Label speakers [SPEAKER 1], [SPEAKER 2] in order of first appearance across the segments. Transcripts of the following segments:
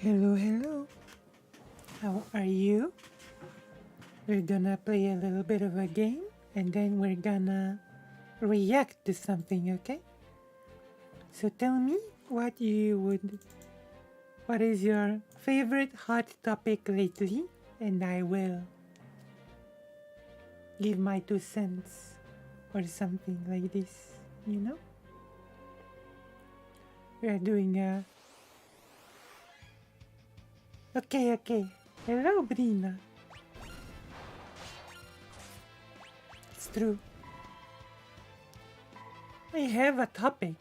[SPEAKER 1] Hello, hello. How are you? We're gonna play a little bit of a game and then we're gonna react to something, okay? So tell me what what is your favorite hot topic lately, and I will give my 2 cents or something like this, you know? We are doing a. Okay, okay. Hello, Brina. It's true. I have a topic.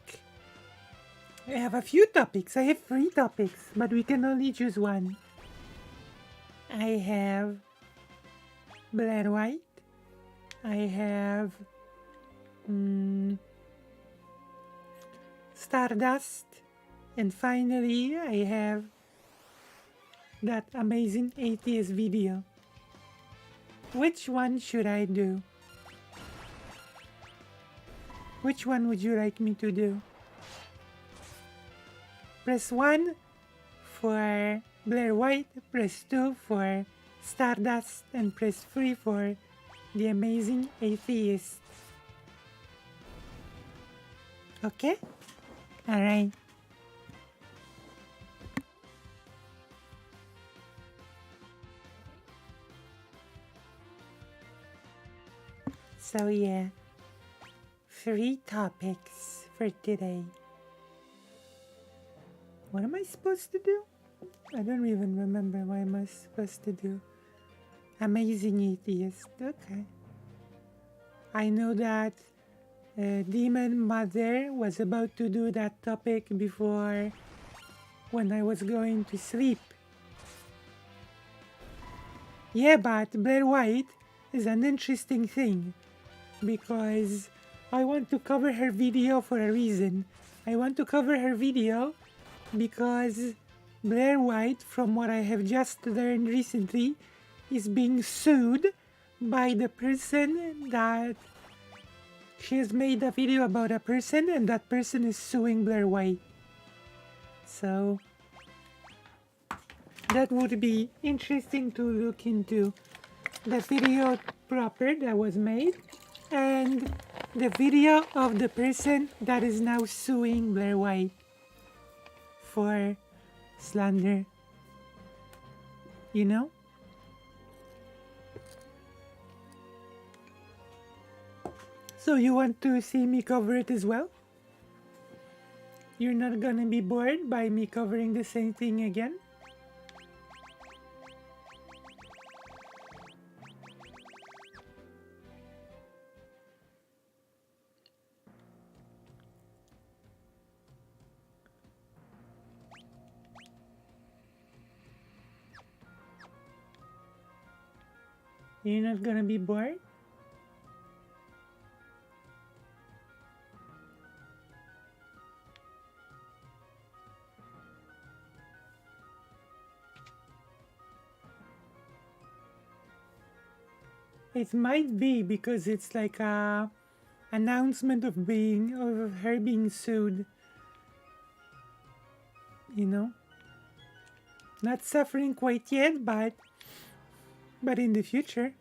[SPEAKER 1] I have a few topics. I have 3 topics, but we can only choose one. I have Blair White. I have Stardust. And finally, I have that amazing atheist video. Which one should I do? Which one would you like me to do? Press 1 for Blair White, press 2 for Stardust, and press 3 for The Amazing Atheist. Okay? Alright. So yeah, 3 topics for today. What am I supposed to do? I don't even remember what am I supposed to do. Amazing Atheist. Okay. I know that Demon Mother was about to do that topic before when I was going to sleep. Yeah, but Blair White is an interesting thing because I want to cover her video for a reason. I want to cover her video because Blair White, from what I have just learned recently, is being sued by the person that she has made a video about a person, and that person is suing Blair White. So that would be interesting to look into. The video proper that was made and the video of the person that is now suing Blair White for slander. You know? So you want to see me cover it as well? You're not gonna be bored by me covering the same thing again? You're not gonna be bored? It might be because it's like a announcement of her being sued. You know? Not suffering quite yet, but in the future.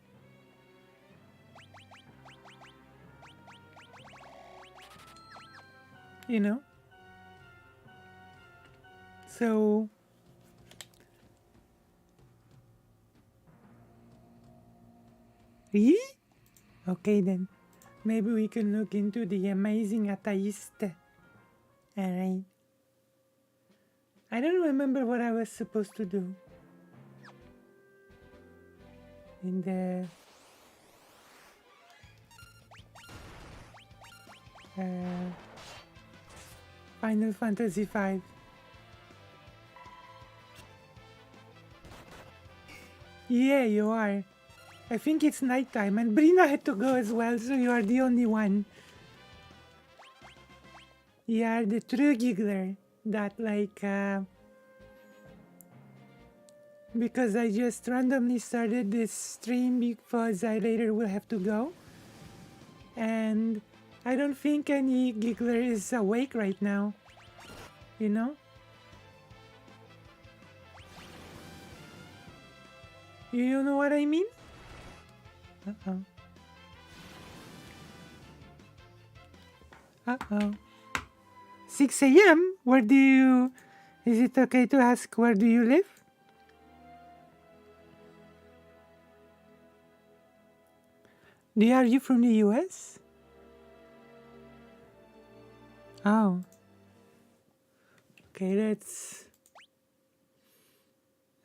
[SPEAKER 1] You know? So really? Okay then. Maybe we can look into The Amazing Atheist. Alright. I don't remember what I was supposed to do. In the Final Fantasy V. Yeah, you are. I think it's nighttime, and Brina had to go as well, so you are the only one. You are the true giggler that because I just randomly started this stream because I later will have to go. And I don't think any giggler is awake right now. You know? You know what I mean? Uh-oh. Uh-oh. 6 a.m.? Where do you... Is it okay to ask where do you live? Are you from the US? Oh. Okay, that's...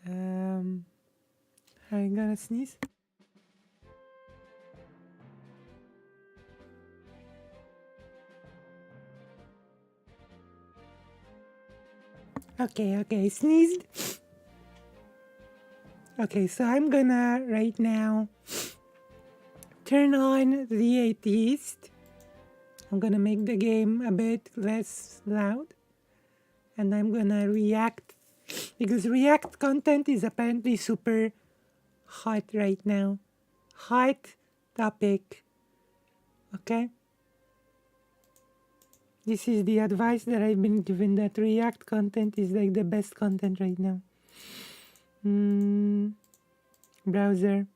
[SPEAKER 1] I'm gonna sneeze. Okay, sneezed. Okay, so I'm gonna right now turn on the atheist. I'm gonna make the game a bit less loud. And I'm gonna react, because react content is apparently super hot right now. Hot topic. Okay? This is the advice that I've been given, that react content is like the best content right now. Browser.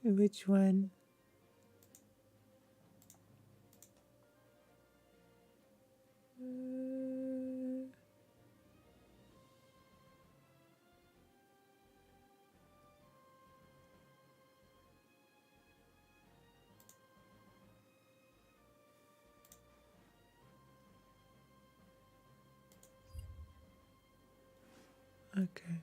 [SPEAKER 1] Which one? Okay.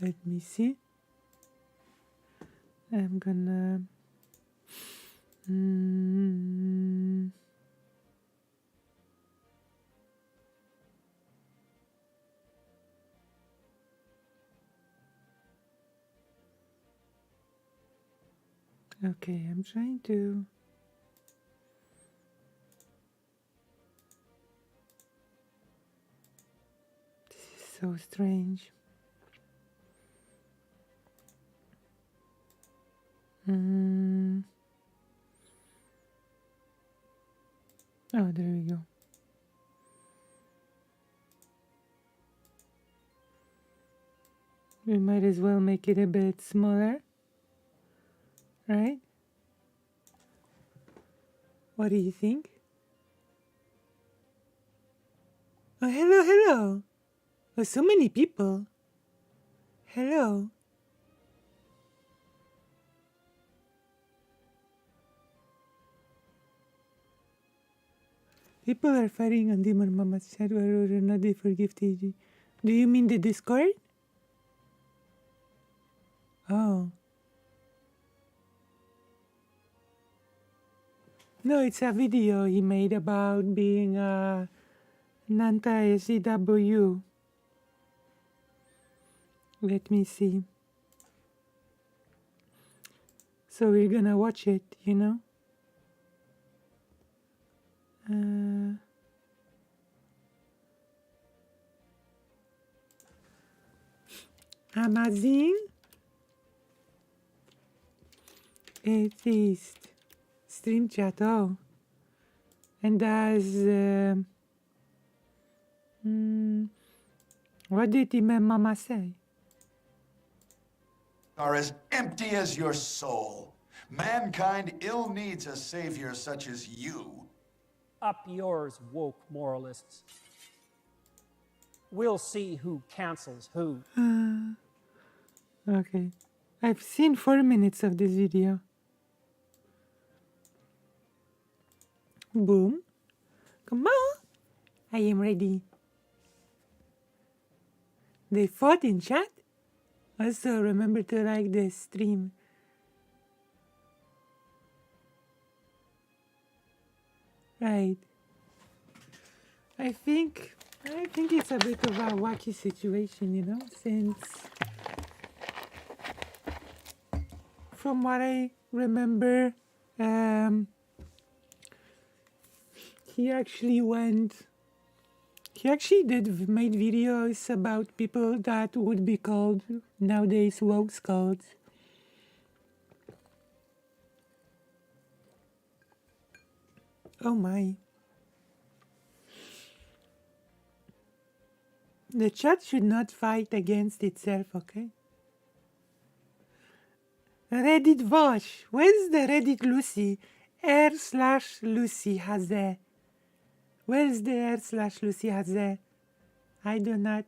[SPEAKER 1] Let me see. I'm gonna... Okay, I'm trying to... This is so strange. Oh, there we go. We might as well make it a bit smaller, right? What do you think? Oh, hello. Oh, so many people. Hello. People are fighting on Demon Mama's chat whether or not they forgive TG. Do you mean the Discord? Oh. No, it's a video he made about being an anti-SCW. Let me see. So we're gonna watch it, you know? Amazing atheist stream chat. Oh, and does what did Imam Mama say?
[SPEAKER 2] Are as empty as your soul. Mankind ill needs a savior such as you.
[SPEAKER 3] Up yours, woke moralists. We'll see who cancels who.
[SPEAKER 1] Okay, I've seen 4 minutes of this video. Boom. Come on. I am ready. They fought in chat? Also, remember to like the stream. Right. I think it's a bit of a wacky situation, you know, since from what I remember, he actually made videos about people that would be called nowadays woke skulls. Oh my. The chat should not fight against itself, okay? Reddit Vosh. Where's the Reddit Lucy? R/Lucy Haze. Where's the R/Lucy Haze? I do not.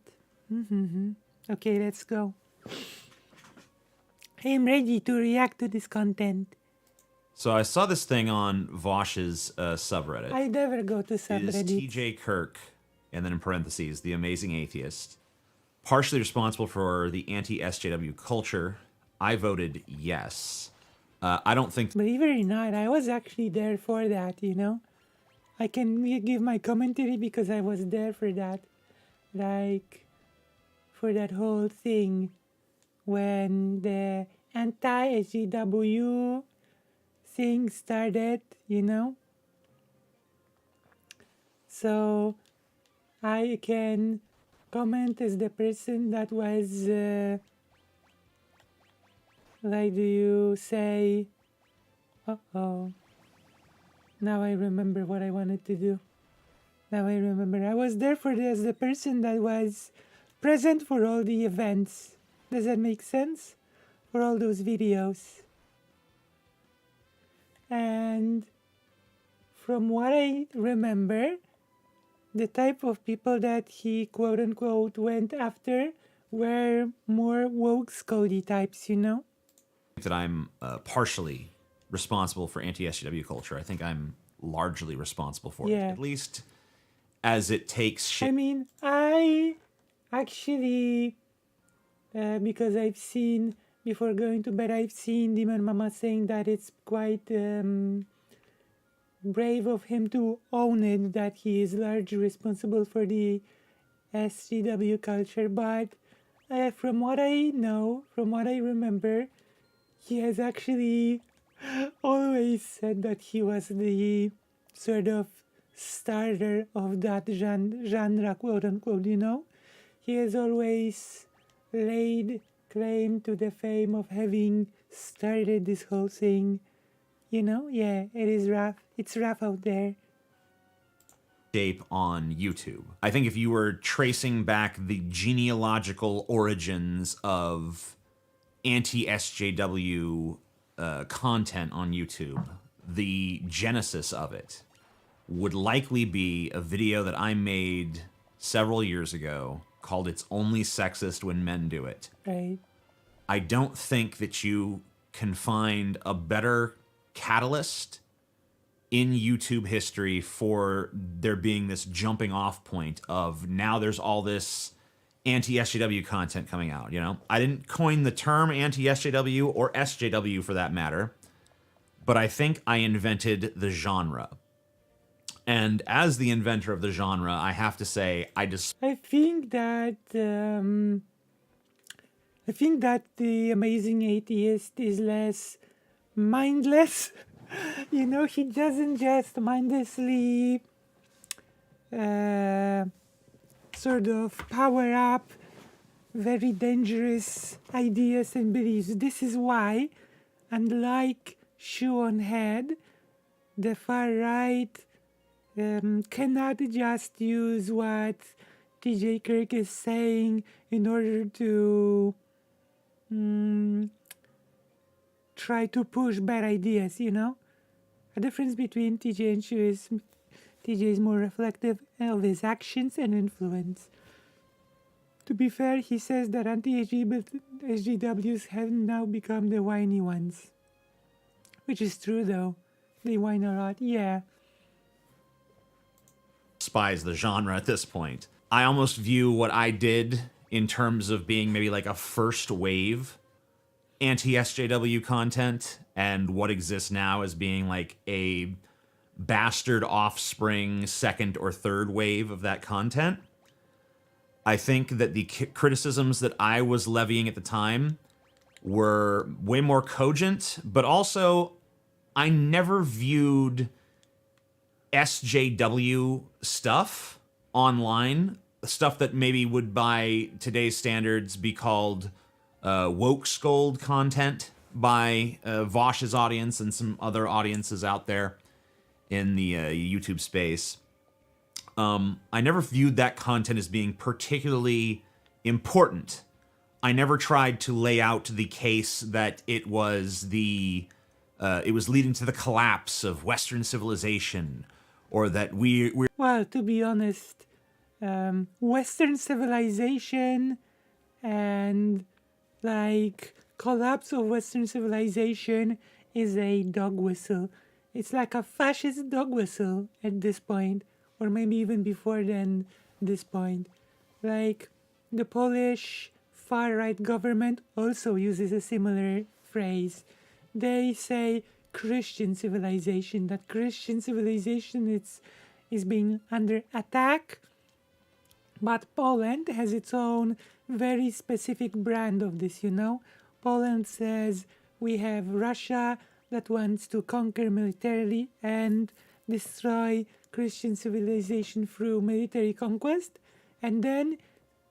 [SPEAKER 1] Okay, let's go. I'm ready to react to this content.
[SPEAKER 4] So I saw this thing on Vosh's subreddit.
[SPEAKER 1] I never go to
[SPEAKER 4] It is
[SPEAKER 1] subreddit.
[SPEAKER 4] TJ Kirk, and then in parentheses, the amazing atheist, partially responsible for the anti-SJW culture. I voted yes. I don't think
[SPEAKER 1] Believe it or not, I was actually there for that, you know? I can give my commentary because I was there for that. Like, for that whole thing when the anti-SJW thing started, you know? So, I can comment as the person that was, like, do you say, uh-oh. Now I remember what I wanted to do. Now I remember. I was there for as the person that was present for all the events. Does that make sense? For all those videos. And from what I remember, the type of people that he quote unquote went after were more woke Scody types, you know?
[SPEAKER 4] that I'm partially responsible for anti-SJW culture. I think I'm largely responsible for it,
[SPEAKER 1] Yeah.
[SPEAKER 4] at least as it takes shit.
[SPEAKER 1] I mean, I actually, because I've seen, before going to bed, I've seen Demon Mama saying that it's quite brave of him to own it, that he is largely responsible for the SJW culture. But from what I know, from what I remember, he has actually always said that he was the sort of starter of that genre, quote unquote, you know? He has always laid claim to the fame of having started this whole thing. You know? Yeah, it is rough. It's rough out there.
[SPEAKER 4] Shape on YouTube. I think if you were tracing back the genealogical origins of anti-SJW content on YouTube, the genesis of it would likely be a video that I made several years ago called It's Only Sexist When Men Do It.
[SPEAKER 1] Right?
[SPEAKER 4] I don't think that you can find a better catalyst in YouTube history for there being this jumping off point of now there's all this anti-SJW content coming out, you know? I didn't coin the term anti-SJW or SJW for that matter, but I think I invented the genre. And as the inventor of the genre, I have to say I
[SPEAKER 1] think that the amazing atheist is less mindless. You know, he doesn't just mindlessly sort of power up very dangerous ideas and beliefs. This is why, unlike Shoe on Head, the far right cannot just use what TJ Kirk is saying in order to try to push bad ideas, you know? A difference between TJ and Shu is TJ is more reflective of his actions and influence. To be fair, he says that anti-SJWs have now become the whiny ones. Which is true though. They whine a lot, yeah.
[SPEAKER 4] despise the genre at this point. I almost view what I did in terms of being maybe like a first wave anti-SJW content and what exists now as being like a bastard offspring second or third wave of that content. I think that the criticisms that I was levying at the time were way more cogent, but also I never viewed SJW stuff online, stuff that maybe would by today's standards be called woke scold content by Vosh's audience and some other audiences out there. in the YouTube space. I never viewed that content as being particularly important. I never tried to lay out the case that it was it was leading to the collapse of Western civilization, or that we're
[SPEAKER 1] Well, to be honest, Western civilization and like collapse of Western civilization is a dog whistle. It's like a fascist dog whistle at this point, or maybe even before then this point. Like the Polish far-right government also uses a similar phrase. They say Christian civilization, that Christian civilization is being under attack. But Poland has its own very specific brand of this, you know? Poland says we have Russia that wants to conquer militarily and destroy Christian civilization through military conquest. And then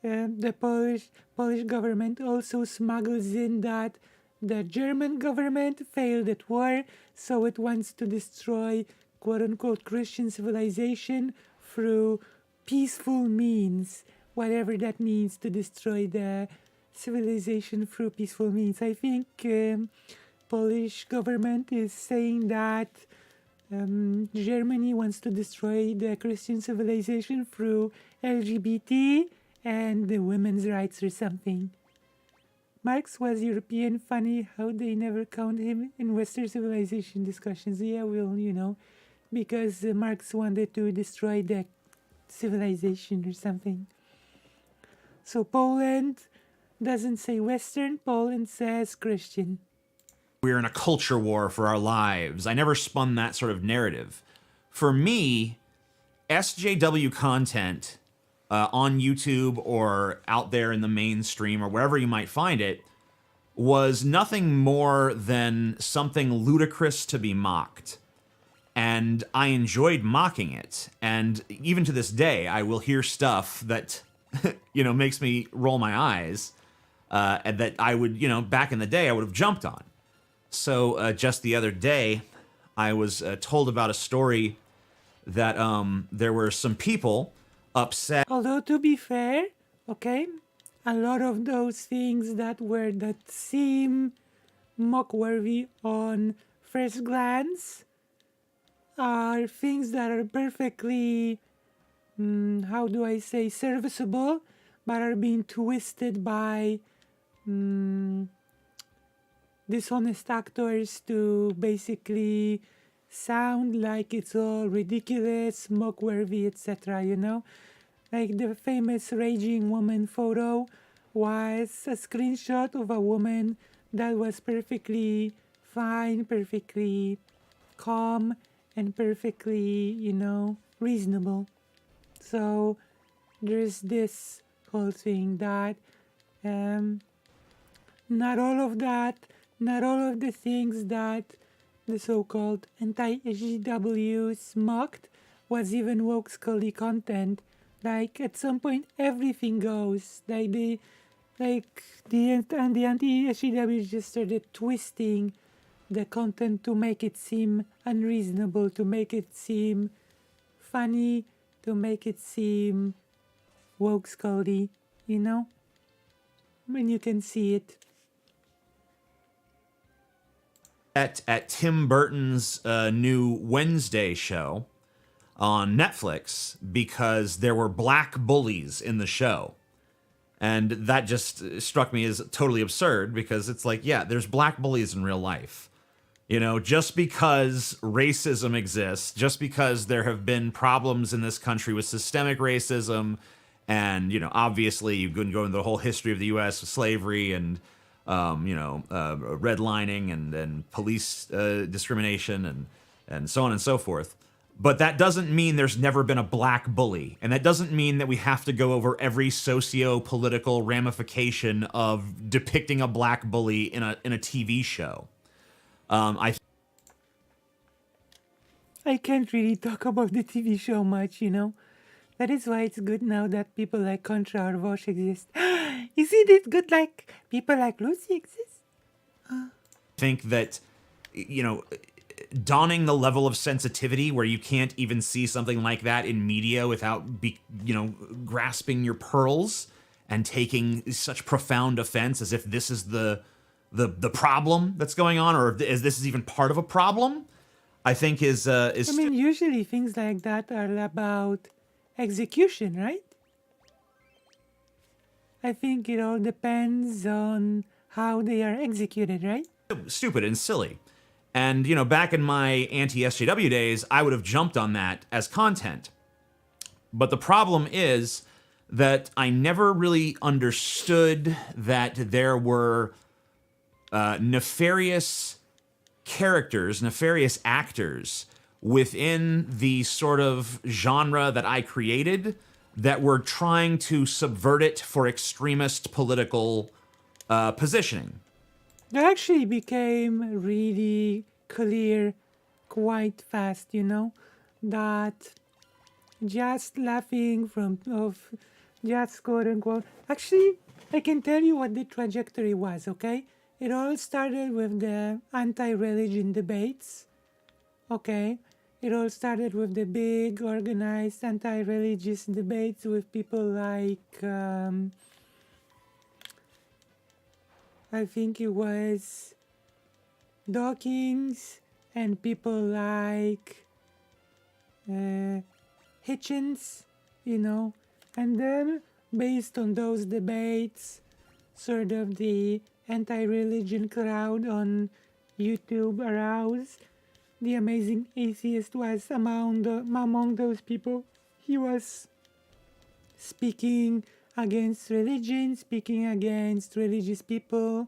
[SPEAKER 1] the Polish government also smuggles in that the German government failed at war, so it wants to destroy quote-unquote Christian civilization through peaceful means, whatever that means, to destroy the civilization through peaceful means. I think Polish government is saying that Germany wants to destroy the Christian civilization through LGBT and the women's rights or something. Marx was European. Funny how they never count him in Western civilization discussions. Yeah, well, you know, because Marx wanted to destroy the civilization or something. So Poland doesn't say Western, Poland says Christian.
[SPEAKER 4] in a culture war for our lives. I never spun that sort of narrative. For me, SJW content on YouTube or out there in the mainstream or wherever you might find it was nothing more than something ludicrous to be mocked. And I enjoyed mocking it. And even to this day, I will hear stuff that, makes me roll my eyes, and that I would, back in the day, I would have jumped on. So just the other day, I was told about a story that there were some people upset.
[SPEAKER 1] Although to be fair, okay, a lot of those things that seem mock-worthy on first glance are things that are perfectly, serviceable, but are being twisted by dishonest actors to basically sound like it's all ridiculous, mock-worthy, etc., Like the famous raging woman photo was a screenshot of a woman that was perfectly fine, perfectly calm, and perfectly, reasonable. So there's this whole thing that not all of the things that the so-called anti-SJWs mocked was even woke scully content. Like at some point everything goes. The anti-SJWs just started twisting the content to make it seem unreasonable, to make it seem funny, to make it seem woke scully, When you can see it.
[SPEAKER 4] At Tim Burton's new Wednesday show on Netflix because there were black bullies in the show. And that just struck me as totally absurd because it's like, yeah, there's black bullies in real life. Just because racism exists, just because there have been problems in this country with systemic racism, and, obviously you can go into the whole history of the U.S. with slavery and, redlining and police discrimination and so on and so forth. But that doesn't mean there's never been a black bully. And that doesn't mean that we have to go over every socio-political ramification of depicting a black bully in a TV show. I
[SPEAKER 1] can't really talk about the TV show much, That is why it's good now that people like Contra or Vosh exist. Isn't it good like people like Lucy exist?
[SPEAKER 4] think that, donning the level of sensitivity where you can't even see something like that in media without grasping your pearls and taking such profound offense as if this is the problem that's going on, or if this is even part of a problem, I think is
[SPEAKER 1] I mean, usually things like that are about execution, right? I think it all depends on how they are executed, right?
[SPEAKER 4] stupid and silly. And, back in my anti-SJW days, I would have jumped on that as content. But the problem is that I never really understood that there were nefarious characters, nefarious actors within the sort of genre that I created that were trying to subvert it for extremist political positioning.
[SPEAKER 1] It actually became really clear quite fast, that just laughing of just quote unquote. Actually, I can tell you what the trajectory was, okay? It all started with the anti-religion debates, okay? It all started with the big organized anti-religious debates with people like, I think it was Dawkins and people like Hitchens, and then based on those debates, sort of the anti-religion crowd on YouTube aroused. The Amazing Atheist was among those people. He was speaking against religion, speaking against religious people.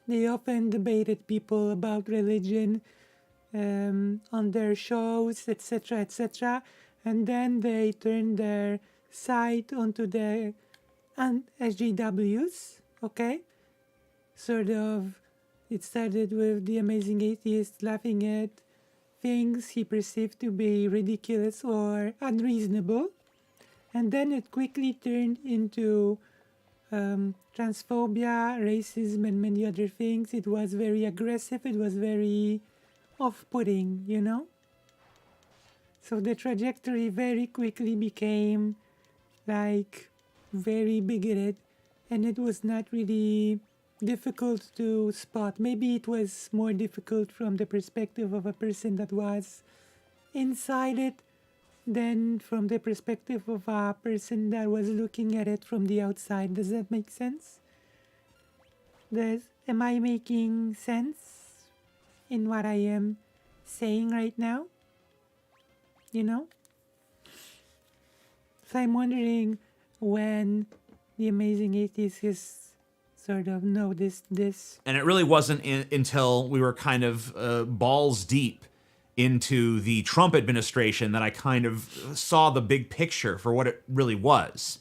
[SPEAKER 1] They often debated people about religion on their shows, etc., etc. And then they turned their sight onto the SJWs, okay? Sort of, it started with the Amazing Atheist laughing at things he perceived to be ridiculous or unreasonable. And then it quickly turned into transphobia, racism, and many other things. It was very aggressive. It was very off-putting, So the trajectory very quickly became like very bigoted, and it was not really difficult to spot. Maybe it was more difficult from the perspective of a person that was inside it than from the perspective of a person that was looking at it from the outside. Does that make sense? Am I making sense in what I am saying right now? So I'm wondering when the Amazing Atheist has sort of noticed this.
[SPEAKER 4] And it really wasn't until we were kind of balls deep into the Trump administration that I kind of saw the big picture for what it really was,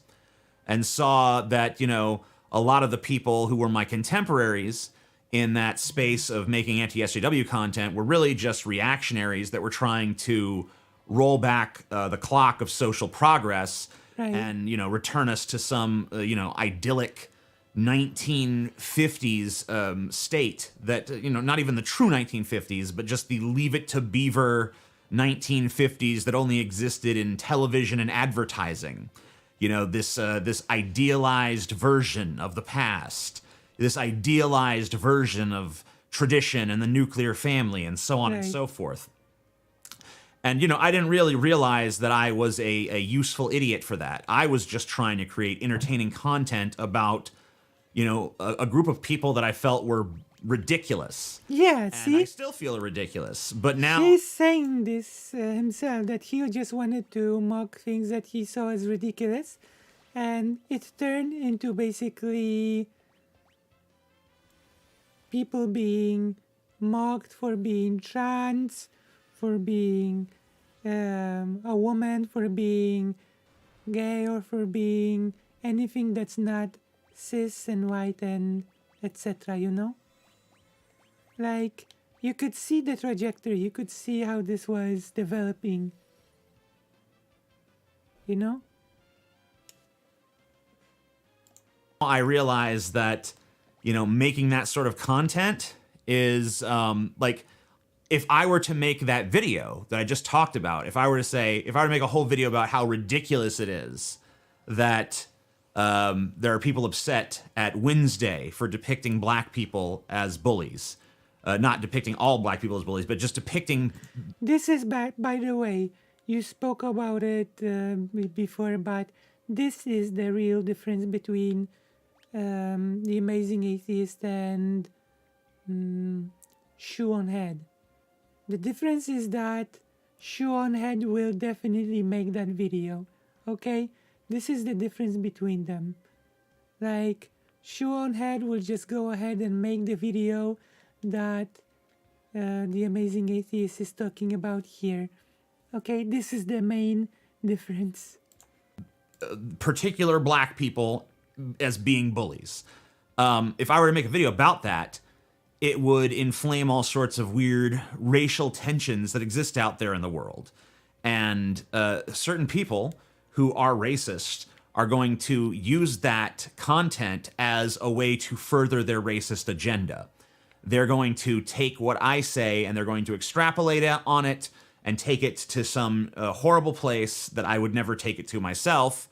[SPEAKER 4] and saw that, a lot of the people who were my contemporaries in that space of making anti-SJW content were really just reactionaries that were trying to roll back the clock of social progress,
[SPEAKER 1] right,
[SPEAKER 4] and, return us to some, idyllic 1950s state that, not even the true 1950s, but just the Leave It to Beaver 1950s that only existed in television and advertising. This idealized version of the past, this idealized version of tradition and the nuclear family, and so on, right, and so forth. And, I didn't really realize that I was a useful idiot for that. I was just trying to create entertaining content about, a group of people that I felt were ridiculous.
[SPEAKER 1] Yeah,
[SPEAKER 4] and
[SPEAKER 1] see?
[SPEAKER 4] I still feel ridiculous. But now
[SPEAKER 1] he's saying this himself, that he just wanted to mock things that he saw as ridiculous. And it turned into basically people being mocked for being trans, for being a woman, for being gay, or for being anything that's not cis and white and etc., Like, you could see the trajectory, you could see how this was developing,
[SPEAKER 4] I realized that, making that sort of content is, if I were to make that video that I just talked about, if I were to make a whole video about how ridiculous it is that there are people upset at Wednesday for depicting black people as bullies, not depicting all black people as bullies, but just depicting.
[SPEAKER 1] This is by the way, you spoke about it before, but this is the real difference between The Amazing Atheist and Shoe on Head. The difference is that Shoe on Head will definitely make that video, okay? This is the difference between them. Like, Shoe on Head will just go ahead and make the video that The Amazing Atheist is talking about here. Okay, this is the main difference.
[SPEAKER 4] Particular black people as being bullies. If I were to make a video about that, it would inflame all sorts of weird racial tensions that exist out there in the world. And certain people who are racist are going to use that content as a way to further their racist agenda. They're going to take what I say and they're going to extrapolate on it and take it to some horrible place that I would never take it to myself.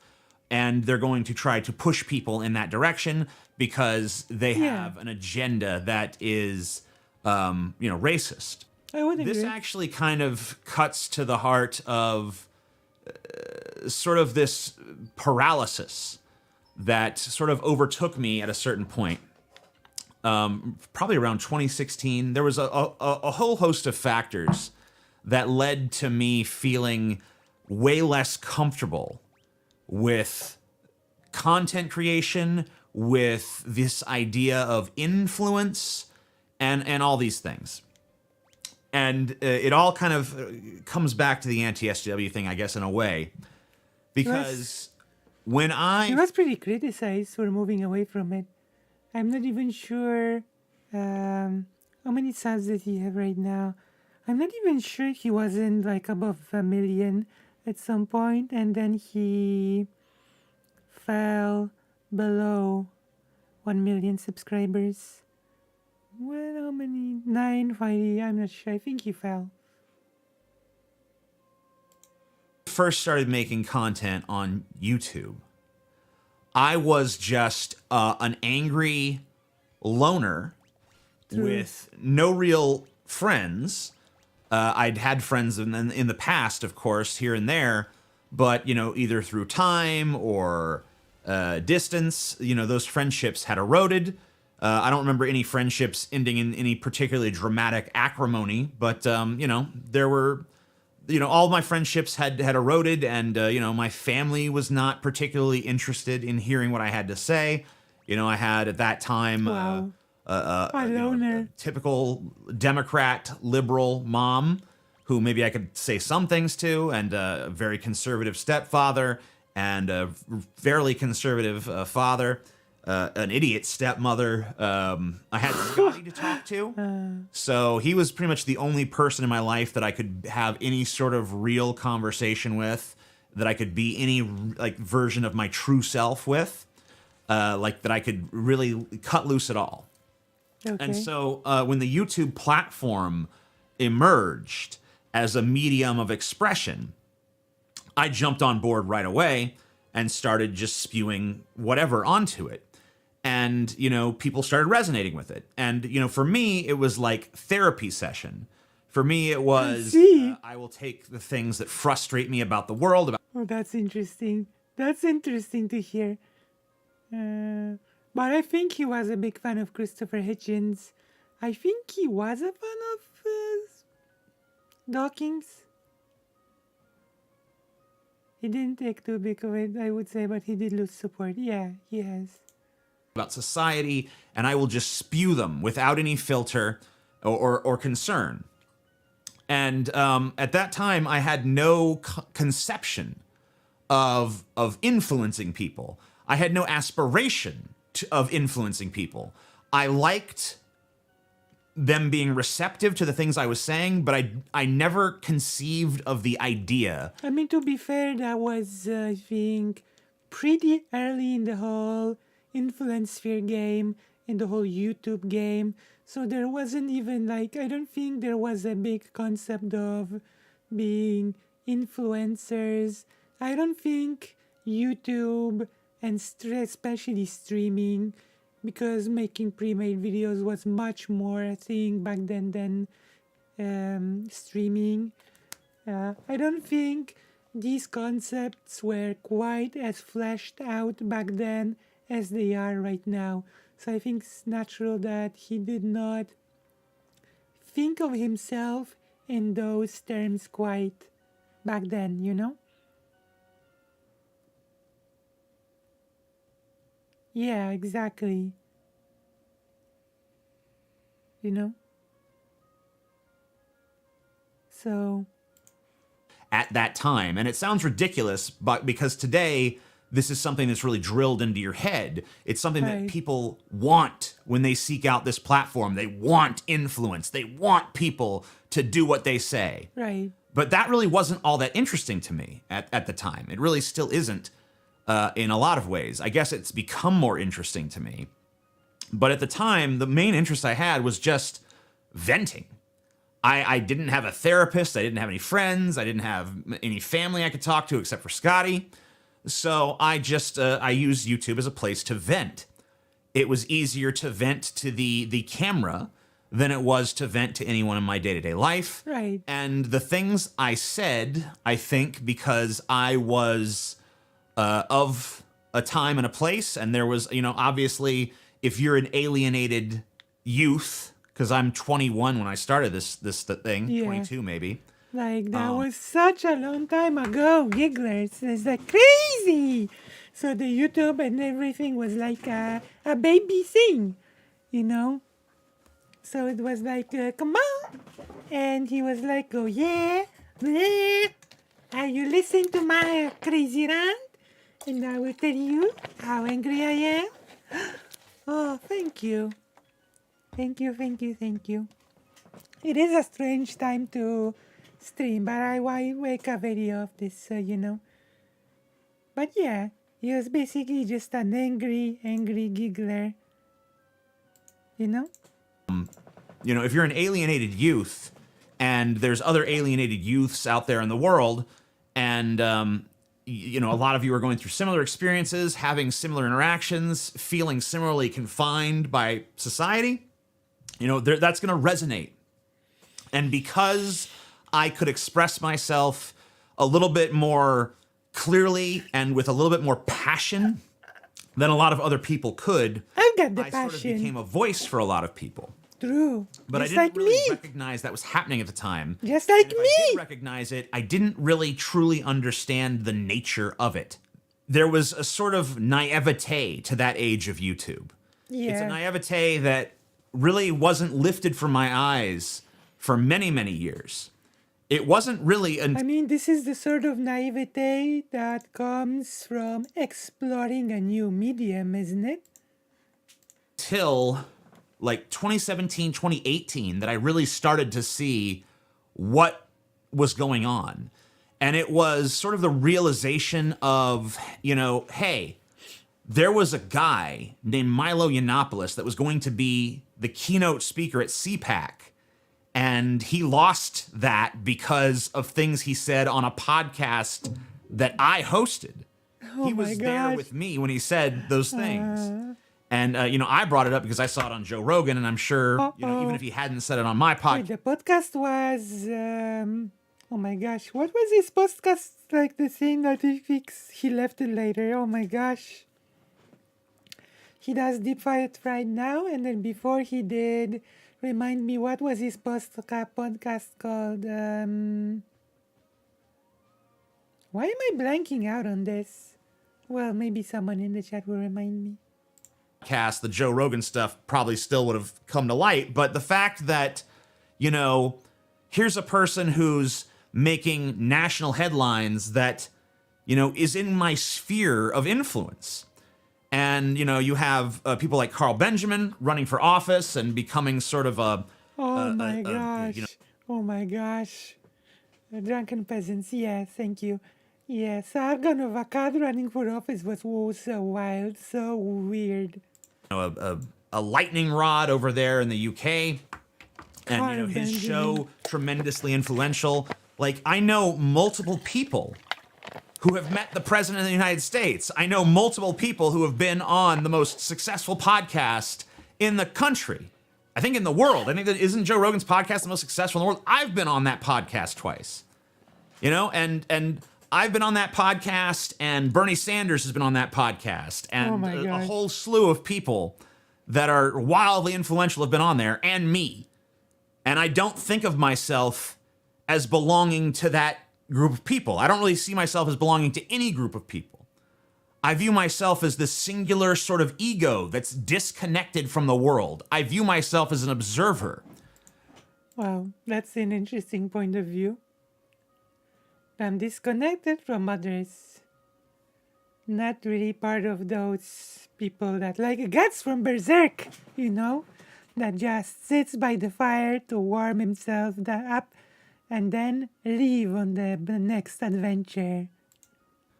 [SPEAKER 4] And they're going to try to push people in that direction because they have an agenda that is, racist.
[SPEAKER 1] I would agree.
[SPEAKER 4] This actually kind of cuts to the heart of sort of this paralysis that sort of overtook me at a certain point. Probably around 2016, there was a whole host of factors that led to me feeling way less comfortable with content creation, with this idea of influence, and all these things. And it all kind of comes back to the anti-SJW thing, I guess, in a way. Because when
[SPEAKER 1] He was pretty criticized for moving away from it. I'm not even sure how many subs did he have right now. I'm not even sure he wasn't like above 1 million at some point, and then he fell below 1 million subscribers. Well, how many? 9, 5, I'm not sure. I think he fell.
[SPEAKER 4] First started making content on YouTube, I was just an angry loner with no real friends. I'd had friends in the past, of course, here and there, but, either through time or distance, those friendships had eroded. I don't remember any friendships ending in any particularly dramatic acrimony, but, there were, all my friendships had eroded, and, my family was not particularly interested in hearing what I had to say. I had at that time
[SPEAKER 1] Wow.
[SPEAKER 4] a typical Democrat liberal mom who maybe I could say some things to, and a very conservative stepfather, and a fairly conservative father, an idiot stepmother. I had Scotty to talk to, so he was pretty much the only person in my life that I could have any sort of real conversation with, that I could be any version of my true self with, that I could really cut loose at all.
[SPEAKER 1] Okay.
[SPEAKER 4] And so when the YouTube platform emerged as a medium of expression, I jumped on board right away and started just spewing whatever onto it. And, people started resonating with it. And, for me, it was like therapy session. For me, it was, I will take the things that frustrate me about the world.
[SPEAKER 1] Oh, that's interesting. That's interesting to hear. But I think he was a big fan of Christopher Hitchens. I think he was a fan of Dawkins. He didn't take too big of it, I would say, but he did lose support. Yeah, he has.
[SPEAKER 4] About society, and I will just spew them without any filter or concern. And at that time, I had no conception of influencing people. I had no aspiration of influencing people. I liked them being receptive to the things I was saying, but I never conceived of the idea.
[SPEAKER 1] I mean, to be fair, that was, I think, pretty early in the whole influence sphere game, in the whole YouTube game. So there wasn't even like, I don't think there was a big concept of being influencers. I don't think YouTube and especially streaming, because making pre-made videos was much more a thing back then than streaming. I don't think these concepts were quite as fleshed out back then as they are right now. So I think it's natural that he did not think of himself in those terms quite back then, you know? Yeah, exactly. You know? So,
[SPEAKER 4] At that time. And it sounds ridiculous, but because today this is something that's really drilled into your head. It's something that
[SPEAKER 1] Right.
[SPEAKER 4] people want when they seek out this platform. They want influence. They want people to do what they say.
[SPEAKER 1] right.
[SPEAKER 4] But that really wasn't all that interesting to me at the time. It really still isn't in a lot of ways. I guess it's become more interesting to me. But at the time, the main interest I had was just venting. I didn't have a therapist. I didn't have any friends. I didn't have any family I could talk to except for Scotty. So I just I used YouTube as a place to vent. It was easier to vent to the camera than it was to vent to anyone in my day-to-day life.
[SPEAKER 1] Right.
[SPEAKER 4] And the things I said, I think, because I was of a time and a place, and there was, obviously, if you're an alienated youth, because I'm 21 when I started this thing,
[SPEAKER 1] Yeah.
[SPEAKER 4] 22 maybe.
[SPEAKER 1] Like, that was such a long time ago, Gigglers. It's like crazy. So the YouTube and everything was like a baby thing, you know? So it was like, come on. And he was like, oh, yeah, bleh. You listen to my crazy rant? And I will tell you how angry I am. Oh, thank you. Thank you, thank you, thank you. It is a strange time to stream, but I make a video of this, But yeah, he was basically just an angry giggler. You know?
[SPEAKER 4] If you're an alienated youth and there's other alienated youths out there in the world, and a lot of you are going through similar experiences, having similar interactions, feeling similarly confined by society, that's going to resonate. And because I could express myself a little bit more clearly and with a little bit more passion than a lot of other people could,
[SPEAKER 1] I've got the
[SPEAKER 4] I sort of
[SPEAKER 1] passion.
[SPEAKER 4] became a voice for a lot of people.
[SPEAKER 1] True.
[SPEAKER 4] But
[SPEAKER 1] Just
[SPEAKER 4] I didn't
[SPEAKER 1] like
[SPEAKER 4] really
[SPEAKER 1] me.
[SPEAKER 4] recognize that was happening at the time.
[SPEAKER 1] Just like
[SPEAKER 4] And if I did
[SPEAKER 1] me.
[SPEAKER 4] recognize it, I didn't really truly understand the nature of it. There was a sort of naivete to that age of YouTube. It's a
[SPEAKER 1] Yeah.
[SPEAKER 4] naivete that really wasn't lifted from my eyes for many, many years. It wasn't really
[SPEAKER 1] I mean, this is the sort of naivete that comes from exploring a new medium, isn't it?
[SPEAKER 4] until like 2017, 2018 that I really started to see what was going on. And it was sort of the realization of, hey, there was a guy named Milo Yiannopoulos that was going to be the keynote speaker at CPAC. And he lost that because of things he said on a podcast that I hosted.
[SPEAKER 1] Oh
[SPEAKER 4] He
[SPEAKER 1] my
[SPEAKER 4] was there
[SPEAKER 1] gosh.
[SPEAKER 4] with me when he said those things. And, I brought it up because I saw it on Joe Rogan, and I'm sure, even if he hadn't said it on my
[SPEAKER 1] Wait,
[SPEAKER 4] podcast,
[SPEAKER 1] the podcast was, oh my gosh, what was his podcast? Like the thing that he left it later. Oh my gosh. He does Deep Fried right now, and then before he did, remind me, what was his podcast called? Why am I blanking out on this? Well, maybe someone in the chat will remind me.
[SPEAKER 4] the Joe Rogan stuff probably still would have come to light. But the fact that, here's a person who's making national headlines that, is in my sphere of influence. And, you have people like Carl Benjamin running for office and becoming sort of a...
[SPEAKER 1] Oh my gosh.
[SPEAKER 4] you know-
[SPEAKER 1] Oh my gosh. Drunken peasants. Yeah, thank you. Yeah, Sargon of Akkad running for office was so wild, so weird.
[SPEAKER 4] a a lightning rod over there in the UK. And, you know, his
[SPEAKER 1] Benjamin.
[SPEAKER 4] show, tremendously influential. Like, I know multiple people who have met the president of the United States. I know multiple people who have been on the most successful podcast in the country. I think in the world. I think that isn't Joe Rogan's podcast the most successful in the world? I've been on that podcast twice. You know, and I've been on that podcast, and Bernie Sanders has been on that podcast, and
[SPEAKER 1] Oh my
[SPEAKER 4] a
[SPEAKER 1] God.
[SPEAKER 4] whole slew of people that are wildly influential have been on there, and me. And I don't think of myself as belonging to that group of people. I don't really see myself as belonging to any group of people. I view myself as this singular sort of ego that's disconnected from the world. I view myself as an observer.
[SPEAKER 1] Wow, that's an interesting point of view. I'm disconnected from others. Not really part of those people that, like Guts from Berserk, you know, that just sits by the fire to warm himself up and then leave on the next adventure.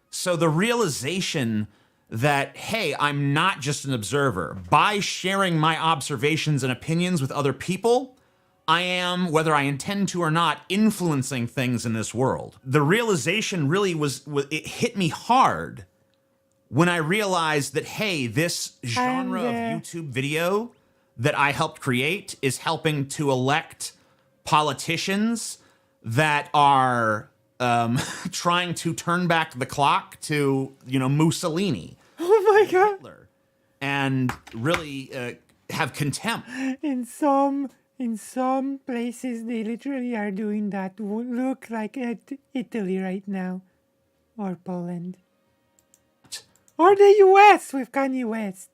[SPEAKER 4] So the realization that, hey, I'm not just an observer. By sharing my observations and opinions with other people, I am, whether I intend to or not, influencing things in this world. The realization really it hit me hard when I realized that, hey, this genre of YouTube video that I helped create is helping to elect politicians that are trying to turn back the clock to, you know, Mussolini,
[SPEAKER 1] Oh my god!
[SPEAKER 4] Hitler, and really have contempt.
[SPEAKER 1] In some places, they literally are doing that. Look like at Italy right now, or Poland, or the U.S. with Kanye West.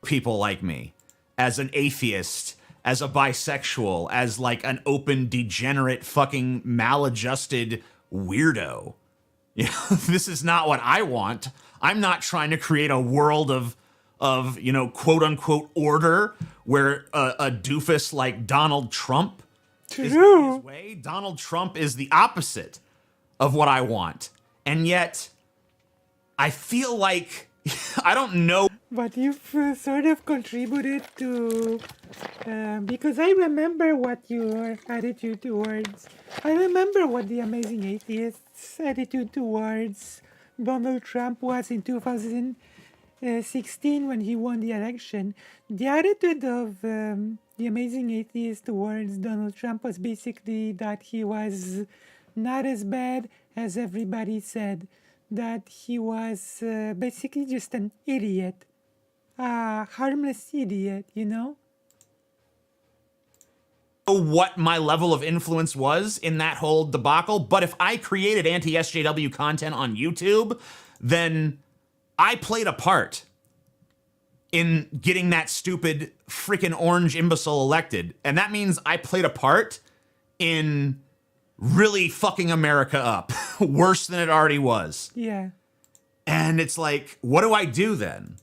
[SPEAKER 4] People like me, as an atheist, as a bisexual, as like an open, degenerate, fucking maladjusted weirdo. You know, this is not what I want. I'm not trying to create a world of you know, quote unquote order where a doofus like Donald Trump is
[SPEAKER 1] True.
[SPEAKER 4] his way. Donald Trump is the opposite of what I want. And yet, I feel like, I don't know.
[SPEAKER 1] But you've sort of contributed to, because I remember what your attitude towards, I remember what the Amazing Atheist's attitude towards Donald Trump was in 2016 when he won the election. The attitude of the Amazing Atheist towards Donald Trump was basically that he was not as bad as everybody said, that he was basically just an idiot. A harmless idiot, you know?
[SPEAKER 4] What my level of influence was in that whole debacle, but if I created anti-SJW content on YouTube, then I played a part in getting that stupid freaking orange imbecile elected. And that means I played a part in really fucking America up worse than it already was.
[SPEAKER 1] Yeah.
[SPEAKER 4] And it's like, what do I do then?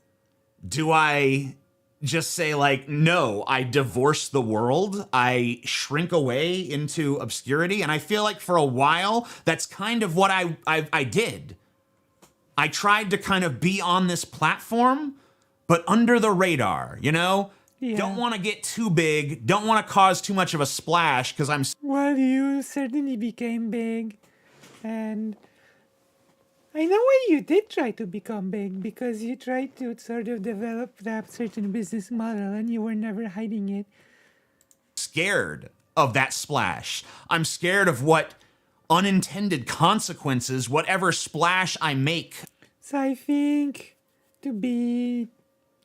[SPEAKER 4] Do I just say like, no, I divorce the world, I shrink away into obscurity? And I feel like for a while, that's kind of what I did. I tried to kind of be on this platform, but under the radar, you know?
[SPEAKER 1] Yeah.
[SPEAKER 4] Don't want to get too big, don't want to cause too much of a splash, because I'm
[SPEAKER 1] Well, you certainly became big, and in a way you did try to become big, because you tried to sort of develop that certain business model, and you were never hiding it.
[SPEAKER 4] scared of that splash. I'm scared of what unintended consequences, whatever splash I make.
[SPEAKER 1] So I think to be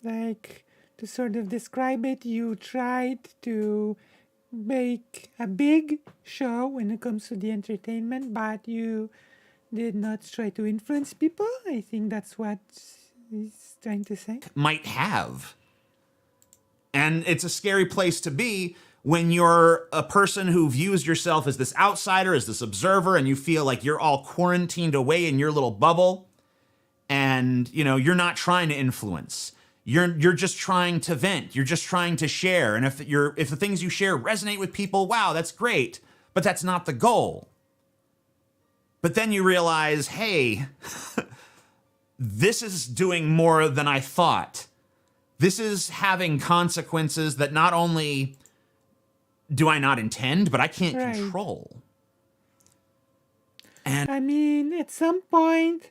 [SPEAKER 1] like, to sort of describe it, you tried to make a big show when it comes to the entertainment, but you did not try to influence people. I think that's what he's trying to say.
[SPEAKER 4] Might have. And it's a scary place to be when you're a person who views yourself as this outsider, as this observer, and you feel like you're all quarantined away in your little bubble, and you know, you're not trying to influence. You're just trying to vent. You're just trying to share. And if the things you share resonate with people, wow, that's great. But that's not the goal. But then you realize, hey, this is doing more than I thought. This is having consequences that not only do I not intend, but I can't
[SPEAKER 1] Right.
[SPEAKER 4] control.
[SPEAKER 1] I mean, at some point,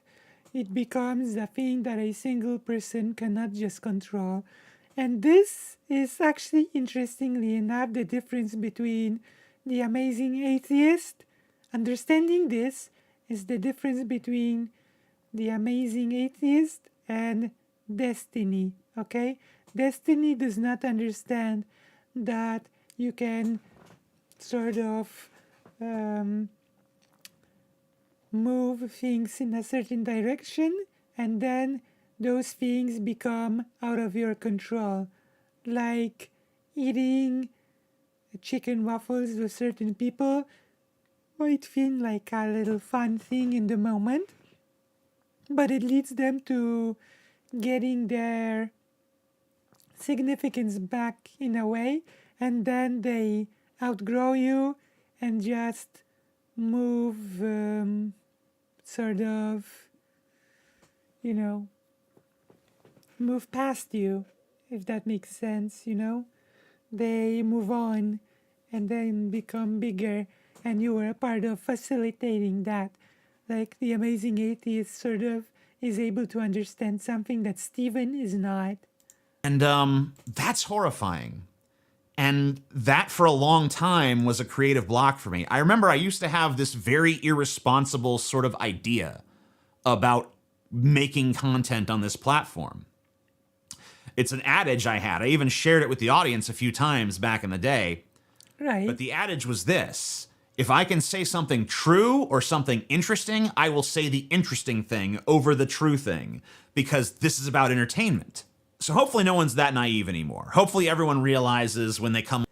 [SPEAKER 1] it becomes a thing that a single person cannot just control. And this is actually, interestingly enough, the difference between The Amazing Atheist. Understanding this is the difference between The Amazing Atheist and Destiny, okay? Destiny does not understand that you can sort of move things in a certain direction and then those things become out of your control, like eating chicken waffles with certain people might feel like a little fun thing in the moment, but it leads them to getting their significance back in a way, and then they outgrow you and just move sort of, you know, move past you, if that makes sense, you know? They move on and then become bigger, and you were a part of facilitating that. Like The Amazing Atheist sort of is able to understand something that Steven is not.
[SPEAKER 4] And that's horrifying. And that for a long time was a creative block for me. I remember I used to have this very irresponsible sort of idea about making content on this platform. It's an adage I had. I even shared it with the audience a few times back in the day.
[SPEAKER 1] Right.
[SPEAKER 4] But the adage was this: if I can say something true or something interesting, I will say the interesting thing over the true thing, because this is about entertainment. So hopefully no one's that naive anymore. Hopefully everyone realizes when they come.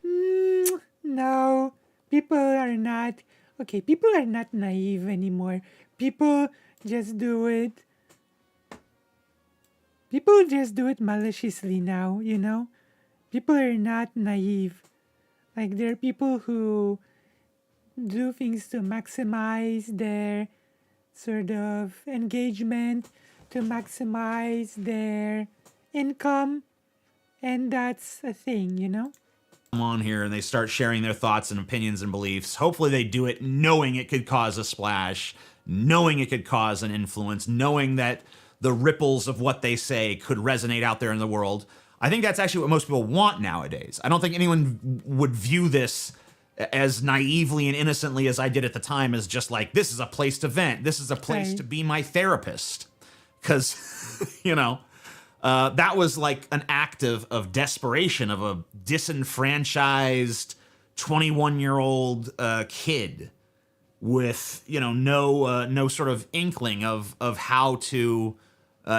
[SPEAKER 1] No, people are not. Okay, people are not naive anymore. People just do it. People just do it maliciously now, you know? People are not naive. Like, there are people who do things to maximize their sort of engagement, to maximize their income, and that's a thing, you know?
[SPEAKER 4] Come on here and they start sharing their thoughts and opinions and beliefs. Hopefully they do it knowing it could cause a splash, knowing it could cause an influence, knowing that the ripples of what they say could resonate out there in the world. I think that's actually what most people want nowadays. I don't think anyone would view this as naively and innocently as I did at the time, as just like, this is a place to vent. This is a place
[SPEAKER 1] Right.
[SPEAKER 4] to be my therapist. Because, you know, that was like an act of desperation of a disenfranchised 21-year-old kid with, you know, no sort of inkling of how to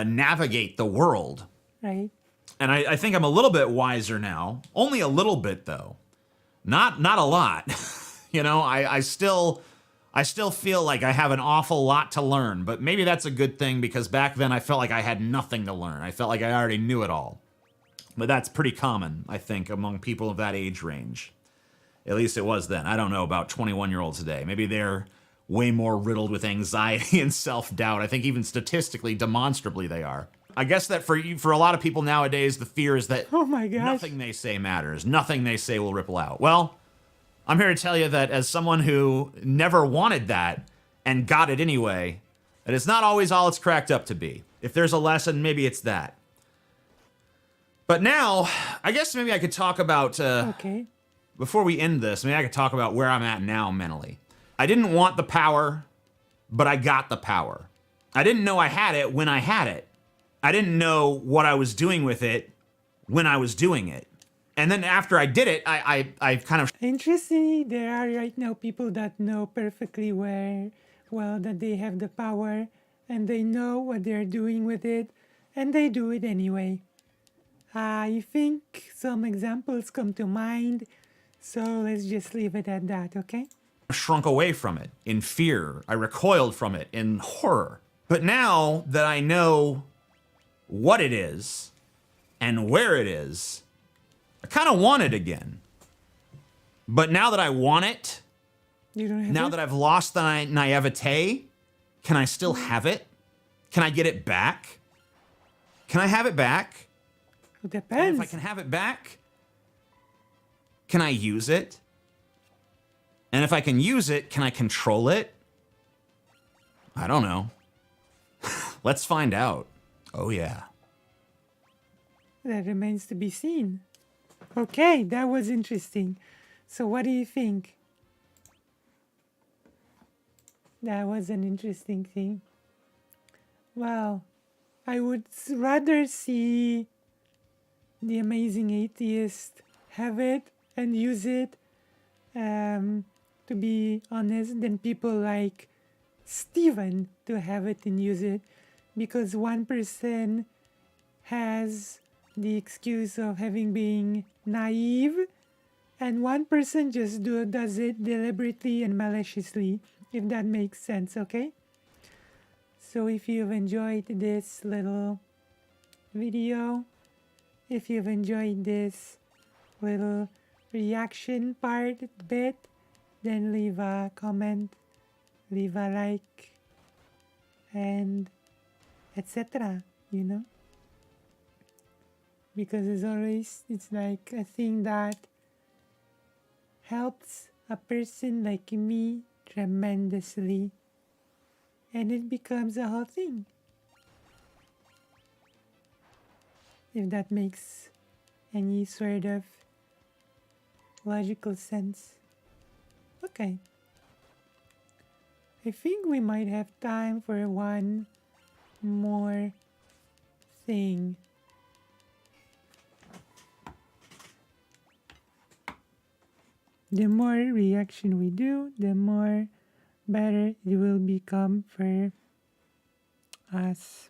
[SPEAKER 4] navigate the world.
[SPEAKER 1] Right?
[SPEAKER 4] And I think I'm a little bit wiser now. Only a little bit, though. Not a lot. You know, I still feel like I have an awful lot to learn, but maybe that's a good thing, because back then I felt like I had nothing to learn. I felt like I already knew it all. But that's pretty common, I think, among people of that age range. At least it was then. I don't know about 21-year-olds today. Maybe they're way more riddled with anxiety and self-doubt. I think even statistically, demonstrably, they are. I guess that for a lot of people nowadays, the fear is that
[SPEAKER 1] Oh my gosh.
[SPEAKER 4] nothing they say matters. Nothing they say will ripple out. Well, I'm here to tell you that as someone who never wanted that and got it anyway, that it's not always all it's cracked up to be. If there's a lesson, maybe it's that. But now, I guess maybe I could talk about,
[SPEAKER 1] Okay.
[SPEAKER 4] before we end this, maybe I could talk about where I'm at now mentally. I didn't want the power, but I got the power. I didn't know I had it when I had it. I didn't know what I was doing with it when I was doing it. And then after I did it, I kind of
[SPEAKER 1] Interestingly, there are right now people that know perfectly that they have the power, and they know what they're doing with it, and they do it anyway. I think some examples come to mind, so let's just leave it at that, okay?
[SPEAKER 4] shrunk away from it in fear. I recoiled from it in horror. But now that I know what it is and where it is, I kind of want it again. But now that I want it,
[SPEAKER 1] You don't have
[SPEAKER 4] now
[SPEAKER 1] it?
[SPEAKER 4] that I've lost the naivete, can I still have it? Can I get it back? Can I have it back? And
[SPEAKER 1] Depends.
[SPEAKER 4] if I can have it back, can I use it? And if I can use it, can I control it? I don't know. Let's find out. Oh, yeah.
[SPEAKER 1] That remains to be seen. Okay, that was interesting. So what do you think? That was an interesting thing. Well, I would rather see the Amazing Atheist have it and use it, to be honest, than people like Steven to have it and use it, because one person has the excuse of having been naive, and one person just does it deliberately and maliciously, if that makes sense, okay? So if you've enjoyed this little video, if you've enjoyed this little reaction bit, then leave a comment, leave a like, and etc., you know? Because as always, it's like a thing that helps a person like me tremendously, and it becomes a whole thing. If that makes any sort of logical sense. Okay. I think we might have time for one more thing. The more reaction we do, the more better it will become for us.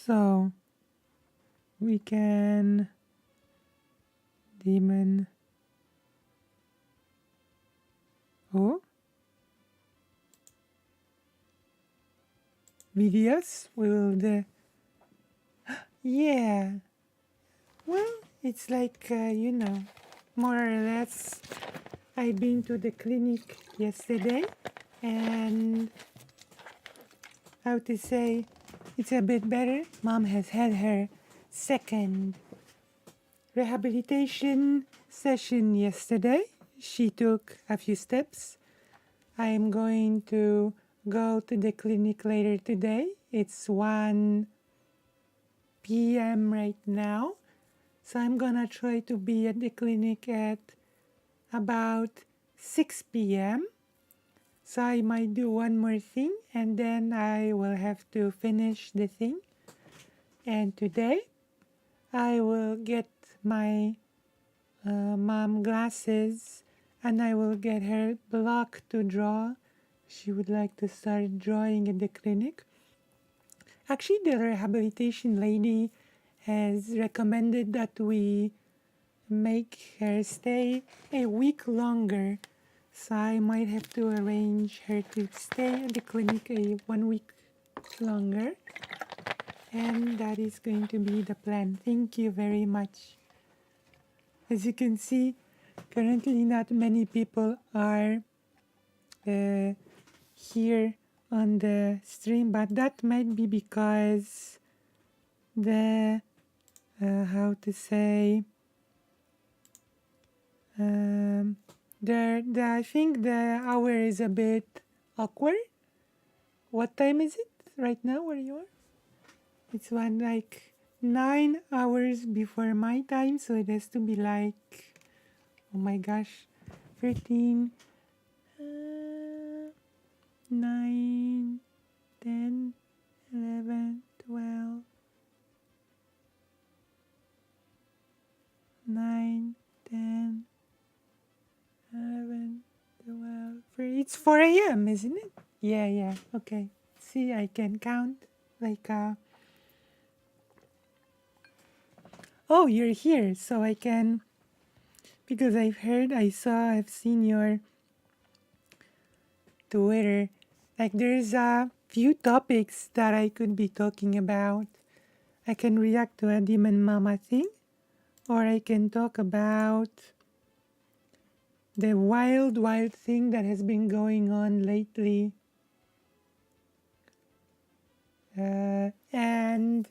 [SPEAKER 1] So we can demon. Oh, videos will the yeah. Well, it's like you know, more or less. I've been to the clinic yesterday, and how to say, it's a bit better. Mom has had her second rehabilitation session yesterday. She took a few steps. I am going to go to the clinic later today. It's 1 p.m. right now. So I'm gonna try to be at the clinic at about 6 p.m. So I might do one more thing and then I will have to finish the thing. And today I will get my mom glasses and I will get her block to draw. She would like to start drawing at the clinic. Actually, the rehabilitation lady has recommended that we make her stay a week longer. So I might have to arrange her to stay at the clinic 1 week longer. And that is going to be the plan. Thank you very much. As you can see, currently not many people are here on the stream, but that might be because the how to say I think the hour is a bit awkward. What time is it right now where you are? It's like 9 hours before my time, so it has to be like, oh my gosh, 13, 9, 10, 11, 12, 9, 10, 11, 12, 3. It's 4 a.m., isn't it? Yeah, okay. See, I can count like oh, you're here, so I can, because I've seen your Twitter. Like there's a few topics that I could be talking about. I can react to a Demon Mama thing, or I can talk about the wild thing that has been going on lately. And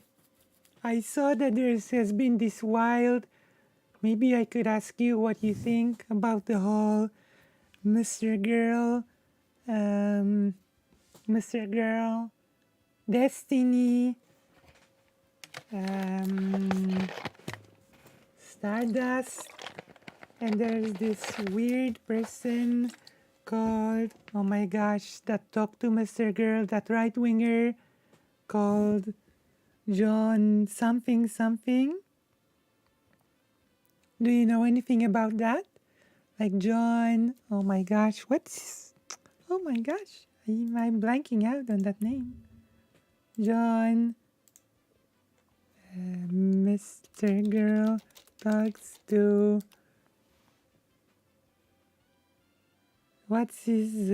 [SPEAKER 1] I saw that there has been this wild. Maybe I could ask you what you think about the whole Mr. Girl, Mr. Girl, Destiny, Stardust, and there's this weird person called, oh my gosh, that talked to Mr. Girl, that right winger called John something something. Do you know anything about that? Like John, oh my gosh, oh my gosh, I'm blanking out on that name. John, Mr. Girl talks to, what's his,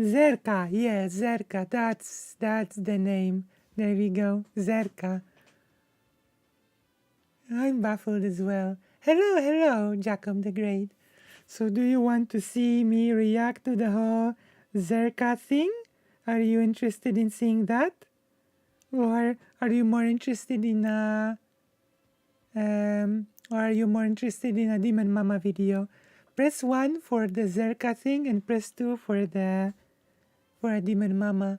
[SPEAKER 1] Zerka, yeah, Zerka, that's the name. There we go, Zerka. I'm baffled as well. Hello, Jacob the Great. So do you want to see me react to the whole Zerka thing? Are you interested in seeing that? Or are you more interested in a Demon Mama video? Press 1 for the Zerka thing and press 2 for a Demon Mama.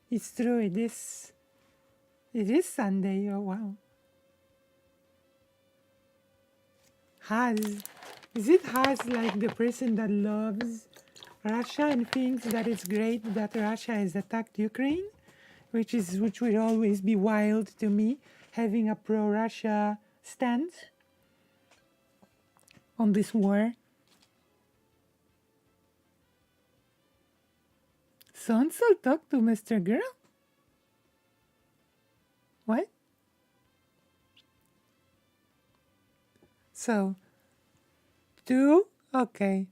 [SPEAKER 1] It's true, it is Sunday, oh wow. Is it Haz like the person that loves Russia and thinks that it's great that Russia has attacked Ukraine? Which would always be wild to me, having a pro-Russia stance on this war. So-and-so talk to Mr. Girl? What? So, 2? Okay.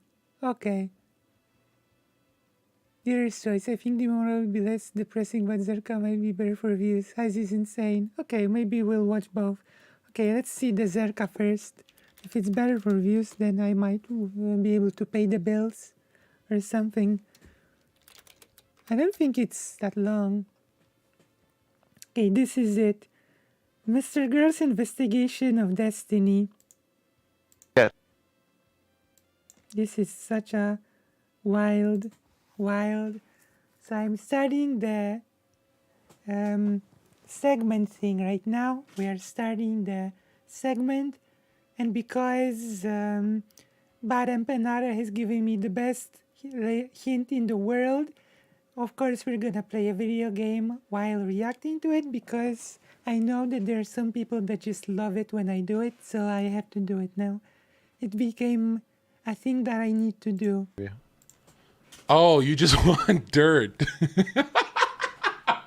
[SPEAKER 1] Dearest choice, I think the moral will be less depressing, but Zerka might be better for views. Haz is insane. Okay, maybe we'll watch both. Okay, let's see the Zerka first. If it's better for views, then I might be able to pay the bills or something. I don't think it's that long. Okay, this is it. Mr. Girl's investigation of Destiny.
[SPEAKER 5] Yeah.
[SPEAKER 1] This is such a wild. So I'm starting the segment thing right now. We are starting the segment, and because Bad Empanada has given me the best hint in the world, of course we're gonna play a video game while reacting to it, because I know that there are some people that just love it when I do it, so I have to do it now. It became a thing that I need to do.
[SPEAKER 5] Yeah.
[SPEAKER 6] Oh, you just want dirt.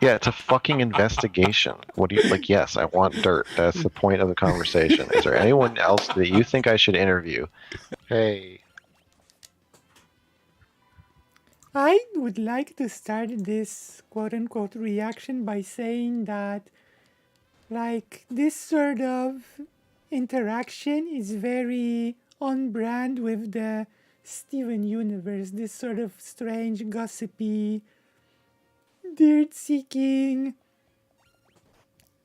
[SPEAKER 5] Yeah, it's a fucking investigation. What do you like? Yes, I want dirt. That's the point of the conversation. Is there anyone else that you think I should interview? Hey.
[SPEAKER 1] I would like to start this quote-unquote reaction by saying that, like, this sort of interaction is very on brand with the Steven universe, this sort of strange, gossipy, dirt-seeking,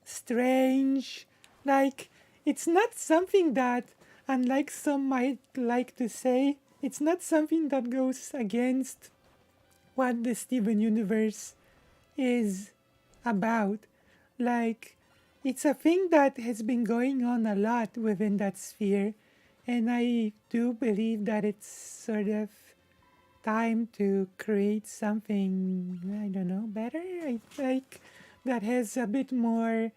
[SPEAKER 1] strange, like, it's not something that, unlike some might like to say, it's not something that goes against what the Steven universe is about. Like, it's a thing that has been going on a lot within that sphere, and I do believe that it's sort of time to create something, I don't know, better, I think, that has a bit more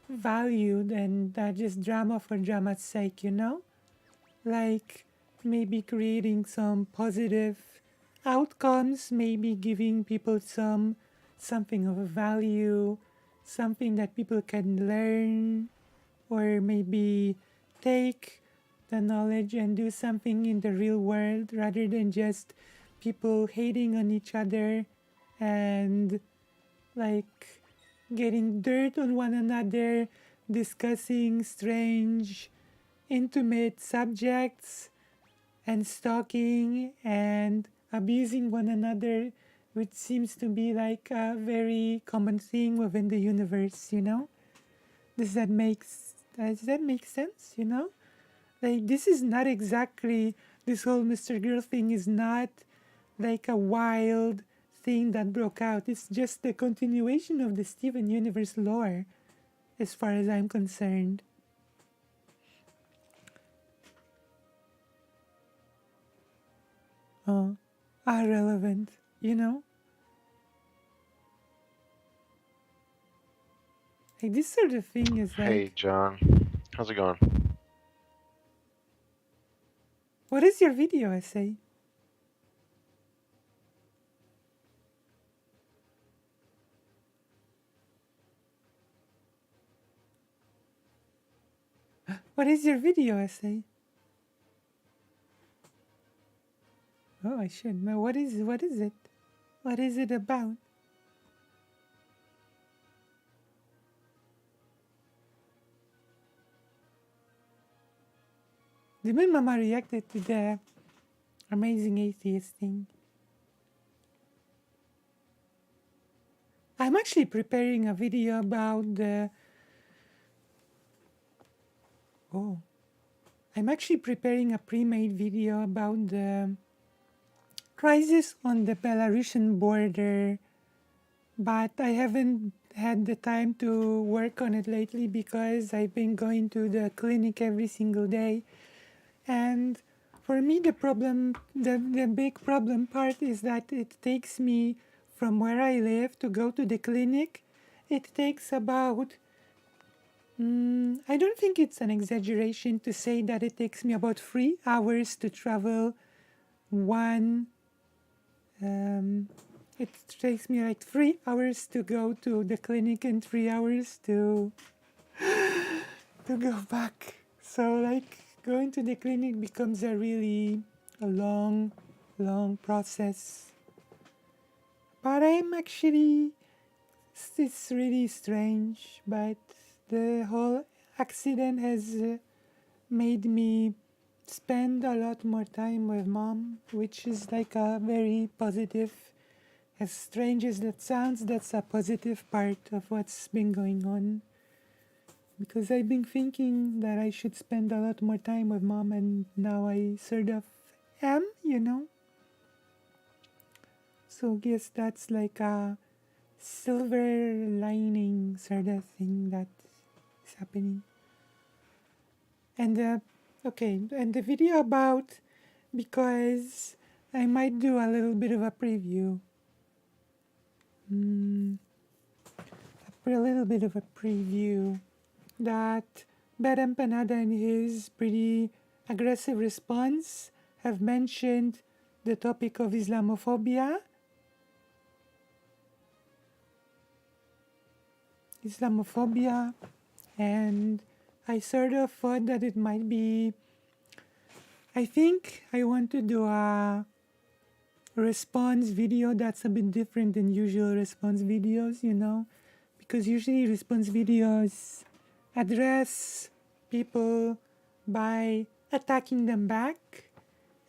[SPEAKER 1] value than that just drama for drama's sake, you know? Like, maybe creating some positive outcomes, maybe giving people something of a value, something that people can learn, or maybe take the knowledge and do something in the real world rather than just people hating on each other and like getting dirt on one another, discussing strange, intimate subjects, and stalking and abusing one another, which seems to be like a very common thing within the universe, you know? Does that make sense, you know? Like, this is not exactly, this whole Mr. Girl thing is not like a wild thing that broke out. It's just the continuation of the Steven Universe lore, as far as I'm concerned. Oh, irrelevant, you know? Like, this sort of thing is like...
[SPEAKER 5] Hey, John. How's it going?
[SPEAKER 1] What is your video essay? What is your video essay? Oh, I should know. What is it? What is it about? The way Mama reacted to the Amazing Atheist thing. I'm actually preparing a video about the... Oh. I'm actually preparing a pre-made video about the crisis on the Belarusian border, but I haven't had the time to work on it lately because I've been going to the clinic every single day. And for me, the big problem part is that it takes me from where I live to go to the clinic. It takes about, I don't think it's an exaggeration to say that it takes me about 3 hours to travel it takes me like 3 hours to go to the clinic and 3 hours to go back. So like going to the clinic becomes a long process. But it's really strange, but the whole accident has made me spend a lot more time with Mom, which is like a very positive, as strange as that sounds, that's a positive part of what's been going on. Because I've been thinking that I should spend a lot more time with Mom, and now I sort of am, you know? So I guess that's like a silver lining sort of thing that is happening. And okay, and the video about, because I might do a little bit of a preview. A little bit of a preview that Bad Empanada in his pretty aggressive response have mentioned the topic of Islamophobia. And I sort of thought that it might be, I think I want to do a response video that's a bit different than usual response videos, you know, because usually response videos address people by attacking them back,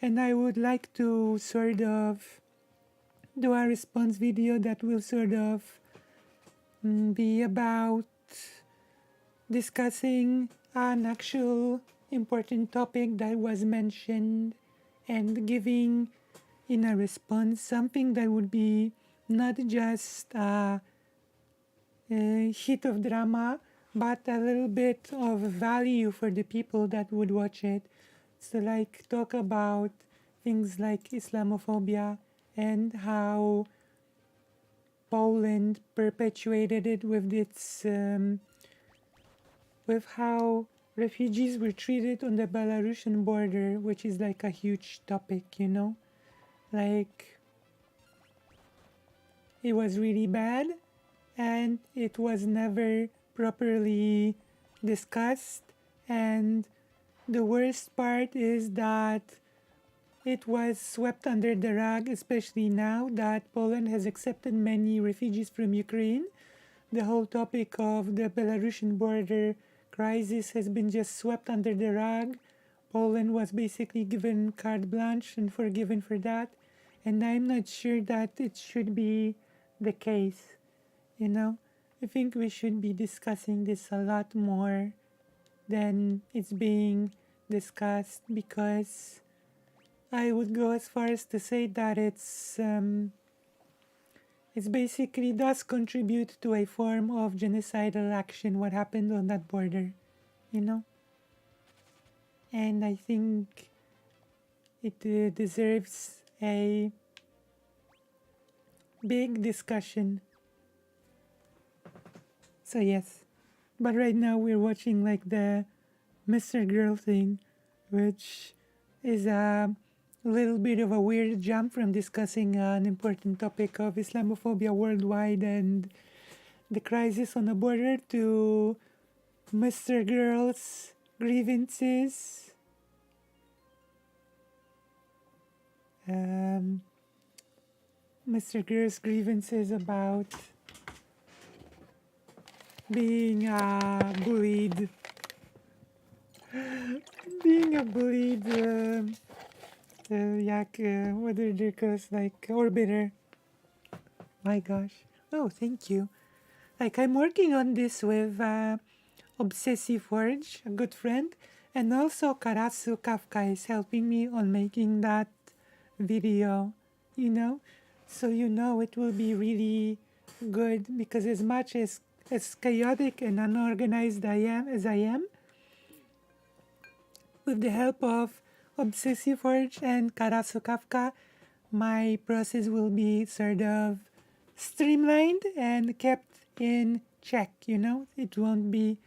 [SPEAKER 1] and I would like to sort of do a response video that will sort of be about discussing an actual important topic that was mentioned and giving in a response something that would be not just a hit of drama, but a little bit of value for the people that would watch it. So like talk about things like Islamophobia and how Poland perpetuated it with its with how refugees were treated on the Belarusian border, which is like a huge topic, you know? Like, it was really bad, and it was never properly discussed, and the worst part is that it was swept under the rug, especially now that Poland has accepted many refugees from Ukraine, the whole topic of the Belarusian border crisis has been just swept under the rug. Poland was basically given carte blanche and forgiven for that. And I'm not sure that it should be the case. You know, I think we should be discussing this a lot more than it's being discussed, because I would go as far as to say that it's basically does contribute to a form of genocidal action what happened on that border, you know? And I think it deserves a big discussion. So yes, but right now we're watching like the Mr. Girl thing, which is a little bit of a weird jump from discussing an important topic of Islamophobia worldwide and the crisis on the border to Mr. Girl's grievances. Mr. Girl's grievances about being bullied. Being a bullied, what are they called? Like, orbiter. My gosh. Oh, thank you. Like, I'm working on this with Obsessive Forge, a good friend, and also Karasu Kafka is helping me on making that video, you know? So, you know, it will be really good, because as much as chaotic and unorganized I am, with the help of Obsessive Forge and Karasu Kafka, my process will be sort of streamlined and kept in check, you know? It won't be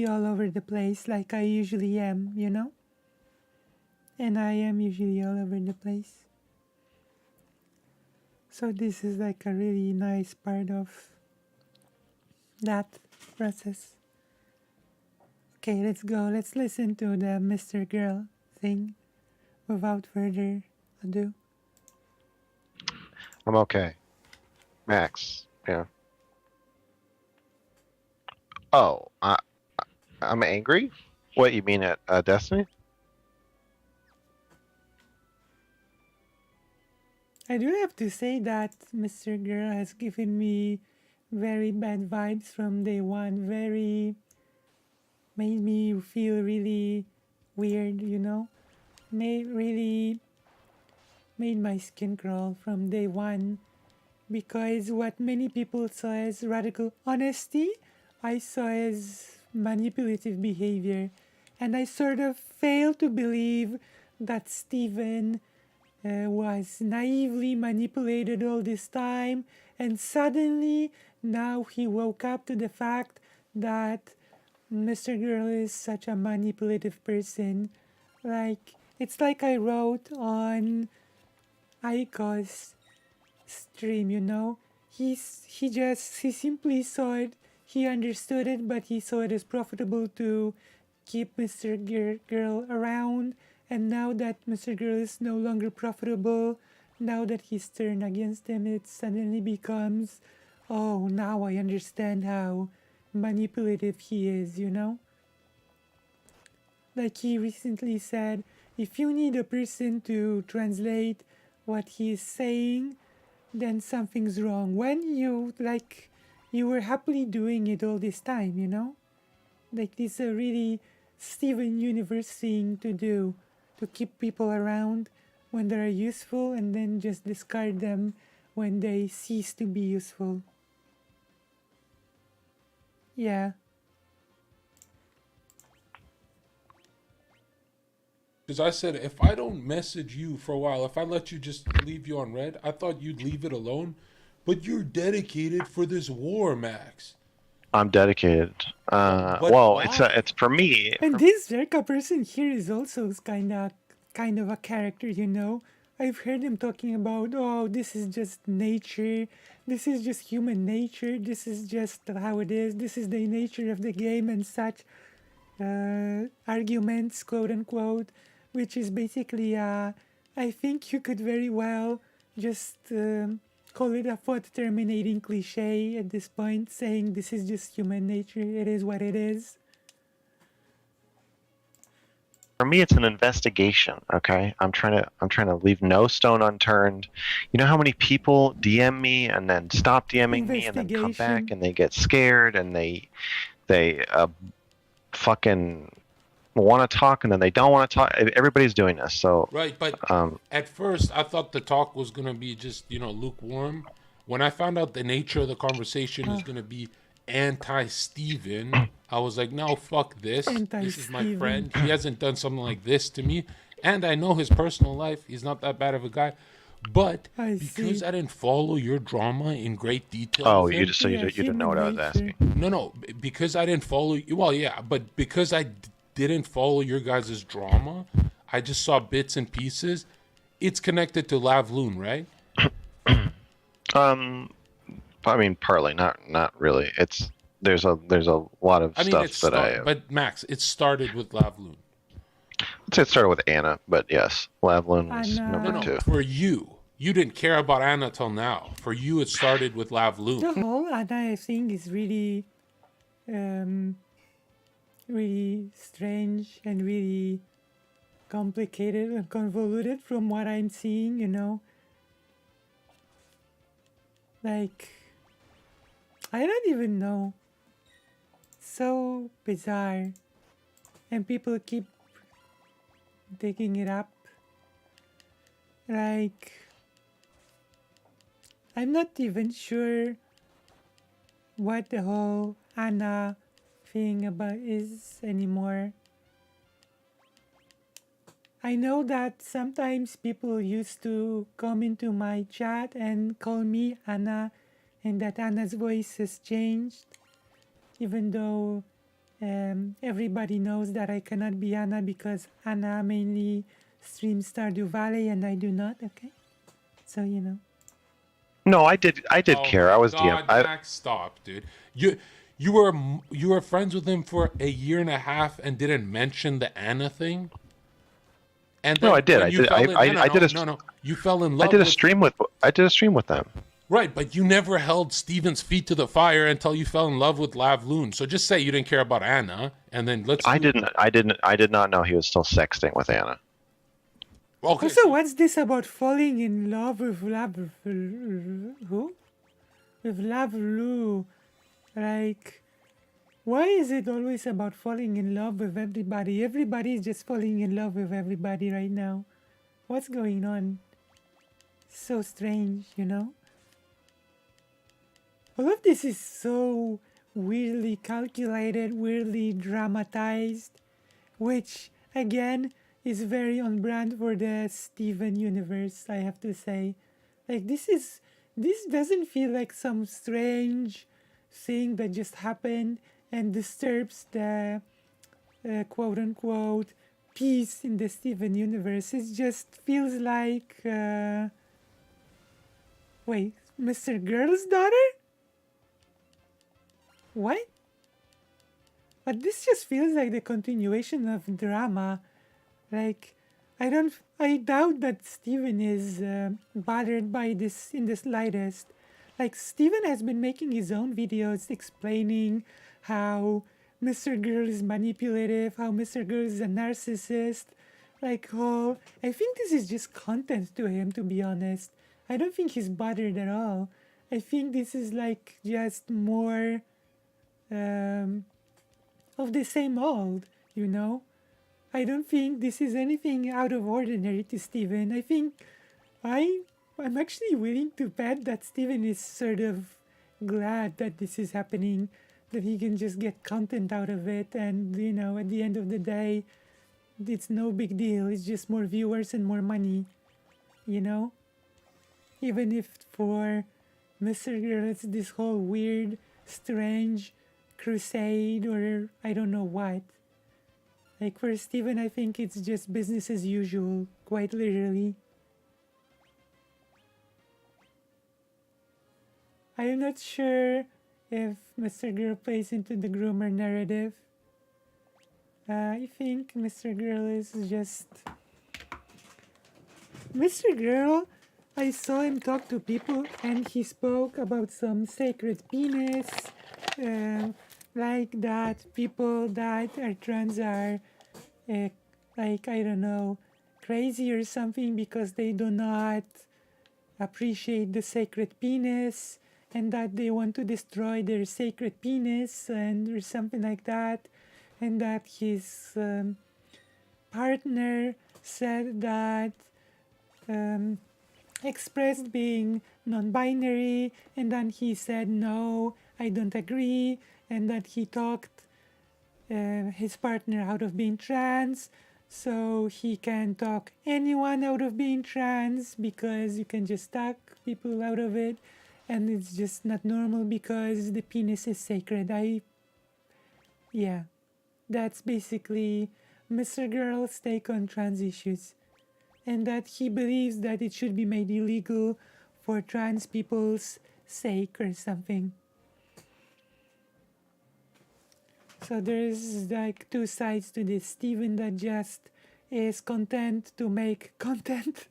[SPEAKER 1] all over the place like I usually am, you know? And I am usually all over the place. So this is like a really nice part of that process. Okay, let's go. Let's listen to the Mr. Girl thing without further ado.
[SPEAKER 5] I'm okay. Max, yeah. Oh, I'm angry? What, you mean at Destiny?
[SPEAKER 1] I do have to say that Mr. Girl has given me very bad vibes from day one. Made me feel really weird, you know? Made my skin crawl from day one, because what many people saw as radical honesty, I saw as manipulative behavior. And I sort of failed to believe that Steven was naively manipulated all this time, and suddenly now he woke up to the fact that Mr. Girl is such a manipulative person. Like, it's like I wrote on Aiko's stream, you know? He simply saw it, he understood it, but he saw it as profitable to keep Mr. Girl around. And now that Mr. Girl is no longer profitable, now that he's turned against him, it suddenly becomes, oh, now I understand how manipulative he is, you know? Like he recently said, if you need a person to translate what he is saying, then something's wrong. When you were happily doing it all this time, you know? Like, this is a really Steven Universe thing to do, to keep people around when they are useful and then just discard them when they cease to be useful. Yeah.
[SPEAKER 6] Because I said, if I don't message you for a while, if I let you just leave you on red, I thought you'd leave it alone. But you're dedicated for this war, Max.
[SPEAKER 5] I'm dedicated. Well, it's for me.
[SPEAKER 1] And this Zerka person here is also kind of a character, you know? I've heard him talking about, oh, this is just nature, this is just human nature, this is just how it is, this is the nature of the game and such arguments, quote unquote, which is basically, I think you could very well just call it a thought terminating cliche at this point, saying this is just human nature. It is what it is.
[SPEAKER 5] For me, it's an investigation. Okay, I'm trying to leave no stone unturned. You know how many people DM me and then stop DMing me and then come back
[SPEAKER 1] Investigation.
[SPEAKER 5] and they get scared and they fucking want to talk and then they don't want to talk. Everybody's doing this. So
[SPEAKER 6] Right, but
[SPEAKER 5] um,
[SPEAKER 6] at first I thought the talk was gonna be just, lukewarm. When I found out the nature of the conversation is gonna be anti-Steven, I was like, no, fuck this. This is my
[SPEAKER 1] Anti-Steven.
[SPEAKER 6] friend. He hasn't done something like this to me. And I know his personal life. He's not that bad of a guy. But
[SPEAKER 1] I
[SPEAKER 6] because
[SPEAKER 1] see.
[SPEAKER 6] I didn't follow your drama in great detail.
[SPEAKER 5] oh,
[SPEAKER 6] with
[SPEAKER 5] you
[SPEAKER 6] him-
[SPEAKER 5] just so you,
[SPEAKER 1] Yeah,
[SPEAKER 5] you didn't know what I was
[SPEAKER 1] human
[SPEAKER 5] asking.
[SPEAKER 1] nature.
[SPEAKER 6] No, because I didn't follow. Well, yeah, but because I didn't follow your guys' drama, I just saw bits and pieces. It's connected to Lavloon, right?
[SPEAKER 5] I mean, partly, not really. There's a lot of
[SPEAKER 6] I mean,
[SPEAKER 5] stuff
[SPEAKER 6] it's
[SPEAKER 5] that I.
[SPEAKER 6] but Max, it started with Lavloon.
[SPEAKER 5] I'd say it started with Anna, but yes, Lavlin was
[SPEAKER 1] Anna.
[SPEAKER 5] number
[SPEAKER 6] No,
[SPEAKER 5] two.
[SPEAKER 6] for you. You didn't care about Anna till now. For you, it started with Lavloon.
[SPEAKER 1] The whole Anna, I think, is really, really strange and really complicated and convoluted from what I'm seeing, Like, I don't even know. So bizarre. And people keep digging it up. Like, I'm not even sure what the whole Anna thing about is anymore. I know that sometimes people used to come into my chat and call me Anna, and that Anna's voice has changed, even though everybody knows that I cannot be Anna because Anna mainly streams Stardew Valley and I do not, okay? So,
[SPEAKER 5] No, I did
[SPEAKER 6] Oh
[SPEAKER 5] care.
[SPEAKER 6] my
[SPEAKER 5] I was
[SPEAKER 6] God,
[SPEAKER 5] DM.
[SPEAKER 6] Max, stop, dude. You were friends with him for a year and a half and didn't mention the Anna thing. And
[SPEAKER 5] No,
[SPEAKER 6] then
[SPEAKER 5] I did.
[SPEAKER 6] when
[SPEAKER 5] I
[SPEAKER 6] you
[SPEAKER 5] did.
[SPEAKER 6] fell in-
[SPEAKER 5] I
[SPEAKER 6] no,
[SPEAKER 5] did a.
[SPEAKER 6] no, no. You fell in
[SPEAKER 5] I
[SPEAKER 6] love
[SPEAKER 5] did a
[SPEAKER 6] with
[SPEAKER 5] stream with them.
[SPEAKER 6] right, but you never held Steven's feet to the fire until you fell in love with Lavloon. So just say you didn't care about Anna, and then let's.
[SPEAKER 5] I did not know he was still sexting with Anna.
[SPEAKER 6] Okay.
[SPEAKER 1] Also, what's this about falling in love with who? With Lavlu. Like, why is it always about falling in love with everybody? Everybody is just falling in love with everybody right now. What's going on? So strange, All of this is so weirdly calculated, weirdly dramatized, which, again, is very on brand for the Steven universe, I have to say. Like, this doesn't feel like some strange thing that just happened and disturbs the quote-unquote peace in the Steven universe. It just feels like... wait, Mr. Girl's daughter? What? But this just feels like the continuation of drama. Like, I doubt that Steven is bothered by this in the slightest. Like, Steven has been making his own videos explaining how Mr. Girl is manipulative, how Mr. Girl is a narcissist. Like, I think this is just content to him, to be honest. I don't think he's bothered at all. I think this is like just more of the same old, I don't think this is anything out of ordinary to Steven. I think I'm actually willing to bet that Steven is sort of glad that this is happening, that he can just get content out of it, and at the end of the day, it's no big deal. It's just more viewers and more money, Even if for Mr. Girl it's this whole weird, strange crusade or I don't know what. Like for Steven, I think it's just business as usual, quite literally. I am not sure if Mr. Girl plays into the groomer narrative. I think Mr. Girl is just... Mr. Girl I saw him talk to people, and he spoke about some sacred penis, like that people that are trans are, like, I don't know, crazy or something because they do not appreciate the sacred penis, and that they want to destroy their sacred penis, and or something like that, and that his partner said that expressed being non-binary, and then he said no, I don't agree, and that he talked his partner out of being trans, so he can talk anyone out of being trans because you can just talk people out of it, and it's just not normal because the penis is sacred. Yeah, that's basically Mr. Girl's take on trans issues, and that he believes that it should be made illegal for trans people's sake or something. So there's like two sides to this. Steven that just is content to make content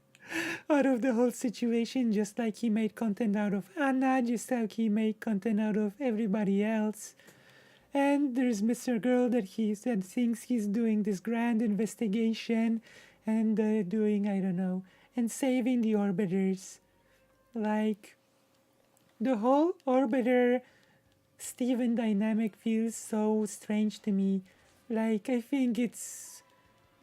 [SPEAKER 1] out of the whole situation, just like he made content out of Anna, just like he made content out of everybody else. And there's Mr. Girl that he said thinks he's doing this grand investigation and doing, I don't know, and saving the orbiters. Like, the whole orbiter Steven dynamic feels so strange to me. Like, I think it's...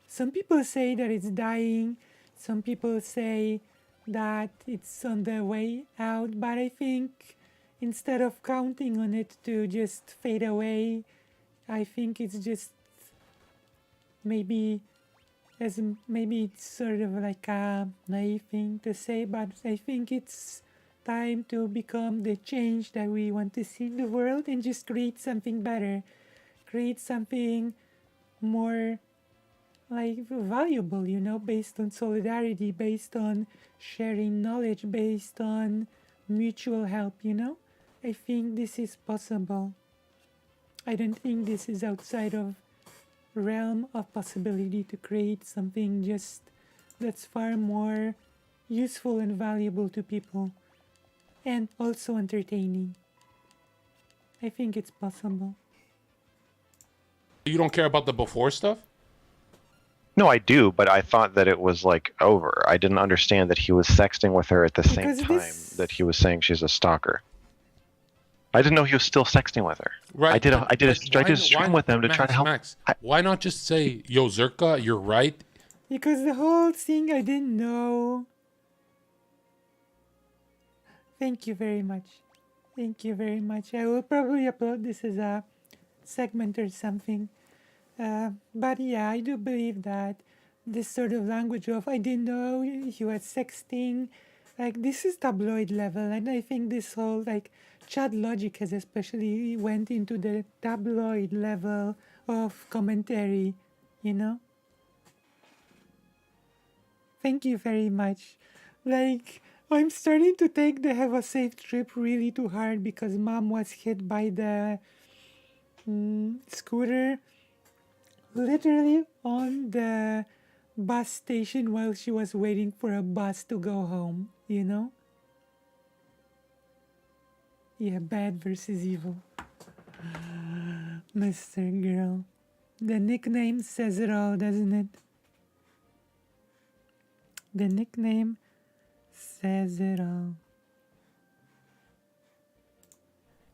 [SPEAKER 1] Some people say that it's dying. Some people say that it's on the way out. But I think instead of counting on it to just fade away, I think it's just maybe it's sort of like a naive thing to say, but I think it's time to become the change that we want to see in the world and just create something better, create something more like valuable, you know, based on solidarity, based on sharing knowledge, based on mutual help, you know. I think this is possible. I don't think this is outside of realm of possibility to create something just that's far more useful and valuable to people, and also entertaining. I think it's possible.
[SPEAKER 6] You don't care about the before stuff?
[SPEAKER 5] No, I do, but I thought that it was like over. I didn't understand that he was sexting with her at the same
[SPEAKER 1] Because
[SPEAKER 5] time
[SPEAKER 1] this-
[SPEAKER 5] that he was saying she's a stalker. I didn't know he was still sexting with her.
[SPEAKER 6] Right.
[SPEAKER 5] I did a stream with him to try to help.
[SPEAKER 6] Max, why not just say, yo, Zerka, you're right?
[SPEAKER 1] Because the whole thing I didn't know. Thank you very much. Thank you very much. I will probably upload this as a segment or something. But yeah, I do believe that this sort of language of I didn't know he was sexting, like this is tabloid level, and I think this whole like Chad Logic has especially went into the tabloid level of commentary, you know? Thank you very much. Like, I'm starting to take the have a safe trip really too hard because mom was hit by the scooter literally on the bus station while she was waiting for a bus to go home, you know? Yeah, bad versus evil. Mr. Girl. The nickname says it all, doesn't it? The nickname says it all.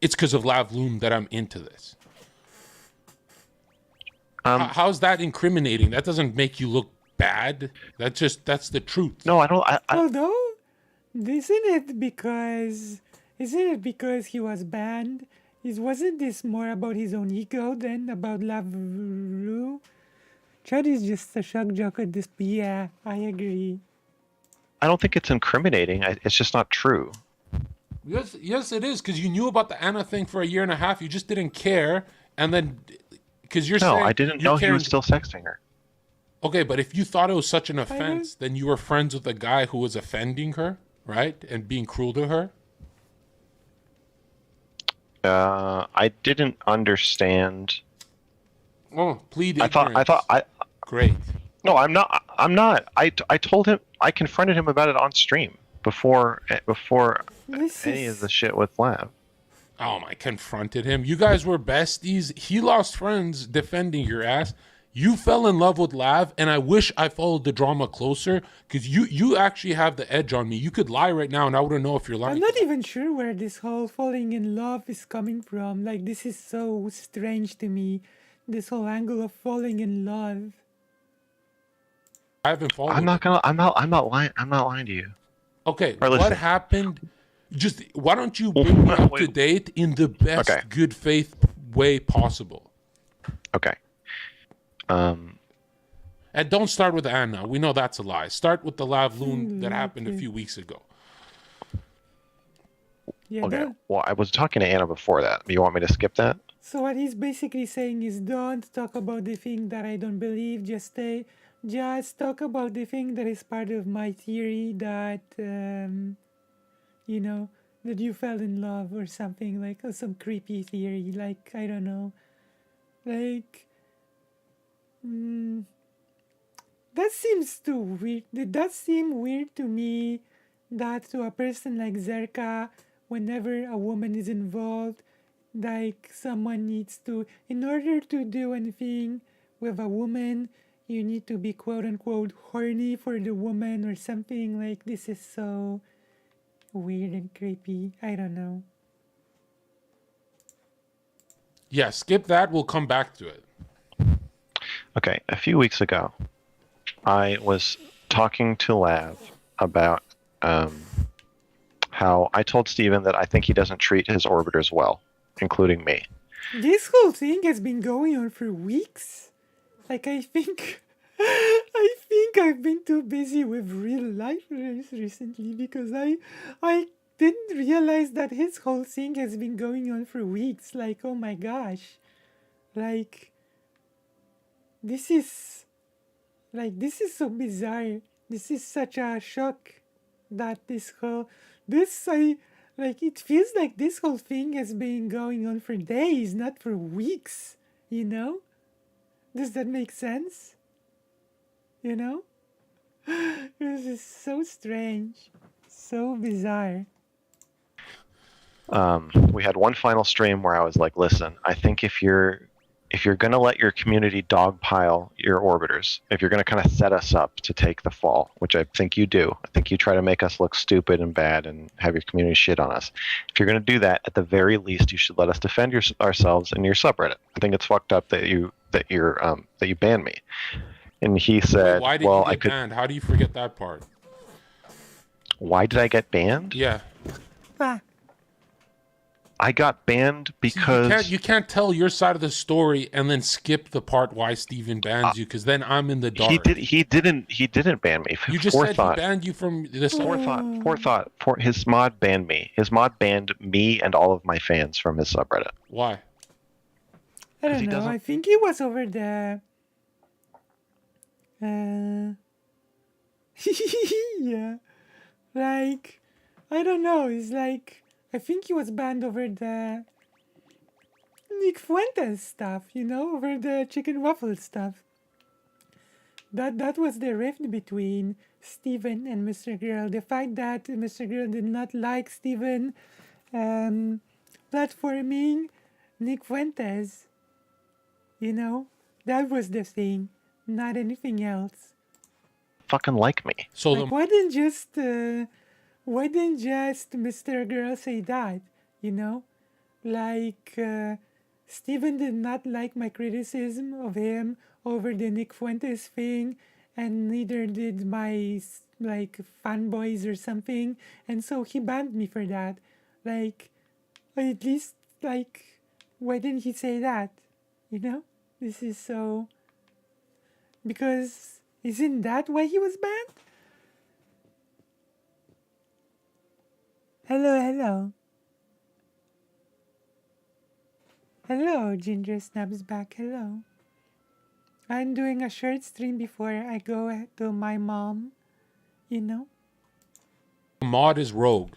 [SPEAKER 6] It's because of Lavloom that I'm into this. How's that incriminating? That doesn't make you look bad. That's the truth.
[SPEAKER 5] No, I don't.
[SPEAKER 1] Although, isn't it because he was banned? Wasn't this more about his own ego than about Lavru? Chad is just a shock jock at this. Yeah, I agree.
[SPEAKER 5] I don't think it's incriminating. It's just not true.
[SPEAKER 6] Yes, it is, because you knew about the Anna thing for a year and a half. You just didn't care, and then because you're saying
[SPEAKER 5] No, I didn't know he was still sexting her.
[SPEAKER 6] Okay, but if you thought it was such an offense, then you were friends with a guy who was offending her, right, and being cruel to her.
[SPEAKER 5] I didn't understand.
[SPEAKER 6] Oh, plead
[SPEAKER 5] I
[SPEAKER 6] ignorance.
[SPEAKER 5] thought.
[SPEAKER 6] Great.
[SPEAKER 5] No, I'm not. I told him. I confronted him about it on stream before
[SPEAKER 1] This
[SPEAKER 5] any of
[SPEAKER 1] is
[SPEAKER 5] the shit with Lav.
[SPEAKER 6] I confronted him. You guys were besties. He lost friends defending your ass. You fell in love with Lav, and I wish I followed the drama closer because you actually have the edge on me. You could lie right now, and I wouldn't know if you're lying.
[SPEAKER 1] I'm not even sure where this whole falling in love is coming from. Like, this is so strange to me. This whole angle of falling in love.
[SPEAKER 6] I haven't followed.
[SPEAKER 5] I'm not lying. I'm not lying to you.
[SPEAKER 6] Okay,
[SPEAKER 5] Or
[SPEAKER 6] what
[SPEAKER 5] listen.
[SPEAKER 6] happened? Just why don't you bring me up to
[SPEAKER 5] Wait.
[SPEAKER 6] date in the best
[SPEAKER 5] Okay.
[SPEAKER 6] good faith way possible?
[SPEAKER 5] Okay.
[SPEAKER 6] And don't start with Anna. We know that's a lie. Start with the Lav Loon that happened a
[SPEAKER 1] okay.
[SPEAKER 6] few weeks ago.
[SPEAKER 1] Yeah,
[SPEAKER 5] Okay.
[SPEAKER 1] don't-
[SPEAKER 5] Well, I was talking to Anna before that. You want me to skip that?
[SPEAKER 1] So what he's basically saying is don't talk about the thing that I don't believe. Just talk about the thing that is part of my theory that you know, that you fell in love or something, like, or some creepy theory, like, I don't know, like, that seems too weird. Did that seem weird to me, that to a person like Zerka, whenever a woman is involved, like, someone needs to, in order to do anything with a woman, you need to be quote-unquote horny for the woman or something. Like, this is so weird and creepy. I don't know.
[SPEAKER 6] Yeah, skip that. We'll come back to it.
[SPEAKER 5] Okay. A few weeks ago, I was talking to Lav about how I told Steven that I think he doesn't treat his orbiters well, including me.
[SPEAKER 1] This whole thing has been going on for weeks. Like, I think I've been too busy with real life recently, because I didn't realize that his whole thing has been going on for weeks. Like, oh my gosh. Like, this is so bizarre. This is such a shock that it feels like this whole thing has been going on for days, not for weeks, you know? Does that make sense? You know? This is so strange. So bizarre.
[SPEAKER 5] We had one final stream where I was like, listen, I think if you're gonna let your community dogpile your orbiters, if you're gonna kind of set us up to take the fall, which I think you do, I think you try to make us look stupid and bad and have your community shit on us. If you're gonna do that, at the very least, you should let us defend ourselves in your subreddit. I think it's fucked up that you banned me. And he said,
[SPEAKER 6] Why did
[SPEAKER 5] well,
[SPEAKER 6] you get banned? How do you forget that part?
[SPEAKER 5] Why did I get banned?
[SPEAKER 6] Yeah.
[SPEAKER 1] Ah,
[SPEAKER 5] I got banned because
[SPEAKER 6] You can't tell your side of the story and then skip the part why Steven bans you, because then I'm in the dark.
[SPEAKER 5] he didn't ban me.
[SPEAKER 6] You just said he banned you from this.
[SPEAKER 5] Forethought. His mod banned me. His mod banned me and all of my fans from his subreddit.
[SPEAKER 6] Why?
[SPEAKER 1] I don't
[SPEAKER 5] he
[SPEAKER 1] know.
[SPEAKER 5] doesn't-
[SPEAKER 1] I think it was over the. Yeah. Like, I don't know. It's like, I think he was banned over the Nick Fuentes stuff, you know, over the chicken waffle stuff. That was the rift between Steven and Mr. Girl. The fact that Mr. Girl did not like Steven platforming Nick Fuentes, you know, that was the thing, not anything else.
[SPEAKER 5] Fucking like me.
[SPEAKER 6] So
[SPEAKER 1] Like, why didn't just Mr. Girl say that? You know, like Steven did not like my criticism of him over the Nick Fuentes thing, and neither did my like fanboys or something, and so he banned me for that. Like, at least, like, why didn't he say that? You know, this is so. Because isn't that why he was banned? Hello. Hello, Ginger Snubs back. Hello. I'm doing a short stream before I go to my mom. You know?
[SPEAKER 6] mod is Rogue.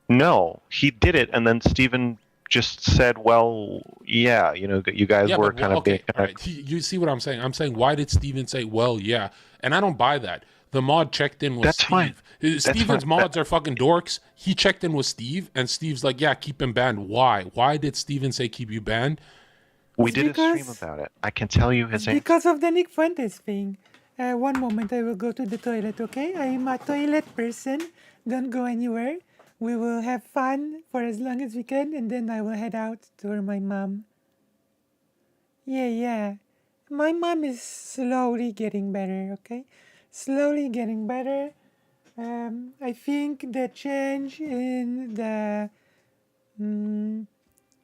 [SPEAKER 5] No, he did it, and then Steven just said, well, yeah, you know, you guys were kind of being...
[SPEAKER 6] all right. You see what I'm saying? I'm saying, why did Steven say, well, yeah? And I don't buy that. The mod checked in with
[SPEAKER 5] That's
[SPEAKER 6] Steve.
[SPEAKER 5] fine.
[SPEAKER 6] Steven's
[SPEAKER 5] fine.
[SPEAKER 6] mods are fucking dorks. He checked in with Steve, and Steve's like, yeah, keep him banned. Why? Why did Steven say keep you banned?
[SPEAKER 5] We
[SPEAKER 1] It's
[SPEAKER 5] did a stream
[SPEAKER 1] because-
[SPEAKER 5] about it. I can tell you his answer.
[SPEAKER 1] Because of the Nick Fuentes thing. One moment, I will go to the toilet, okay? I am a toilet person. Don't go anywhere. We will have fun for as long as we can, and then I will head out to my mom. Yeah. My mom is slowly getting better, okay? Slowly getting better. I think the change in the...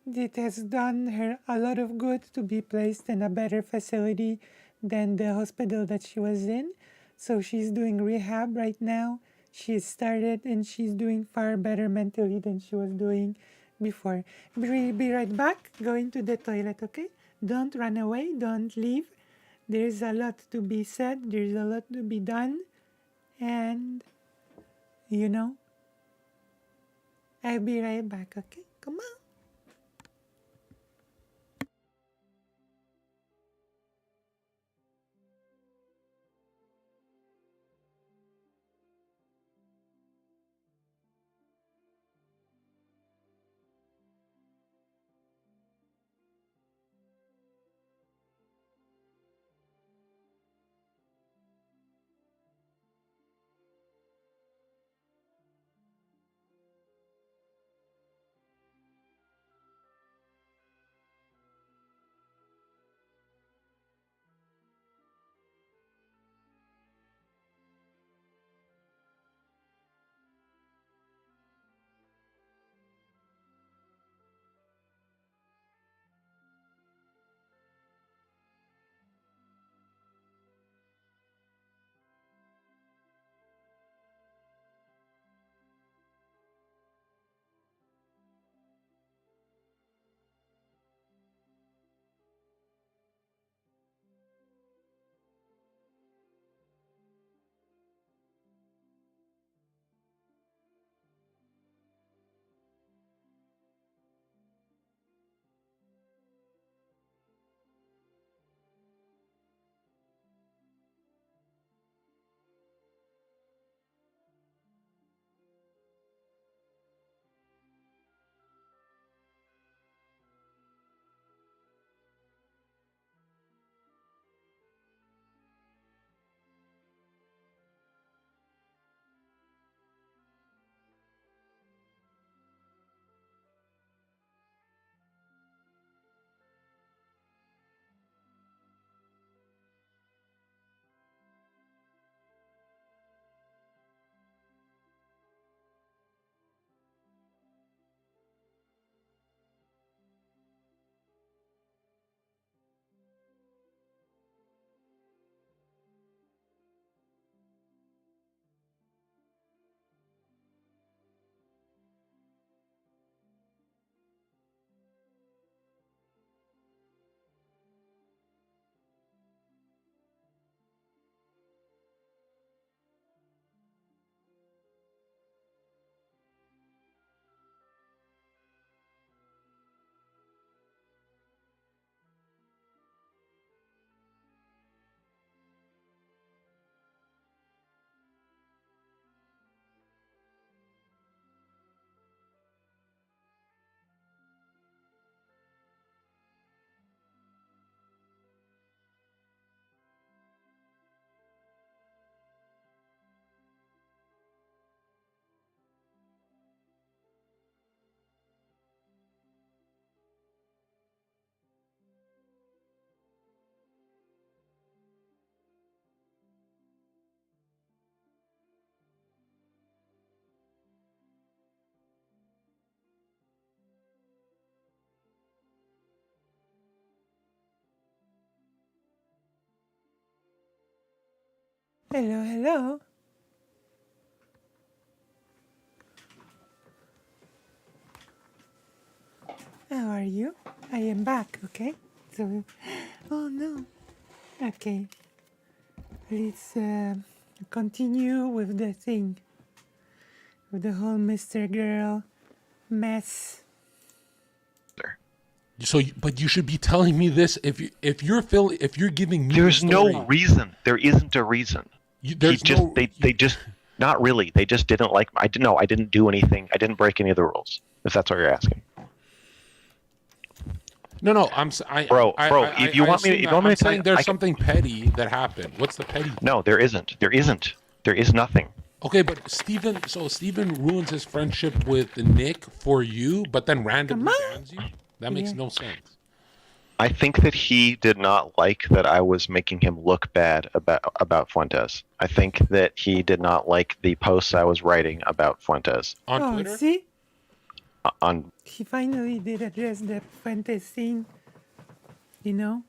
[SPEAKER 1] it has done her a lot of good to be placed in a better facility than the hospital that she was in. So she's doing rehab right now. She started and she's doing far better mentally than she was doing before. Be right back. Going to the toilet, okay? Don't run away. Don't leave. There's a lot to be said. There's a lot to be done. And, you know, I'll be right back, okay? Come on. Hello. How are you? I am back, okay? So, oh no. Okay. Let's continue with the thing. With the whole Mr. Girl mess.
[SPEAKER 6] So, but you should be telling me this if you're giving me.
[SPEAKER 5] There's
[SPEAKER 6] the story,
[SPEAKER 5] no reason. There isn't a reason.
[SPEAKER 6] There's no.
[SPEAKER 5] They just not really. They just didn't like. I didn't do anything. I didn't break any of the rules. If that's what you're asking.
[SPEAKER 6] No.
[SPEAKER 5] Bro, if you want me to tell
[SPEAKER 6] saying
[SPEAKER 5] you,
[SPEAKER 6] there's something petty that happened. What's the petty?
[SPEAKER 5] No, there isn't. There is nothing.
[SPEAKER 6] Okay, but Steven ruins his friendship with Nick for you, but then randomly bans you? That makes no sense.
[SPEAKER 5] I think that he did not like that I was making him look bad about Fuentes. I think that he did not like the posts I was writing about Fuentes
[SPEAKER 6] On Twitter?
[SPEAKER 1] See?
[SPEAKER 5] on.
[SPEAKER 1] He finally did address the Fuentes thing. You know?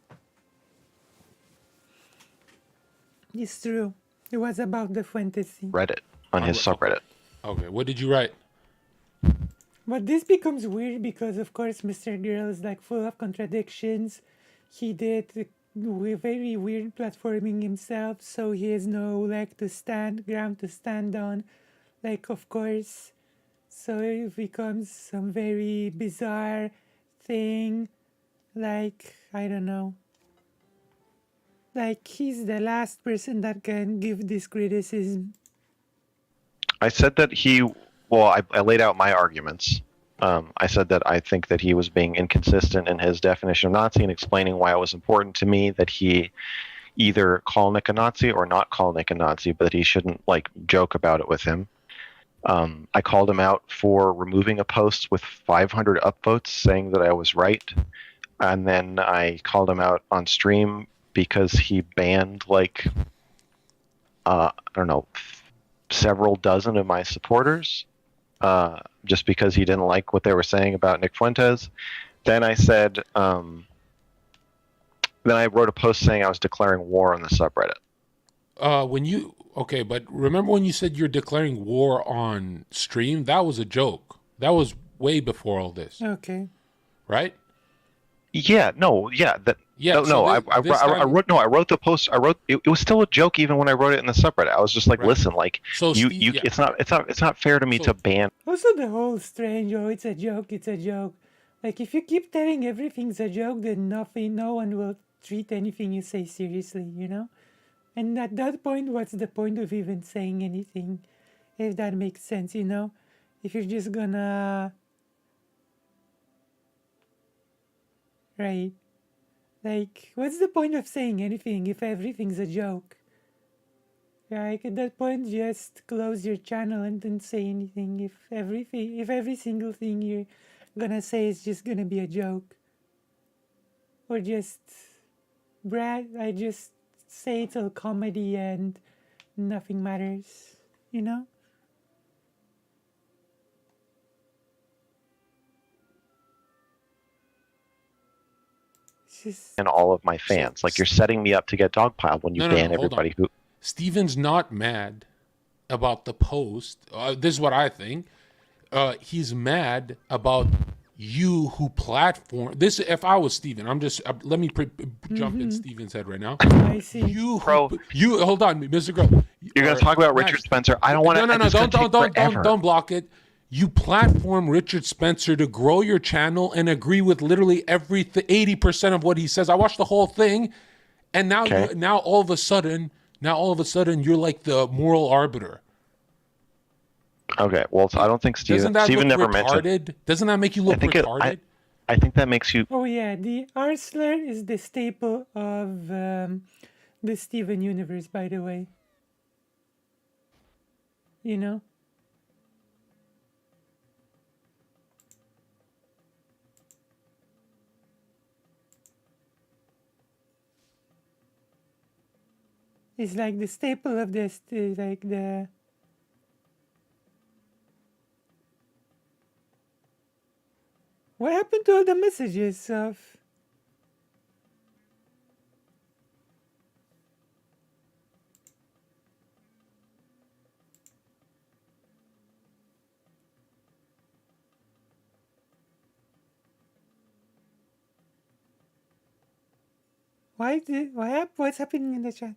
[SPEAKER 1] It's true. It was about the Fuentes thing.
[SPEAKER 5] Reddit, on his subreddit.
[SPEAKER 6] Okay, what did you write?
[SPEAKER 1] But this becomes weird because, of course, Mr. Girl is like full of contradictions. He did very weird platforming himself, so he has no ground to stand on. Like, of course. So it becomes some very bizarre thing. Like, I don't know. Like, he's the last person that can give this criticism.
[SPEAKER 5] I said that I laid out my arguments. I said that I think that he was being inconsistent in his definition of Nazi and explaining why it was important to me that he either call Nick a Nazi or not call Nick a Nazi, but that he shouldn't like joke about it with him. I called him out for removing a post with 500 upvotes saying that I was right. And then I called him out on stream because he banned I don't know, several dozen of my supporters just because he didn't like what they were saying about Nick Fuentes. Then I said, then I wrote a post saying I was declaring war on the subreddit.
[SPEAKER 6] But remember when you said you're declaring war on stream? That was a joke. That was way before all this,
[SPEAKER 1] Okay.
[SPEAKER 6] right?
[SPEAKER 5] Yeah, no, yeah, that.
[SPEAKER 6] Yeah,
[SPEAKER 5] I wrote the post. It was still a joke even when I wrote it in the subreddit. I was just like,
[SPEAKER 6] Right.
[SPEAKER 5] listen, like
[SPEAKER 6] So
[SPEAKER 5] you,
[SPEAKER 6] Steve- yeah.
[SPEAKER 5] it's not fair to me to ban.
[SPEAKER 1] Also, the whole strange, it's a joke, it's a joke. Like, if you keep telling everything's a joke, then no one will treat anything you say seriously, you know? And at that point, what's the point of even saying anything? If that makes sense, you know? If you're just gonna... Right. Like, what's the point of saying anything if everything's a joke? Like, at that point, just close your channel and don't say anything. If every single thing you're gonna say is just gonna be a joke. Or just I just say it's all comedy and nothing matters, you know? It's just...
[SPEAKER 5] And all of my fans, like you're setting me up to get dogpiled when you
[SPEAKER 6] No,
[SPEAKER 5] ban
[SPEAKER 6] hold
[SPEAKER 5] everybody
[SPEAKER 6] on.
[SPEAKER 5] who.
[SPEAKER 6] Steven's not mad about the post. This is what I think. He's mad about you who platform this. If I was Steven, I'm just let me jump in Steven's head right now.
[SPEAKER 1] I see.
[SPEAKER 6] You,
[SPEAKER 5] Bro.
[SPEAKER 6] you hold on, Mr. Girl.
[SPEAKER 5] You're gonna talk about Richard Spencer. I don't want to.
[SPEAKER 6] No, don't block it. You platform Richard Spencer to grow your channel and agree with literally 80% of what he says. I watched the whole thing, and now
[SPEAKER 5] Okay.
[SPEAKER 6] now all of a sudden you're like the moral arbiter.
[SPEAKER 5] Okay, well, so I don't think
[SPEAKER 6] Doesn't
[SPEAKER 5] Steven.
[SPEAKER 6] that
[SPEAKER 5] Steven
[SPEAKER 6] look
[SPEAKER 5] never
[SPEAKER 6] retarded?
[SPEAKER 5] mentioned.
[SPEAKER 6] Doesn't that make you look retarded?
[SPEAKER 5] I think that makes you.
[SPEAKER 1] Oh yeah, the Arsler is the staple of the Steven universe, by the way. You know? It's like the staple of this, like the... What happened to all the messages of... What's happening in the chat?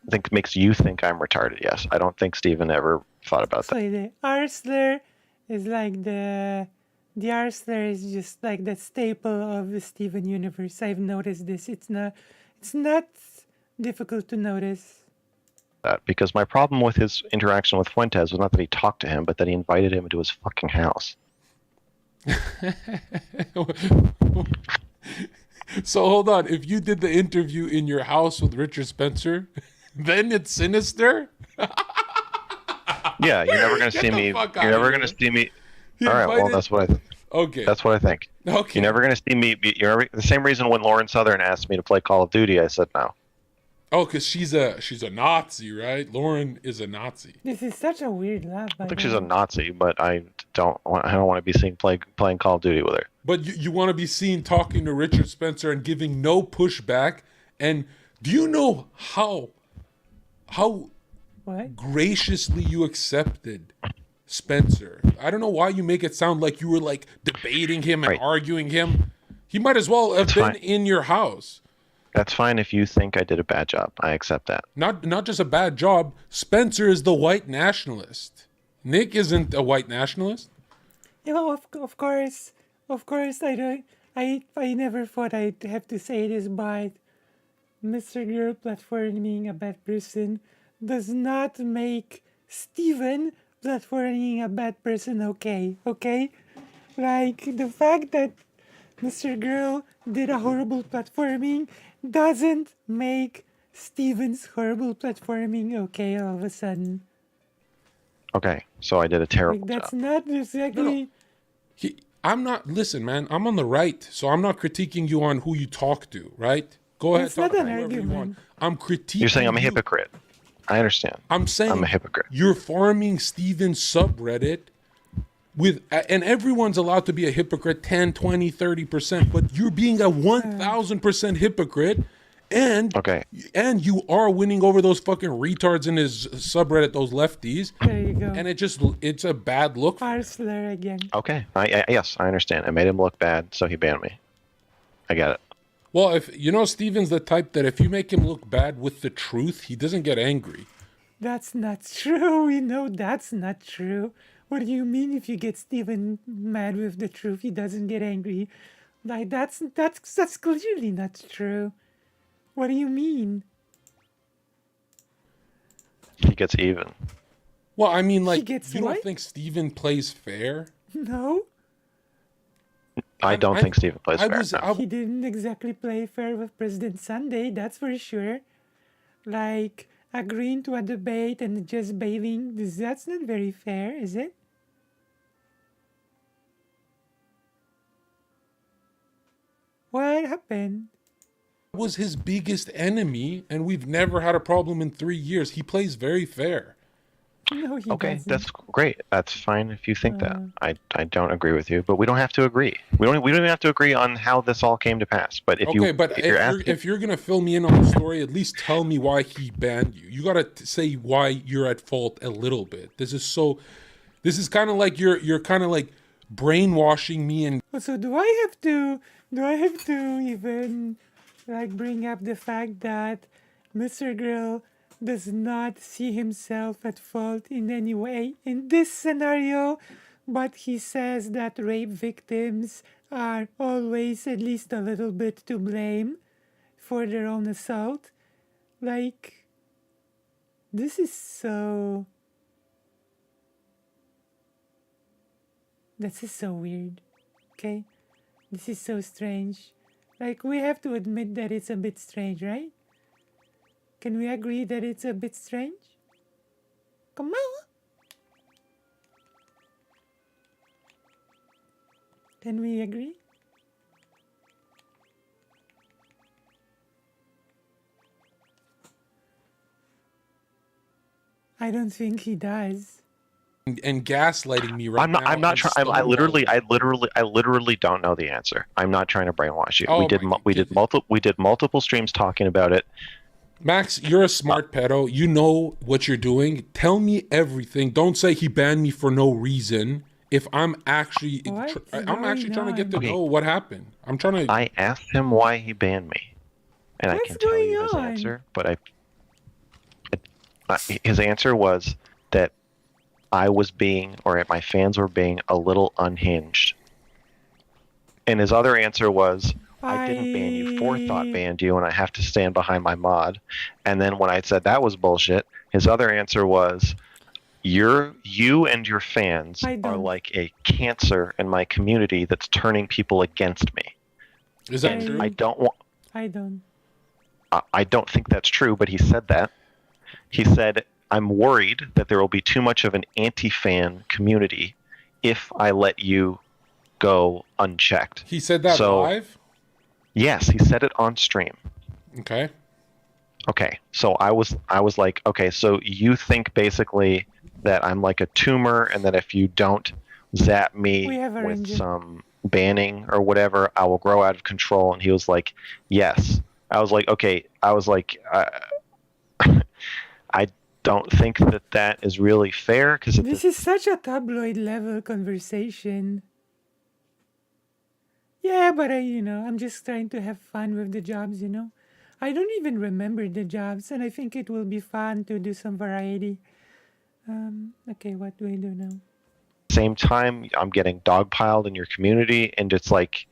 [SPEAKER 5] I think makes you think I'm retarded. Yes, I don't think Steven ever thought about
[SPEAKER 1] So
[SPEAKER 5] that.
[SPEAKER 1] the Arsler is like the The R slur is just like the staple of the Steven universe. I've noticed this. It's not difficult to notice.
[SPEAKER 5] That because my problem with his interaction with Fuentes was not that he talked to him, but that he invited him into his fucking house.
[SPEAKER 6] So hold on. If you did the interview in your house with Richard Spencer, then it's sinister.
[SPEAKER 5] Yeah, you're never gonna
[SPEAKER 6] Get
[SPEAKER 5] see
[SPEAKER 6] the
[SPEAKER 5] me.
[SPEAKER 6] fuck
[SPEAKER 5] You're
[SPEAKER 6] outta
[SPEAKER 5] never
[SPEAKER 6] here.
[SPEAKER 5] gonna see me.
[SPEAKER 6] He
[SPEAKER 5] All right, well,
[SPEAKER 6] invited-
[SPEAKER 5] that's what I.
[SPEAKER 6] Okay.
[SPEAKER 5] That's what I think.
[SPEAKER 6] Okay.
[SPEAKER 5] You're never gonna see me. The same reason when Lauren Southern asked me to play Call of Duty, I said no.
[SPEAKER 6] Oh, because she's a Nazi, right? Lauren is a Nazi.
[SPEAKER 1] This is such a weird laugh.
[SPEAKER 5] I think she's a Nazi, but I don't want to be seen playing Call of Duty with her.
[SPEAKER 6] But you want to be seen talking to Richard Spencer and giving no pushback. And do you know how
[SPEAKER 1] What?
[SPEAKER 6] graciously you accepted Spencer? I don't know why you make it sound like you were like debating him and
[SPEAKER 5] Right.
[SPEAKER 6] arguing him. He might as well have
[SPEAKER 5] It's
[SPEAKER 6] been
[SPEAKER 5] fine.
[SPEAKER 6] in your house.
[SPEAKER 5] That's fine if you think I did a bad job. I accept that.
[SPEAKER 6] Not just a bad job. Spencer is the white nationalist. Nick isn't a white nationalist.
[SPEAKER 1] You know, of course, I don't. I never thought I'd have to say this, but Mr. Girl platforming a bad person does not make Steven platforming a bad person okay. Okay, like the fact that Mr. Girl did a horrible platforming doesn't make Steven's horrible platforming okay all of a sudden.
[SPEAKER 5] Okay, so I did a terrible
[SPEAKER 1] Like that's
[SPEAKER 5] job.
[SPEAKER 1] not exactly.
[SPEAKER 6] I'm not. Listen, man. I'm on the right, so I'm not critiquing you on who you talk to. Right? Go ahead.
[SPEAKER 1] It's not
[SPEAKER 6] talk to
[SPEAKER 1] an
[SPEAKER 6] whoever you
[SPEAKER 1] argument.
[SPEAKER 6] want. I'm critiquing.
[SPEAKER 5] You're saying I'm a
[SPEAKER 6] you.
[SPEAKER 5] hypocrite. I understand.
[SPEAKER 6] I'm saying
[SPEAKER 5] I'm a hypocrite.
[SPEAKER 6] You're farming Steven's subreddit with, and everyone's allowed to be a hypocrite 10, 20, 30%, but you're being a 1000% hypocrite. And
[SPEAKER 5] Okay.
[SPEAKER 6] and you are winning over those fucking retards in his subreddit, those lefties.
[SPEAKER 1] There you go.
[SPEAKER 6] And it's a bad look.
[SPEAKER 1] Arsler again.
[SPEAKER 5] Okay. Yes, I understand. I made him look bad, so he banned me. I get it.
[SPEAKER 6] Well, if you know, Steven's the type that if you make him look bad with the truth, he doesn't get angry.
[SPEAKER 1] That's not true. We know that's not true. What do you mean if you get Steven mad with the truth, he doesn't get angry? Like that's clearly not true. What do you mean?
[SPEAKER 5] He gets even.
[SPEAKER 6] Well, I mean, like,
[SPEAKER 1] gets
[SPEAKER 6] you don't
[SPEAKER 1] what?
[SPEAKER 6] think Steven plays fair?
[SPEAKER 1] No,
[SPEAKER 5] I don't think Steven plays
[SPEAKER 6] I
[SPEAKER 5] fair.
[SPEAKER 6] was-
[SPEAKER 5] no.
[SPEAKER 6] I-
[SPEAKER 1] he didn't exactly play fair with President Sunday, that's for sure. Like agreeing to a debate and just bailing, that's not very fair, is it? What happened?
[SPEAKER 6] Was his biggest enemy, and we've never had a problem in 3 years. He plays very fair.
[SPEAKER 1] No, he
[SPEAKER 5] Okay,
[SPEAKER 1] doesn't.
[SPEAKER 5] that's great. That's fine if you think that.
[SPEAKER 1] Uh.
[SPEAKER 5] I don't agree with you, but we don't have to agree. We don't even have to agree on how this all came to pass. But if
[SPEAKER 6] Okay,
[SPEAKER 5] you
[SPEAKER 6] but
[SPEAKER 5] if you're asking,
[SPEAKER 6] if you're gonna fill me in on the story, at least tell me why he banned you. You gotta say why you're at fault a little bit. This is kind of like you're kind of like brainwashing me and
[SPEAKER 1] So do I have to even like bring up the fact that Mr. Grill does not see himself at fault in any way in this scenario, but he says that rape victims are always at least a little bit to blame for their own assault? Like, this is so weird. Okay? This is so strange. Like, we have to admit that it's a bit strange, right? Can we agree that it's a bit strange? Come on. Can we agree? I don't think he does.
[SPEAKER 6] and gaslighting me right
[SPEAKER 5] I'm not.
[SPEAKER 6] now.
[SPEAKER 5] I'm not
[SPEAKER 6] on
[SPEAKER 5] trying. I
[SPEAKER 6] Stonewall.
[SPEAKER 5] literally don't know the answer. I'm not trying to brainwash you.
[SPEAKER 6] Oh
[SPEAKER 5] we did.
[SPEAKER 6] my
[SPEAKER 5] We did multiple streams talking about it.
[SPEAKER 6] Max, you're a smart pedo. You know what you're doing. Tell me everything. Don't say he banned me for no reason. If I'm actually,
[SPEAKER 1] What's
[SPEAKER 6] I'm actually
[SPEAKER 1] going
[SPEAKER 6] trying to get to
[SPEAKER 1] on?
[SPEAKER 6] know what happened. I'm trying to.
[SPEAKER 5] I asked him why he banned me, and
[SPEAKER 1] What's
[SPEAKER 5] I can tell you
[SPEAKER 1] going
[SPEAKER 5] his
[SPEAKER 1] on?
[SPEAKER 5] answer. But his answer was that I was being, or my fans were being, a little unhinged And his other answer was, I didn't ban you, Forethought banned you, and I have to stand behind my mod. And then when I said that was bullshit, his other answer was, you and your fans
[SPEAKER 1] I
[SPEAKER 5] are
[SPEAKER 1] don't.
[SPEAKER 5] like a cancer in my community that's turning people against me.
[SPEAKER 6] Is that
[SPEAKER 5] And
[SPEAKER 6] true?
[SPEAKER 5] I don't want.
[SPEAKER 1] I don't.
[SPEAKER 5] I don't think that's true, but he said that. He said, I'm worried that there will be too much of an anti-fan community if I let you go unchecked.
[SPEAKER 6] He said that
[SPEAKER 5] So-
[SPEAKER 6] live?
[SPEAKER 5] Yes, he said it on stream.
[SPEAKER 6] Okay.
[SPEAKER 5] Okay, so I was like, okay, so you think basically that I'm like a tumor, and that if you don't zap
[SPEAKER 1] We
[SPEAKER 5] me
[SPEAKER 1] have a
[SPEAKER 5] with
[SPEAKER 1] ranger.
[SPEAKER 5] some banning or whatever, I will grow out of control. And he was like, yes. I was like, okay. I was like, I don't think that is really fair, because
[SPEAKER 1] This is such a tabloid level conversation. Yeah, but I'm just trying to have fun with the jobs, I don't even remember the jobs, and I think it will be fun to do some variety. Okay, what do I do now?
[SPEAKER 5] same time, I'm getting dogpiled in your community, and it's like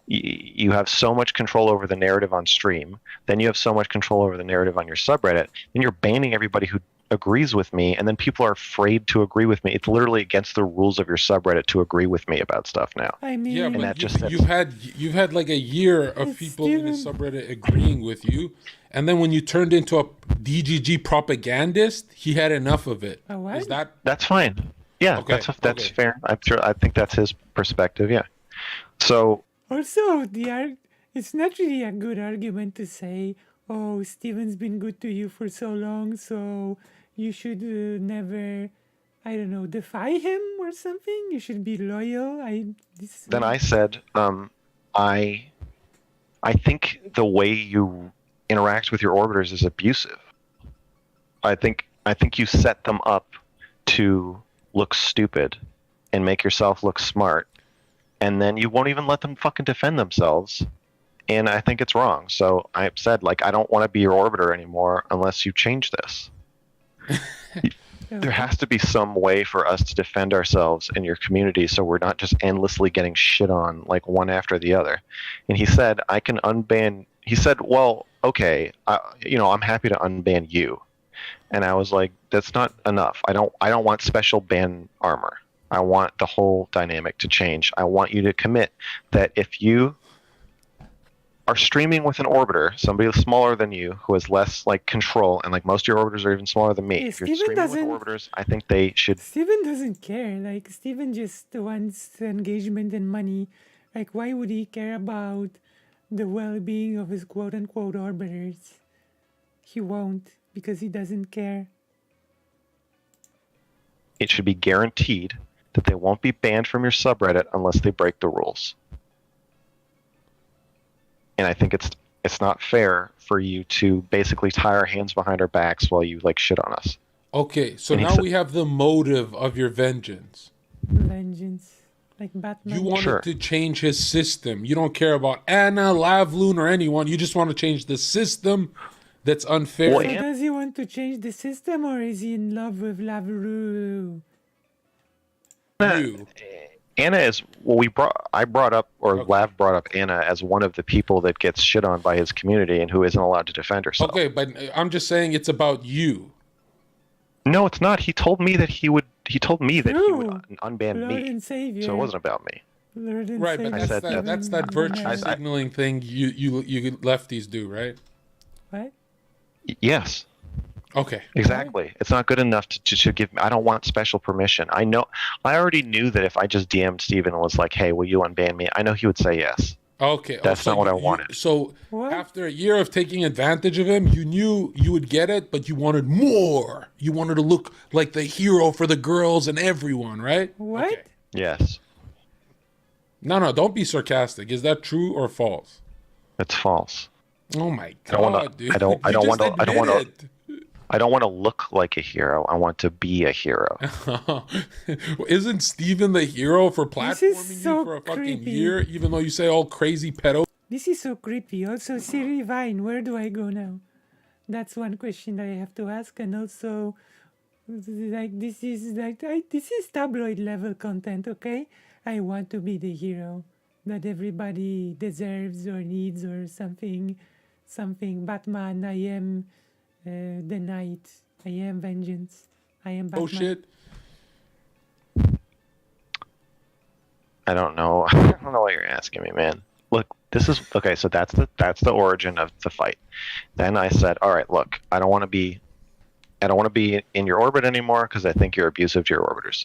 [SPEAKER 5] you have so much control over the narrative on stream, then you have so much control over the narrative on your subreddit, then you're banning everybody who agrees with me, and then people are afraid to agree with me. It's literally against the rules of your subreddit to agree with me about stuff now.
[SPEAKER 1] I mean,
[SPEAKER 6] Yeah,
[SPEAKER 5] that
[SPEAKER 6] but
[SPEAKER 5] just
[SPEAKER 6] you've had like a year of
[SPEAKER 1] It's
[SPEAKER 6] people in the
[SPEAKER 1] Steven.
[SPEAKER 6] subreddit agreeing with you, and then when you turned into a DGG propagandist, he had enough of it.
[SPEAKER 1] A what?
[SPEAKER 6] Is that
[SPEAKER 5] That's fine. Yeah,
[SPEAKER 6] Okay,
[SPEAKER 5] that's
[SPEAKER 6] okay.
[SPEAKER 5] fair. I'm sure. I think that's his perspective. Yeah. So
[SPEAKER 1] also, it's not really a good argument to say, oh, Steven's been good to you for so long, so you should never, I don't know, defy him or something. You should be loyal.
[SPEAKER 5] then I said, I think the way you interact with your orbiters is abusive. I think you set them up to look stupid and make yourself look smart, and then you won't even let them fucking defend themselves. And I think it's wrong. So I said, like, I don't want to be your orbiter anymore unless you change this. There has to be some way for us to defend ourselves in your community, so we're not just endlessly getting shit on like one after the other. And he said, I can unban. He said, well, okay, I'm happy to unban you. And I was like, that's not enough. I don't want special ban armor. I want the whole dynamic to change. I want you to commit that if you are streaming with an orbiter, somebody smaller than you who has less like control, and like most of your orbiters are even smaller than me.
[SPEAKER 1] Yeah,
[SPEAKER 5] If you're
[SPEAKER 1] Steven
[SPEAKER 5] streaming
[SPEAKER 1] doesn't-
[SPEAKER 5] with orbiters, I think they should.
[SPEAKER 1] Steven doesn't care. Like, Steven just wants engagement and money. Like, why would he care about the well-being of his quote-unquote orbiters? He won't, because he doesn't care.
[SPEAKER 5] It should be guaranteed that they won't be banned from your subreddit unless they break the rules. And I think it's not fair for you to basically tie our hands behind our backs while you like shit on us.
[SPEAKER 6] okay? So
[SPEAKER 5] And he
[SPEAKER 6] now
[SPEAKER 5] said-
[SPEAKER 6] we have the motive of your vengeance.
[SPEAKER 1] Vengeance. Like Batman.
[SPEAKER 6] You wanted
[SPEAKER 5] Sure.
[SPEAKER 6] to change his system. You don't care about Anna, Lavloon, or anyone. You just want to change the system that's unfair.
[SPEAKER 5] Well,
[SPEAKER 1] So
[SPEAKER 5] and-
[SPEAKER 1] does he want to change the system, or is he in love with Laveru?
[SPEAKER 6] you.
[SPEAKER 5] Anna is I brought up, or Lav brought up Anna as one of the people that gets shit on by his community and who isn't allowed to defend herself.
[SPEAKER 6] Okay, but I'm just saying it's about you.
[SPEAKER 5] No, it's not. He told me that he would
[SPEAKER 1] True.
[SPEAKER 5] unban
[SPEAKER 1] Lord
[SPEAKER 5] me.
[SPEAKER 1] and Savior.
[SPEAKER 5] So it wasn't about me.
[SPEAKER 1] Lord and
[SPEAKER 6] Right, but
[SPEAKER 1] Savior
[SPEAKER 6] that's
[SPEAKER 5] said
[SPEAKER 6] that's that
[SPEAKER 1] Steven
[SPEAKER 6] virtue
[SPEAKER 1] Bonner.
[SPEAKER 6] signaling thing you lefties do, right?
[SPEAKER 1] What?
[SPEAKER 5] Yes,
[SPEAKER 6] Okay.
[SPEAKER 5] exactly. It's not good enough to give. I don't want special permission. I already knew that if I just DM'd Steven and was like, "Hey, will you unban me?" I know he would say yes.
[SPEAKER 6] Okay.
[SPEAKER 5] That's not what I wanted.
[SPEAKER 6] So
[SPEAKER 1] What?
[SPEAKER 6] after a year of taking advantage of him, you knew you would get it, but you wanted more. You wanted to look like the hero for the girls and everyone, right?
[SPEAKER 1] What?
[SPEAKER 6] Okay.
[SPEAKER 5] Yes,
[SPEAKER 6] No, don't be sarcastic. Is that true or false?
[SPEAKER 5] it's false.
[SPEAKER 6] Oh my
[SPEAKER 5] I don't wanna-
[SPEAKER 6] god, dude!
[SPEAKER 5] I don't- I
[SPEAKER 6] You
[SPEAKER 5] don't
[SPEAKER 6] just
[SPEAKER 5] wanna- I don't wanna-
[SPEAKER 6] admitted
[SPEAKER 5] I don't want to look like a hero. I want to be a hero.
[SPEAKER 6] Isn't Steven the hero for
[SPEAKER 1] This
[SPEAKER 6] platforming
[SPEAKER 1] is so
[SPEAKER 6] you for a fucking
[SPEAKER 1] creepy.
[SPEAKER 6] year, even though you say all crazy pedo?
[SPEAKER 1] This is so creepy. Also, Siri Vine, where do I go now? That's one question that I have to ask. And also, like, this is tabloid level content, okay? I want to be the hero. that everybody deserves or needs or something. Batman, I am the knight. I am vengeance. I am Batman.
[SPEAKER 6] Oh shit.
[SPEAKER 5] I don't know. I don't know what you're asking me, man. Look, this is okay. So that's the origin of the fight. Then I said, all right, look, I don't want to be in your orbit anymore because I think you're abusive to your orbiters.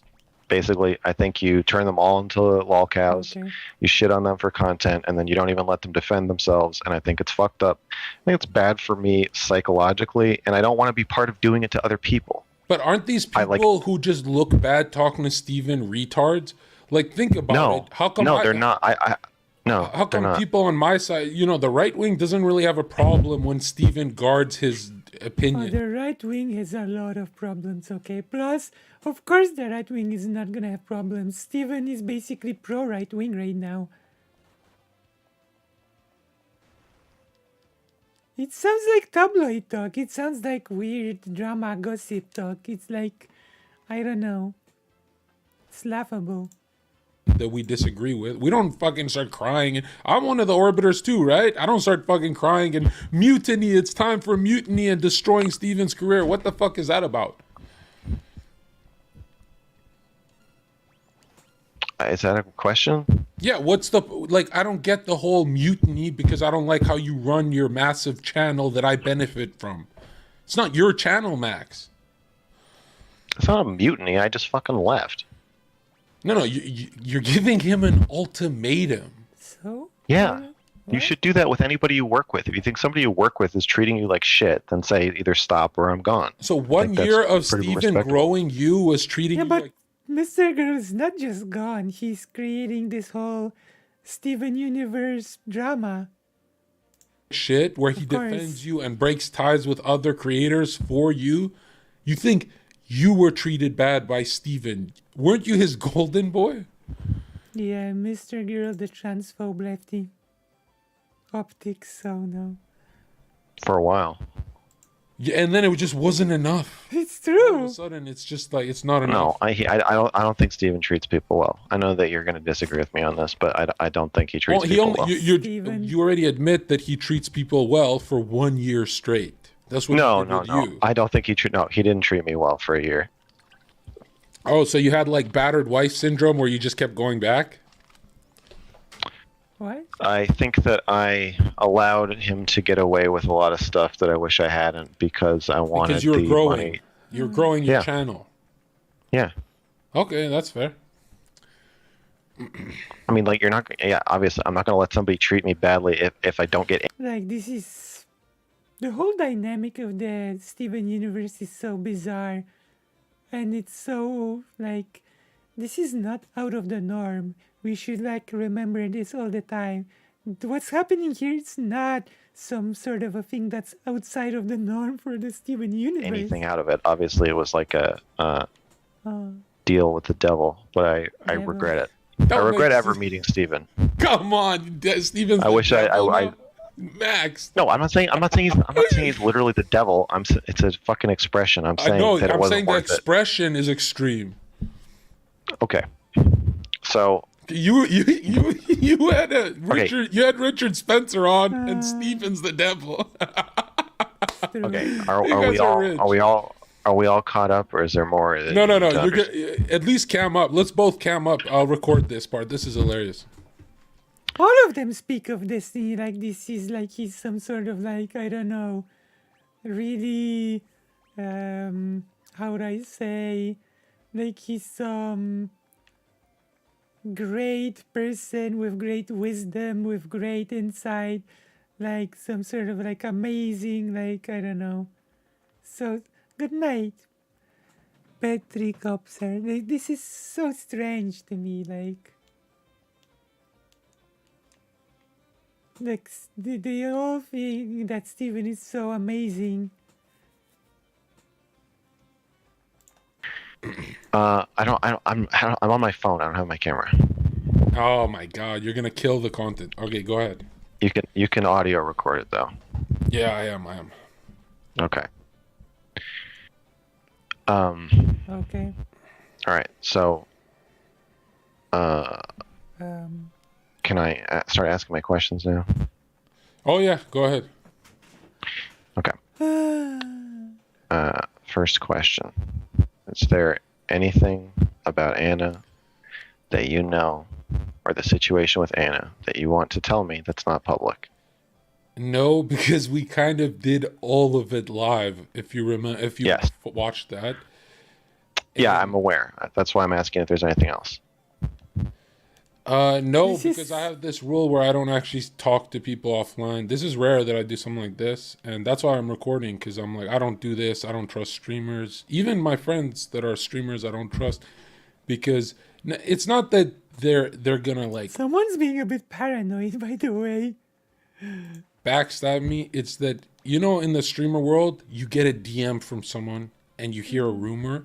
[SPEAKER 5] Basically, I think you turn them all into lol cows.
[SPEAKER 1] Okay.
[SPEAKER 5] You shit on them for content, and then you don't even let them defend themselves. And I think it's fucked up. I think it's bad for me psychologically, and I don't want to be part of doing it to other people.
[SPEAKER 6] But aren't these people who just look bad talking to Steven retards? Like, think about it. How come
[SPEAKER 5] they're not. No,
[SPEAKER 6] How
[SPEAKER 5] they're
[SPEAKER 6] come
[SPEAKER 5] not.
[SPEAKER 6] people on my side, the right wing doesn't really have a problem when Steven guards his opinion?
[SPEAKER 1] The right wing has a lot of problems, okay? Plus, of course, the right wing is not gonna have problems. Steven is basically pro right wing right now. It sounds like tabloid talk. It sounds like weird drama gossip talk. It's like, I don't know. It's laughable.
[SPEAKER 6] That we disagree with. We don't fucking start crying. I'm one of the orbiters too, right? I don't start fucking crying and mutiny. It's time for mutiny and destroying Steven's career. What the fuck is that about?
[SPEAKER 5] Is that a question?
[SPEAKER 6] Yeah, what's the like? I don't get the whole mutiny because I don't like how you run your massive channel that I benefit from. It's not your channel, Max.
[SPEAKER 5] It's not a mutiny. I just fucking left.
[SPEAKER 6] No, you're giving him an ultimatum.
[SPEAKER 1] So?
[SPEAKER 5] Yeah. You should do that with anybody you work with. If you think somebody you work with is treating you like shit, then say either stop or I'm gone.
[SPEAKER 6] So 1 year of
[SPEAKER 5] pretty
[SPEAKER 6] Steven
[SPEAKER 5] respectable.
[SPEAKER 6] growing you was treating
[SPEAKER 1] Yeah,
[SPEAKER 6] you
[SPEAKER 1] but
[SPEAKER 6] like...
[SPEAKER 1] Mr. Girl is not just gone. He's creating this whole Steven Universe drama.
[SPEAKER 6] shit where he
[SPEAKER 1] Of course.
[SPEAKER 6] defends you and breaks ties with other creators for you. You think you were treated bad by Steven. Weren't you his golden boy?
[SPEAKER 1] Yeah, Mr. Girl, the transphobe lefty. Optics, so no.
[SPEAKER 5] For a while.
[SPEAKER 6] Yeah, and then it just wasn't enough.
[SPEAKER 1] It's
[SPEAKER 6] All of
[SPEAKER 1] true.
[SPEAKER 6] a sudden, it's just like, it's not
[SPEAKER 5] No,
[SPEAKER 6] enough.
[SPEAKER 5] I don't think Steven treats people well. I know that you're going to disagree with me on this, but I don't think he treats
[SPEAKER 6] Well, he
[SPEAKER 5] people
[SPEAKER 6] only,
[SPEAKER 5] well.
[SPEAKER 6] you already admit that he treats people well for 1 year straight. That's what
[SPEAKER 5] No,
[SPEAKER 6] he did
[SPEAKER 5] no,
[SPEAKER 6] with
[SPEAKER 5] no.
[SPEAKER 6] you.
[SPEAKER 5] I don't think he didn't treat me well for a year.
[SPEAKER 6] Oh, so you had like battered wife syndrome where you just kept going back?
[SPEAKER 1] What?
[SPEAKER 5] I think that I allowed him to get away with a lot of stuff that I wish I hadn't because I wanted
[SPEAKER 6] Because you were
[SPEAKER 5] the
[SPEAKER 6] growing.
[SPEAKER 5] money.
[SPEAKER 6] You're growing your
[SPEAKER 5] Yeah.
[SPEAKER 6] channel.
[SPEAKER 5] Yeah.
[SPEAKER 6] Okay, that's fair.
[SPEAKER 5] I mean, like, you're not. Yeah, obviously, I'm not going to let somebody treat me badly if I don't get.
[SPEAKER 1] Like, this is... The whole dynamic of the Steven Universe is so bizarre. And it's so, like... This is not out of the norm. We should, like, remember this all the time. What's happening here is not some sort of a thing that's outside of the norm for the Steven Universe.
[SPEAKER 5] Anything out of it. Obviously, it was like a
[SPEAKER 1] Oh,
[SPEAKER 5] deal with the devil, but I
[SPEAKER 1] Devil.
[SPEAKER 5] regret it. I
[SPEAKER 6] Don't
[SPEAKER 5] regret
[SPEAKER 6] make
[SPEAKER 5] ever
[SPEAKER 6] sense.
[SPEAKER 5] meeting Steven.
[SPEAKER 6] Come on, Steven's
[SPEAKER 5] I
[SPEAKER 6] the
[SPEAKER 5] wish I-
[SPEAKER 6] devil
[SPEAKER 5] I-
[SPEAKER 6] now. Max.
[SPEAKER 5] No, I'm not saying he's literally the devil. It's a fucking expression. I'm
[SPEAKER 6] I
[SPEAKER 5] saying
[SPEAKER 6] know.
[SPEAKER 5] that it
[SPEAKER 6] I'm saying
[SPEAKER 5] wasn't
[SPEAKER 6] the
[SPEAKER 5] worth it.
[SPEAKER 6] expression is extreme.
[SPEAKER 5] Okay. So
[SPEAKER 6] You had Richard Spencer on, and Steven's the devil.
[SPEAKER 1] true.
[SPEAKER 5] okay,
[SPEAKER 6] You
[SPEAKER 5] are
[SPEAKER 6] guys
[SPEAKER 5] we
[SPEAKER 6] are
[SPEAKER 5] all
[SPEAKER 6] rich.
[SPEAKER 5] are we all caught up, or is there more? that
[SPEAKER 6] No.
[SPEAKER 5] you need to
[SPEAKER 6] You're
[SPEAKER 5] understand?
[SPEAKER 6] at least cam up. Let's both cam up. I'll record this part. This is hilarious.
[SPEAKER 1] All of them speak of Destiny like this is like he's some sort of like, I don't know, really, how would I say, like he's some great person with great wisdom, with great insight, like some sort of like amazing, like, I don't know. So, good night, Patrick Opser. Like, this is so strange to me, like they all think that Steven is so amazing.
[SPEAKER 5] I'm on my phone. I don't have my camera.
[SPEAKER 6] Oh my God, you're gonna kill the content. Okay, go ahead.
[SPEAKER 5] You can audio record it though.
[SPEAKER 6] Yeah, I am.
[SPEAKER 5] Okay.
[SPEAKER 1] Okay.
[SPEAKER 5] All right. So.
[SPEAKER 1] Um,
[SPEAKER 5] Can I start asking my questions now?
[SPEAKER 6] Oh yeah, go ahead.
[SPEAKER 5] Okay. First question. Is there anything about Anna that you know, or the situation with Anna, that you want to tell me that's not public?
[SPEAKER 6] No, because we kind of did all of it live. If you remember, if you
[SPEAKER 5] Yes.
[SPEAKER 6] watched that.
[SPEAKER 5] Yeah,
[SPEAKER 6] And-
[SPEAKER 5] I'm aware. That's why I'm asking if there's anything else.
[SPEAKER 6] No,
[SPEAKER 1] This is-
[SPEAKER 6] because I have this rule where I don't actually talk to people offline. This is rare that I do something like this, and that's why I'm recording, because I'm like, I don't do this. I don't trust streamers. Even my friends that are streamers, I don't trust, because it's not that they're gonna like
[SPEAKER 1] Someone's being a bit paranoid, by the way.
[SPEAKER 6] backstab me. It's that, you know, in the streamer world, you get a DM from someone and you hear a rumor,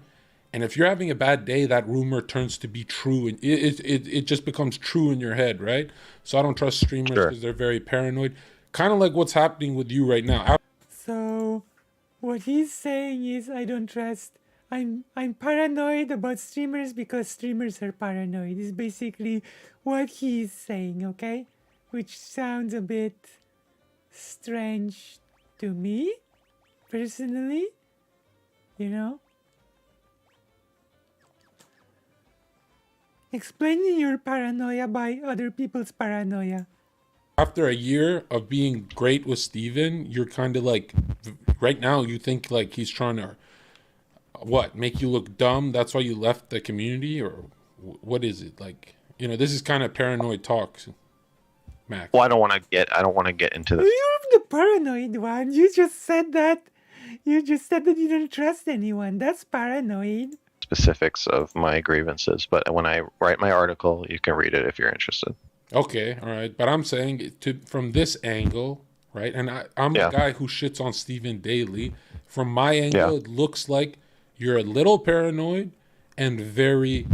[SPEAKER 6] and if you're having a bad day, that rumor turns to be true, and it just becomes true in your head, right? So I don't trust streamers
[SPEAKER 5] Sure.
[SPEAKER 6] because they're very paranoid. Kind of like what's happening with you right now.
[SPEAKER 1] So, what he's saying is, I don't trust. I'm paranoid about streamers because streamers are paranoid. Is basically what he's saying, okay? Which sounds a bit strange to me, personally. You know? Explaining your paranoia by other people's paranoia.
[SPEAKER 6] After a year of being great with Steven, you're kind of like, right now, you think like he's trying to, what, make you look dumb? That's why you left the community? Or what is it? Like, you know, this is kind of paranoid talk, Max.
[SPEAKER 5] Well, I don't want to get into this.
[SPEAKER 1] You're the paranoid one. You just said that. You just said that you don't trust anyone. That's paranoid.
[SPEAKER 5] Specifics of my grievances, but when I write my article, you can read it if you're interested.
[SPEAKER 6] Okay, all right. But I'm saying from this angle, right? And I'm
[SPEAKER 5] Yeah.
[SPEAKER 6] a guy who shits on Steven daily. From my angle,
[SPEAKER 5] Yeah.
[SPEAKER 6] it looks like you're a little paranoid and very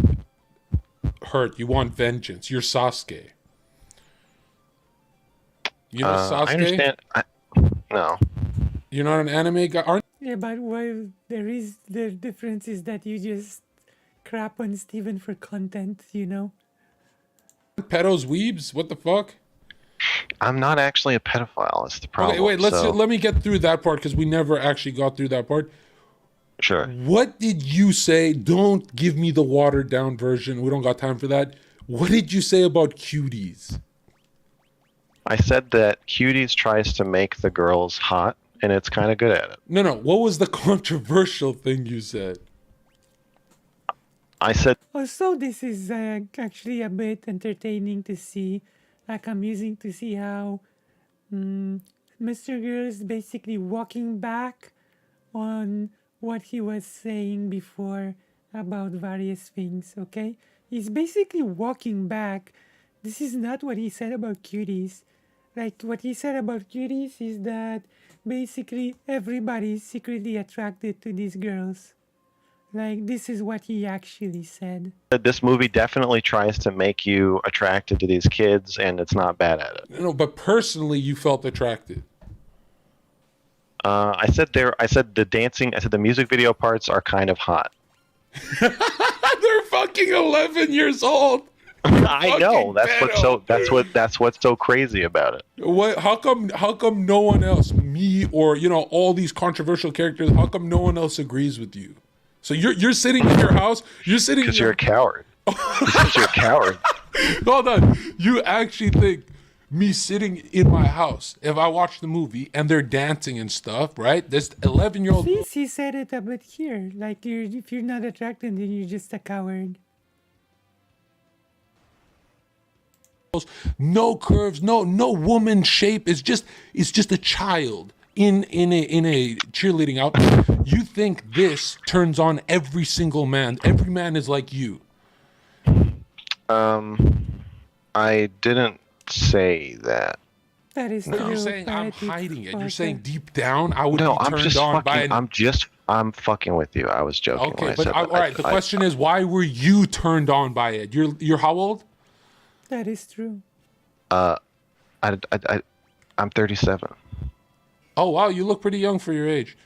[SPEAKER 6] hurt. You want vengeance. You're Sasuke. You know Sasuke?
[SPEAKER 5] I understand. No.
[SPEAKER 6] You're not an anime guy. Aren't
[SPEAKER 1] Yeah, but well, the difference is that you just crap on Steven for content, you know?
[SPEAKER 6] pedos weebs? What the fuck?
[SPEAKER 5] I'm not actually a pedophile. It's the problem.
[SPEAKER 6] Okay, wait.
[SPEAKER 5] so-
[SPEAKER 6] Let me get through that part because we never actually got through that part.
[SPEAKER 5] Sure.
[SPEAKER 6] What did you say? Don't give me the watered down version. We don't got time for that. What did you say about cuties?
[SPEAKER 5] I said that Cuties tries to make the girls hot, and it's kind of good at it.
[SPEAKER 6] No. What was the controversial thing you said?
[SPEAKER 5] I said
[SPEAKER 1] Also, this is actually a bit entertaining to see, like amusing to see how Mr. Girl is basically walking back on what he was saying before about various things, okay? He's basically walking back. This is not what he said about cuties. Like, what he said about cuties is that basically everybody is secretly attracted to these girls. Like, this is what he actually said.
[SPEAKER 5] that this movie definitely tries to make you attracted to these kids, and it's not bad at it.
[SPEAKER 6] No, but personally, you felt attracted.
[SPEAKER 5] I said the dancing. I said the music video parts are kind of hot.
[SPEAKER 6] They're fucking 11 years old.
[SPEAKER 5] I know.
[SPEAKER 6] Fucking
[SPEAKER 5] That's what's so crazy about it.
[SPEAKER 6] What? How come no one else, me or all these controversial characters? How come no one else agrees with you? So you're sitting in your house. You're sitting.
[SPEAKER 5] Because you're a coward. Because you're a coward.
[SPEAKER 6] Hold on. You actually think me sitting in my house, if I watch the movie and they're dancing and stuff, right? This 11-year-old.
[SPEAKER 1] Please, he said it a bit here. Like, if you're not attracted, then you're just a coward.
[SPEAKER 6] No curves, no woman shape. It's just a child in a cheerleading outfit. You think this turns on every single man? Every man is like you.
[SPEAKER 5] I didn't say that.
[SPEAKER 1] That is
[SPEAKER 6] No,
[SPEAKER 1] true.
[SPEAKER 6] you're saying I'm
[SPEAKER 1] but it's
[SPEAKER 6] hiding it. You're
[SPEAKER 1] okay.
[SPEAKER 6] saying deep down I would
[SPEAKER 5] No,
[SPEAKER 6] be
[SPEAKER 5] I'm
[SPEAKER 6] turned
[SPEAKER 5] just
[SPEAKER 6] on by
[SPEAKER 5] fucking.
[SPEAKER 6] an.
[SPEAKER 5] I'm fucking with you. I was joking. when
[SPEAKER 6] Okay,
[SPEAKER 5] I
[SPEAKER 6] but
[SPEAKER 5] said
[SPEAKER 6] all
[SPEAKER 5] that.
[SPEAKER 6] right. The question is, why were you turned on by it? You're how old?
[SPEAKER 1] That is true.
[SPEAKER 5] I'm 37.
[SPEAKER 6] Oh wow, you look pretty young for your age.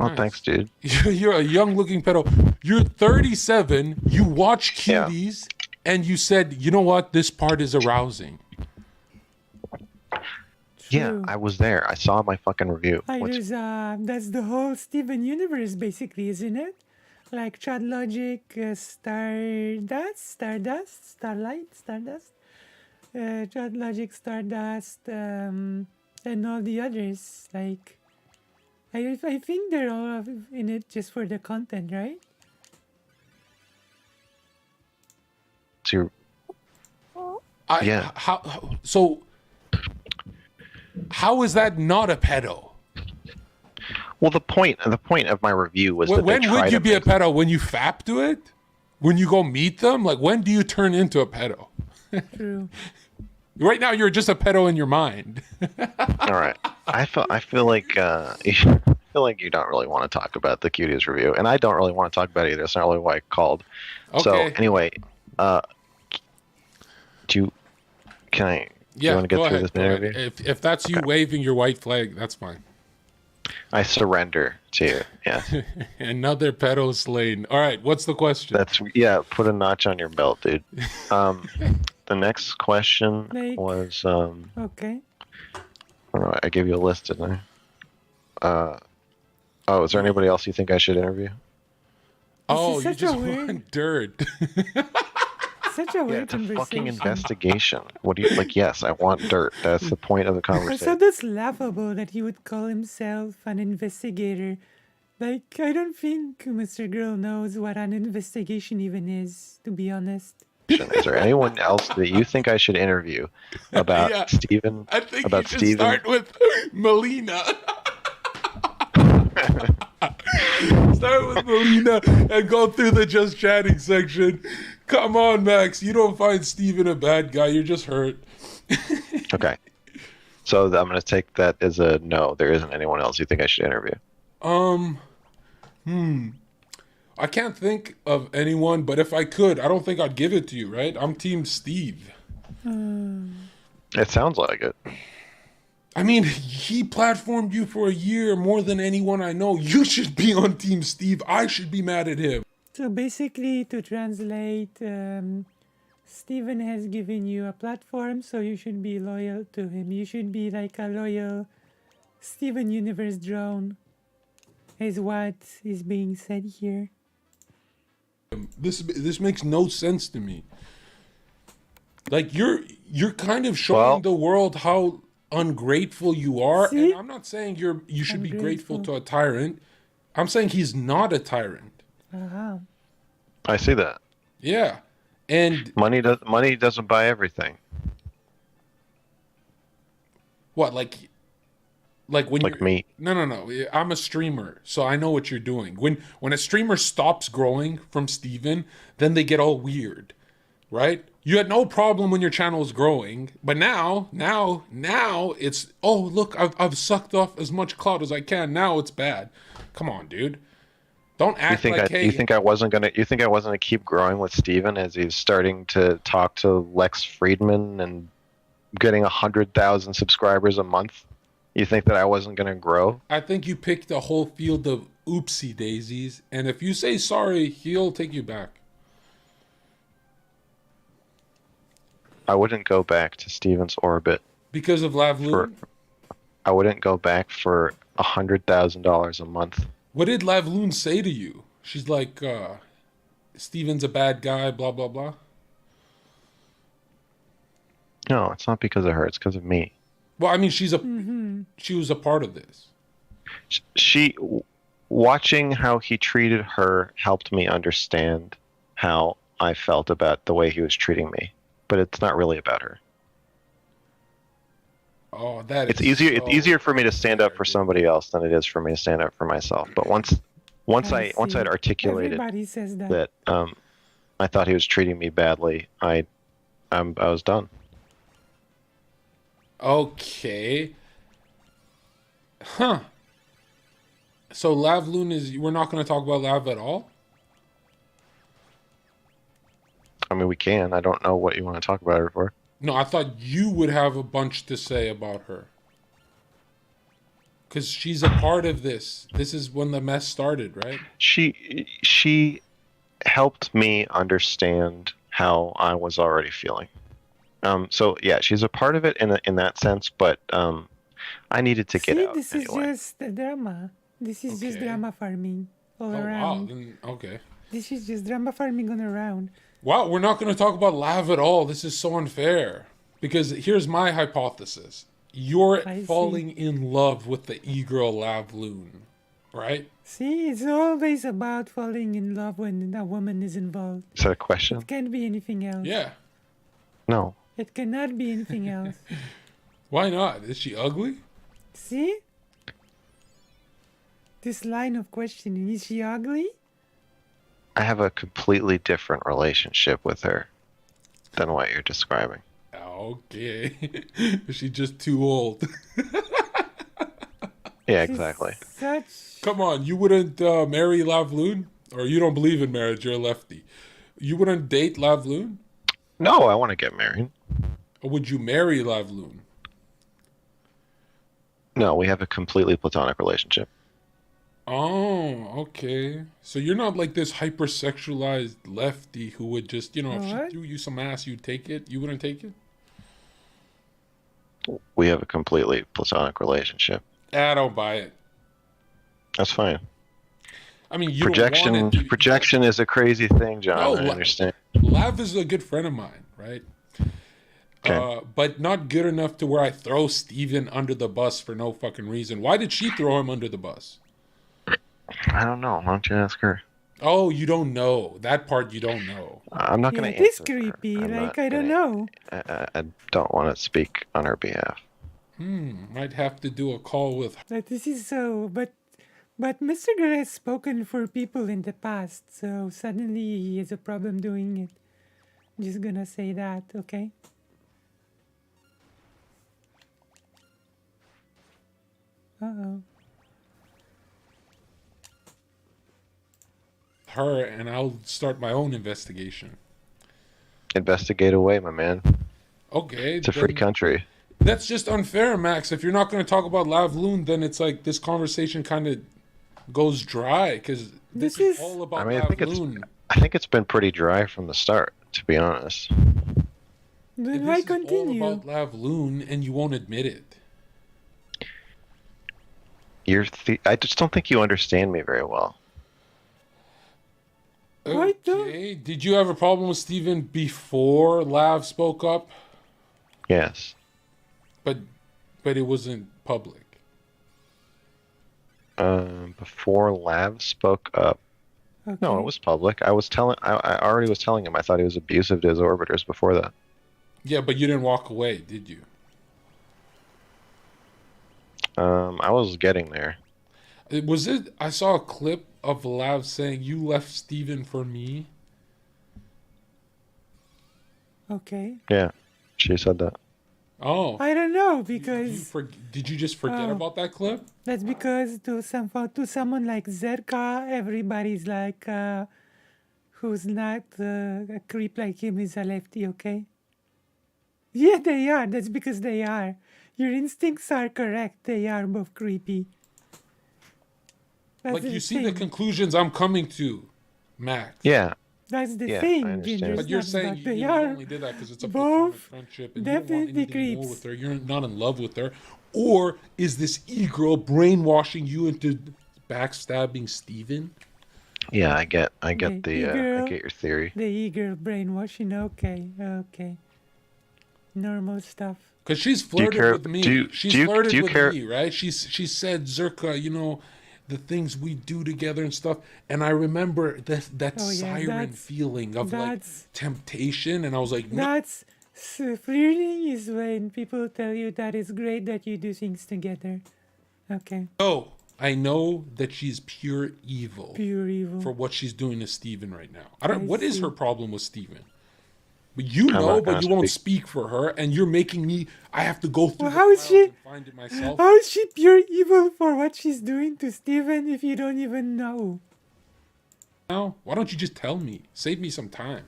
[SPEAKER 5] Oh,
[SPEAKER 6] Nice.
[SPEAKER 5] thanks, dude.
[SPEAKER 6] You're a young looking pedo. You're 37. You watch
[SPEAKER 5] Yeah.
[SPEAKER 6] cuties, and you said, you know what, this part is arousing.
[SPEAKER 5] Yeah,
[SPEAKER 1] True.
[SPEAKER 5] I was there. I saw my fucking review.
[SPEAKER 1] Like
[SPEAKER 5] What's-
[SPEAKER 1] that's the whole Steven universe, basically, isn't it? Like Chad Logic, Starlight, Stardust, Chad Logic, Stardust, and all the others. Like, I think they're all in it just for the content, right?
[SPEAKER 5] to Yeah.
[SPEAKER 6] How is that not a pedo?
[SPEAKER 5] well, the point of my review was that
[SPEAKER 6] When
[SPEAKER 5] they try
[SPEAKER 6] would you
[SPEAKER 5] to
[SPEAKER 6] be a
[SPEAKER 5] make-
[SPEAKER 6] pedo? When you fap to it? When you go meet them? Like, when do you turn into a pedo?
[SPEAKER 1] True.
[SPEAKER 6] Right now, you're just a pedo in your mind.
[SPEAKER 5] All right. I feel like I feel like you don't really want to talk about the Cuties review, and I don't really want to talk about it either. That's not really why I called. So
[SPEAKER 6] Okay.
[SPEAKER 5] anyway, do you want to get
[SPEAKER 6] go
[SPEAKER 5] through
[SPEAKER 6] ahead,
[SPEAKER 5] this
[SPEAKER 6] go ahead.
[SPEAKER 5] interview?
[SPEAKER 6] If that's you waving your white flag, that's fine.
[SPEAKER 5] I surrender to you. Yeah,
[SPEAKER 6] Another pedo slain. All right, what's the question?
[SPEAKER 5] Put a notch on your belt, dude. The next question
[SPEAKER 1] Like-
[SPEAKER 5] was
[SPEAKER 1] Okay.
[SPEAKER 5] I don't know, I gave you a list, didn't I? Is there anybody else you think I should interview?
[SPEAKER 6] Oh,
[SPEAKER 1] is
[SPEAKER 6] you
[SPEAKER 1] such a
[SPEAKER 6] just
[SPEAKER 1] weird-
[SPEAKER 6] want dirt.
[SPEAKER 1] Such a weird
[SPEAKER 5] It's a fucking
[SPEAKER 1] conversation.
[SPEAKER 5] investigation. What do you like? Yes, I want dirt. That's the point of the
[SPEAKER 1] So
[SPEAKER 5] conversation.
[SPEAKER 1] that's laughable that he would call himself an investigator. Like, I don't think Mr. Girl knows what an investigation even is, to be honest.
[SPEAKER 5] Is there anyone else that you think I should interview about
[SPEAKER 6] Yeah.
[SPEAKER 5] Steven?
[SPEAKER 6] I think
[SPEAKER 5] About
[SPEAKER 6] you should
[SPEAKER 5] Steven?
[SPEAKER 6] start with Melina. Start with Melina and go through the just chatting section. Come on, Max. You don't find Steven a bad guy. You're just hurt.
[SPEAKER 5] Okay. So I'm going to take that as a no. There isn't anyone else you think I should interview.
[SPEAKER 6] I can't think of anyone, but if I could, I don't think I'd give it to you, right? I'm Team Steve.
[SPEAKER 5] It sounds like it.
[SPEAKER 6] I mean, he platformed you for a year more than anyone I know. You should be on Team Steve. I should be mad at him.
[SPEAKER 1] So basically, to translate, Steven has given you a platform, so you should be loyal to him. You should be like a loyal Steven Universe drone, is what is being said here.
[SPEAKER 6] This makes no sense to me. Like you're kind of showing
[SPEAKER 5] Well-
[SPEAKER 6] the world how ungrateful you are,
[SPEAKER 1] See?
[SPEAKER 6] and I'm not saying you should be grateful
[SPEAKER 1] Ungrateful.
[SPEAKER 6] to a tyrant. I'm saying he's not a tyrant.
[SPEAKER 1] Uh-huh.
[SPEAKER 5] I see that.
[SPEAKER 6] Yeah, and
[SPEAKER 5] Money doesn't buy everything.
[SPEAKER 6] what like when
[SPEAKER 5] Like
[SPEAKER 6] you're,
[SPEAKER 5] me.
[SPEAKER 6] No. I'm a streamer, so I know what you're doing. When a streamer stops growing from Steven, then they get all weird, right? You had no problem when your channel was growing, but now it's, oh look, I've sucked off as much clout as I can. Now it's bad. Come on, dude. Don't
[SPEAKER 5] You
[SPEAKER 6] act
[SPEAKER 5] think
[SPEAKER 6] like hey.
[SPEAKER 5] you think I wasn't gonna keep growing with Steven as he's starting to talk to Lex Friedman and getting 100,000 subscribers a month? You think that I wasn't gonna grow?
[SPEAKER 6] I think you picked a whole field of oopsie daisies, and if you say sorry, he'll take you back.
[SPEAKER 5] I wouldn't go back to Steven's orbit.
[SPEAKER 6] Because of Lavloon?
[SPEAKER 5] I wouldn't go back for $100,000 a month.
[SPEAKER 6] What did Lavloon say to you? She's like, Steven's a bad guy, blah, blah, blah.
[SPEAKER 5] No, it's not because of her. It's because of me.
[SPEAKER 6] Well, I mean, she was a part of this.
[SPEAKER 5] She watching how he treated her helped me understand how I felt about the way he was treating me. But it's not really about her.
[SPEAKER 6] Oh, that
[SPEAKER 5] It's
[SPEAKER 6] is
[SPEAKER 5] easier.
[SPEAKER 6] so
[SPEAKER 5] It's easier for me to stand up
[SPEAKER 6] unfair,
[SPEAKER 5] for
[SPEAKER 6] dude.
[SPEAKER 5] somebody else than it is for me to stand up for myself. But once
[SPEAKER 1] I
[SPEAKER 5] I'd
[SPEAKER 1] see.
[SPEAKER 5] articulated
[SPEAKER 1] Everybody says that.
[SPEAKER 5] that I thought he was treating me badly, I was done.
[SPEAKER 6] Okay. Huh. So Lavloon is, we're not going to talk about Lav at all?
[SPEAKER 5] I mean, we can. I don't know what you want to talk about her for.
[SPEAKER 6] No, I thought you would have a bunch to say about her. Because she's a part of this. This is when the mess started, right?
[SPEAKER 5] She helped me understand how I was already feeling. So yeah, she's a part of it in that sense, but I needed to get
[SPEAKER 1] See,
[SPEAKER 5] out
[SPEAKER 1] this
[SPEAKER 5] anyway.
[SPEAKER 1] is just the drama. This is just
[SPEAKER 6] Okay.
[SPEAKER 1] drama farming all
[SPEAKER 6] Oh, wow.
[SPEAKER 1] around.
[SPEAKER 6] Then, okay.
[SPEAKER 1] This is just drama farming on around.
[SPEAKER 6] Wow, we're not going to talk about Lav at all. This is so unfair. Because here's my hypothesis. You're
[SPEAKER 1] I see.
[SPEAKER 6] falling in love with the e-girl Lav Loon, right?
[SPEAKER 1] See, it's always about falling in love when a woman is involved.
[SPEAKER 5] Is that a question?
[SPEAKER 1] It can't be anything else.
[SPEAKER 6] Yeah.
[SPEAKER 5] No.
[SPEAKER 1] It cannot be anything else.
[SPEAKER 6] Why not? Is she ugly?
[SPEAKER 1] See? This line of questioning, is she ugly?
[SPEAKER 5] I have a completely different relationship with her than what you're describing.
[SPEAKER 6] Okay. Is she just too old?
[SPEAKER 5] Yeah,
[SPEAKER 1] She's
[SPEAKER 5] exactly.
[SPEAKER 1] Such.
[SPEAKER 6] Come on, you wouldn't marry Lav Loon? Or you don't believe in marriage, you're a lefty. You wouldn't date Lav Loon?
[SPEAKER 5] No, I want to get married.
[SPEAKER 6] Or would you marry Lav Loon?
[SPEAKER 5] No, we have a completely platonic relationship.
[SPEAKER 6] Oh, okay. So you're not like this hypersexualized lefty who would just, if she
[SPEAKER 1] What?
[SPEAKER 6] threw you some ass, you'd take it? You wouldn't take it?
[SPEAKER 5] We have a completely platonic relationship.
[SPEAKER 6] I don't buy it.
[SPEAKER 5] That's fine.
[SPEAKER 6] I mean, you don't want
[SPEAKER 5] Projection
[SPEAKER 6] it to-
[SPEAKER 5] projection is a crazy thing, John.
[SPEAKER 6] No,
[SPEAKER 5] I understand.
[SPEAKER 6] Lav is a good friend of mine, right?
[SPEAKER 5] Okay.
[SPEAKER 6] But not good enough to where I throw Steven under the bus for no fucking reason. Why did she throw him under the bus?
[SPEAKER 5] I don't know. Why don't you ask her?
[SPEAKER 6] Oh, you don't know. That part you don't know.
[SPEAKER 5] I'm not
[SPEAKER 1] Yeah,
[SPEAKER 5] going to
[SPEAKER 1] it is
[SPEAKER 5] answer. her.
[SPEAKER 1] creepy.
[SPEAKER 5] I'm
[SPEAKER 1] Like,
[SPEAKER 5] not
[SPEAKER 1] I don't
[SPEAKER 5] gonna-
[SPEAKER 1] know.
[SPEAKER 5] I don't want to speak on her behalf.
[SPEAKER 6] Might have to do a call with
[SPEAKER 1] But this is so. But Mr. Girl has spoken for people in the past, so suddenly he has a problem doing it. I'm just gonna say that, okay? Uh-oh.
[SPEAKER 6] her, and I'll start my own investigation.
[SPEAKER 5] Investigate away, my man.
[SPEAKER 6] Okay.
[SPEAKER 5] It's a free
[SPEAKER 6] then-
[SPEAKER 5] country.
[SPEAKER 6] That's just unfair, Max. If you're not going to talk about Lav Loon, then it's like this conversation kind of goes dry because this
[SPEAKER 1] This
[SPEAKER 6] is
[SPEAKER 1] is-
[SPEAKER 6] all about
[SPEAKER 5] I mean, I
[SPEAKER 6] Lav
[SPEAKER 5] think it's
[SPEAKER 6] Loon.
[SPEAKER 5] I think it's been pretty dry from the start, to be honest.
[SPEAKER 1] Then
[SPEAKER 6] This
[SPEAKER 1] why
[SPEAKER 6] is all
[SPEAKER 1] continue?
[SPEAKER 6] about Lav Loon, and you won't admit it.
[SPEAKER 5] I just don't think you understand me very well.
[SPEAKER 1] Why don't-
[SPEAKER 6] Okay. Did you have a problem with Steven before Lav spoke up?
[SPEAKER 5] Yes.
[SPEAKER 6] But it wasn't public.
[SPEAKER 5] Before Lav spoke up.
[SPEAKER 1] Okay.
[SPEAKER 5] No, it was public. I already was telling him I thought he was abusive to his orbiters before that.
[SPEAKER 6] Yeah, but you didn't walk away, did you?
[SPEAKER 5] I was getting there.
[SPEAKER 6] Was it? I saw a clip of Lav saying, "You left Steven for me."
[SPEAKER 1] Okay.
[SPEAKER 5] Yeah, she said that.
[SPEAKER 6] Oh,
[SPEAKER 1] I don't know
[SPEAKER 6] you
[SPEAKER 1] because
[SPEAKER 6] did you just forget
[SPEAKER 1] Oh.
[SPEAKER 6] about that clip?
[SPEAKER 1] that's because to someone like Zerka, everybody's like who's not a creep like him is a lefty, okay? Yeah, they are. That's because they are. Your instincts are correct. They are both creepy. That's
[SPEAKER 6] Like
[SPEAKER 1] the
[SPEAKER 6] you see the
[SPEAKER 1] thing.
[SPEAKER 6] conclusions I'm coming to, Max.
[SPEAKER 5] Yeah,
[SPEAKER 1] That's the
[SPEAKER 5] Yeah, I
[SPEAKER 1] thing,
[SPEAKER 5] understand.
[SPEAKER 1] Ginger
[SPEAKER 6] But you're
[SPEAKER 1] Snaps,
[SPEAKER 6] saying
[SPEAKER 1] but
[SPEAKER 6] you,
[SPEAKER 1] they
[SPEAKER 6] you
[SPEAKER 1] are
[SPEAKER 6] only did that because it's a
[SPEAKER 1] both
[SPEAKER 6] platonic friendship and you don't want
[SPEAKER 1] definitely
[SPEAKER 6] anything more
[SPEAKER 1] creeps.
[SPEAKER 6] with her. You're not in love with her. Or is this e-girl brainwashing you into backstabbing Steven?
[SPEAKER 5] yeah, I get
[SPEAKER 1] Okay,
[SPEAKER 5] the
[SPEAKER 1] e-girl.
[SPEAKER 5] I get your theory.
[SPEAKER 1] the eager brainwashing. Okay, okay. Normal stuff.
[SPEAKER 6] Because she's
[SPEAKER 5] you
[SPEAKER 6] flirted
[SPEAKER 5] care-
[SPEAKER 6] with me.
[SPEAKER 5] do you-
[SPEAKER 6] She's
[SPEAKER 5] do you-
[SPEAKER 6] flirted
[SPEAKER 5] do you
[SPEAKER 6] with
[SPEAKER 5] care-
[SPEAKER 6] me, right? She said, Zerka, the things we do together and stuff. And I remember that
[SPEAKER 1] Oh, yeah,
[SPEAKER 6] siren
[SPEAKER 1] that's-
[SPEAKER 6] feeling of like
[SPEAKER 1] that's-
[SPEAKER 6] temptation. And I was like, no.
[SPEAKER 1] That's flirting is when people tell you that it's great that you do things together. Okay,
[SPEAKER 6] No, I know that she's pure evil
[SPEAKER 1] pure evil.
[SPEAKER 6] for what she's doing to Steven right now.
[SPEAKER 1] I
[SPEAKER 6] What is
[SPEAKER 1] see.
[SPEAKER 6] her problem with Steven? But you
[SPEAKER 5] not
[SPEAKER 6] know,
[SPEAKER 5] gonna
[SPEAKER 6] but you won't speak for her, and you're making me. I have to go through
[SPEAKER 1] Well,
[SPEAKER 6] the
[SPEAKER 1] how is
[SPEAKER 6] files
[SPEAKER 1] she-
[SPEAKER 6] and find it myself.
[SPEAKER 1] How is she pure evil for what she's doing to Steven if you don't even know?
[SPEAKER 6] Now, why don't you just tell me? Save me some time.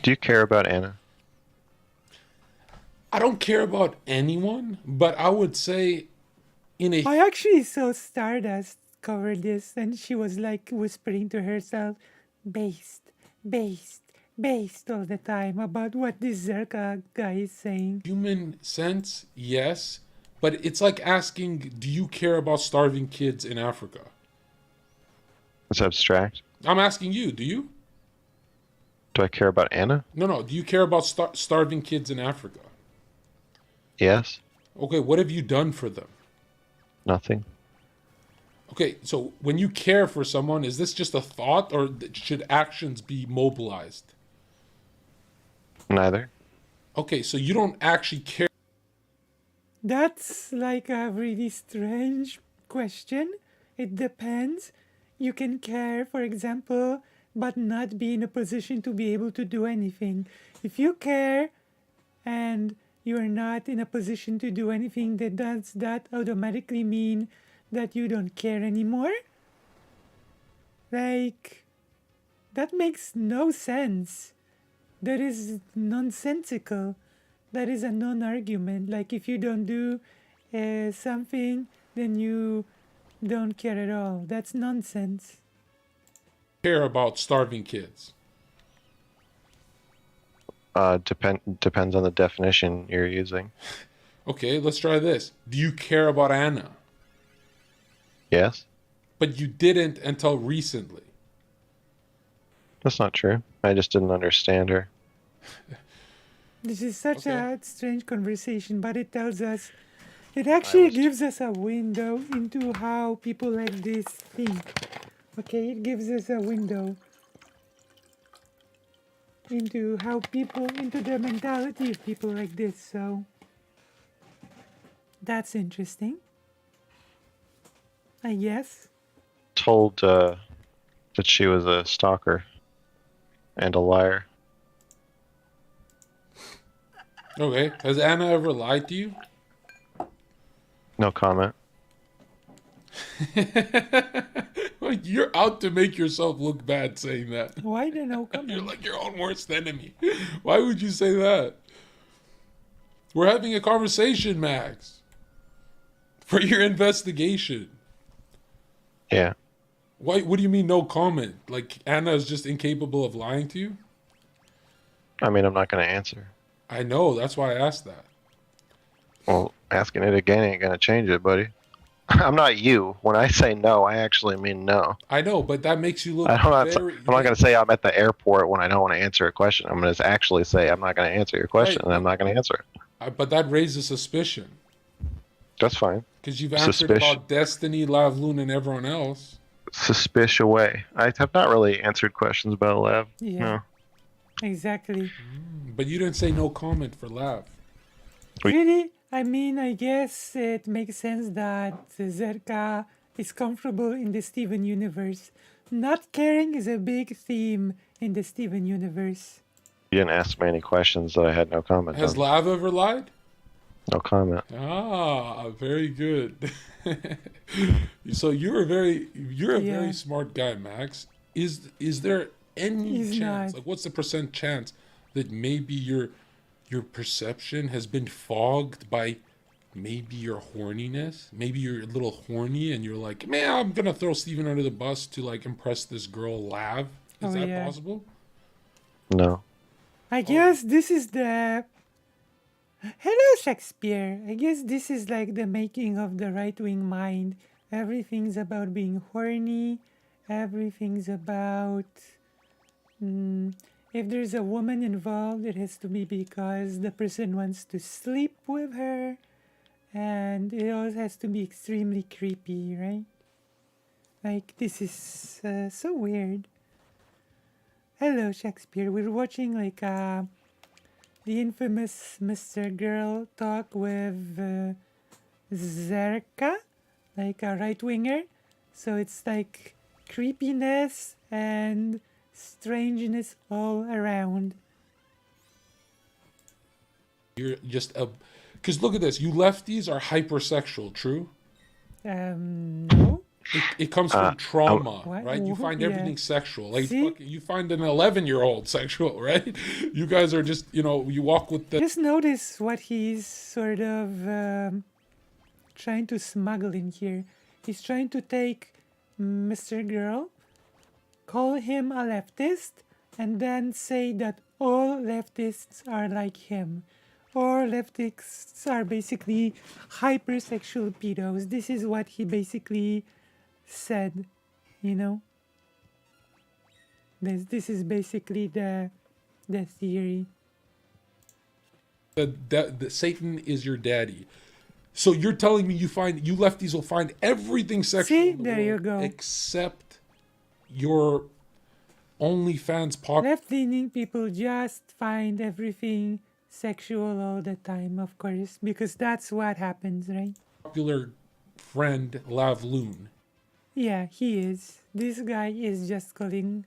[SPEAKER 5] Do you care about Anna?
[SPEAKER 6] I don't care about anyone, but I would say, in a
[SPEAKER 1] I actually saw Stardust cover this and she was like whispering to herself, based all the time about what this Zerka guy is saying.
[SPEAKER 6] Human sense, yes, but it's like asking, do you care about starving kids in Africa?
[SPEAKER 5] It's abstract.
[SPEAKER 6] I'm asking you, do you?
[SPEAKER 5] Do I care about Anna?
[SPEAKER 6] No. Do you care about starving kids in Africa?
[SPEAKER 5] Yes.
[SPEAKER 6] Okay, what have you done for them?
[SPEAKER 5] Nothing.
[SPEAKER 6] Okay, so when you care for someone, is this just a thought or should actions be mobilized?
[SPEAKER 5] Neither.
[SPEAKER 6] Okay, so you don't actually care.
[SPEAKER 1] That's like a really strange question. It depends. You can care, for example, but not be in a position to be able to do anything. If you care and you're not in a position to do anything, does that automatically mean that you don't care anymore? Like, that makes no sense. That is nonsensical. That is a non-argument. Like, if you don't do something, then you don't care at all. That's nonsense.
[SPEAKER 6] Care about starving kids.
[SPEAKER 5] Depends on the definition you're using.
[SPEAKER 6] Okay, let's try this. Do you care about Anna?
[SPEAKER 5] Yes.
[SPEAKER 6] But you didn't until recently.
[SPEAKER 5] That's not true. I just didn't understand her.
[SPEAKER 1] This is such
[SPEAKER 6] Okay.
[SPEAKER 1] a strange conversation, but it tells us, it actually gives us a window into how people like this think. Okay, it gives us a window into into the mentality of people like this, so that's interesting. I guess.
[SPEAKER 5] Told that she was a stalker and a liar.
[SPEAKER 6] Okay, has Anna ever lied to you?
[SPEAKER 5] No comment.
[SPEAKER 6] Like, you're out to make yourself look bad saying that.
[SPEAKER 1] Why the no
[SPEAKER 6] You're
[SPEAKER 1] comment?
[SPEAKER 6] like your own worst enemy. Why would you say that? We're having a conversation, Max. For your investigation.
[SPEAKER 5] Yeah.
[SPEAKER 6] Why? What do you mean no comment? Like Anna is just incapable of lying to you?
[SPEAKER 5] I mean, I'm not going to answer.
[SPEAKER 6] I know, that's why I asked that.
[SPEAKER 5] Well, asking it again ain't going to change it, buddy. I'm not you. When I say no, I actually mean no.
[SPEAKER 6] I know, but that makes you look
[SPEAKER 5] I'm not
[SPEAKER 6] very...
[SPEAKER 5] going to say I'm at the airport when I don't want to answer a question. I'm going to actually say I'm not going to answer your question,
[SPEAKER 6] Right.
[SPEAKER 5] and I'm not going to answer it.
[SPEAKER 6] But that raises suspicion.
[SPEAKER 5] That's fine.
[SPEAKER 6] Because you've answered
[SPEAKER 5] Suspicion.
[SPEAKER 6] about Destiny, Lavloon, and everyone else.
[SPEAKER 5] Suspicious away. I have not really answered questions about Lav.
[SPEAKER 1] Yeah.
[SPEAKER 5] No.
[SPEAKER 1] Exactly.
[SPEAKER 6] But you didn't say no comment for Lav.
[SPEAKER 1] Really? I mean, I guess it makes sense that Zerka is comfortable in the Steven universe. Not caring is a big theme in the Steven universe.
[SPEAKER 5] You didn't ask me any questions that I had no comment
[SPEAKER 6] Has
[SPEAKER 5] on.
[SPEAKER 6] Lav ever lied?
[SPEAKER 5] No comment.
[SPEAKER 6] Ah, very good. So you're a very
[SPEAKER 1] Yeah.
[SPEAKER 6] smart guy, Max. Is there any
[SPEAKER 1] He's
[SPEAKER 6] chance?
[SPEAKER 1] not.
[SPEAKER 6] Like, what's the percent chance that maybe your perception has been fogged by maybe your horniness? Maybe you're a little horny and you're like, man, I'm gonna throw Steven under the bus to like impress this girl, Lav. Is
[SPEAKER 1] Oh,
[SPEAKER 6] that
[SPEAKER 1] yeah.
[SPEAKER 6] possible?
[SPEAKER 5] No.
[SPEAKER 1] I guess this is the... Hello, Shakespeare. I guess this is like the making of the right-wing mind. Everything's about being horny. Everything's about... if there's a woman involved, it has to be because the person wants to sleep with her. And it always has to be extremely creepy, right? Like, this is so weird. Hello, Shakespeare. We're watching like the infamous Mr. Girl talk with Zerka, like a right-winger. So it's like creepiness and strangeness all around.
[SPEAKER 6] You're just a... Because look at this. You lefties are hypersexual, true?
[SPEAKER 1] No?
[SPEAKER 6] It comes from trauma,
[SPEAKER 1] What?
[SPEAKER 6] right? You find
[SPEAKER 1] Yeah.
[SPEAKER 6] everything sexual. Like,
[SPEAKER 1] See?
[SPEAKER 6] you find an 11-year-old sexual, right? You guys are just, you walk with the...
[SPEAKER 1] Just notice what he's sort of trying to smuggle in here. He's trying to take Mr. Girl, call him a leftist and then say that all leftists are like him. Or leftists are basically hypersexual pedos. This is what he basically said, you know? This is basically the theory.
[SPEAKER 6] That Satan is your daddy. So you're telling me you lefties will find everything sexual
[SPEAKER 1] See?
[SPEAKER 6] in the
[SPEAKER 1] There you
[SPEAKER 6] world
[SPEAKER 1] go.
[SPEAKER 6] except your OnlyFans pop.
[SPEAKER 1] Left-leaning people just find everything sexual all the time, of course, because that's what happens, right?
[SPEAKER 6] Popular friend Lavloon.
[SPEAKER 1] Yeah, he is. This guy is just calling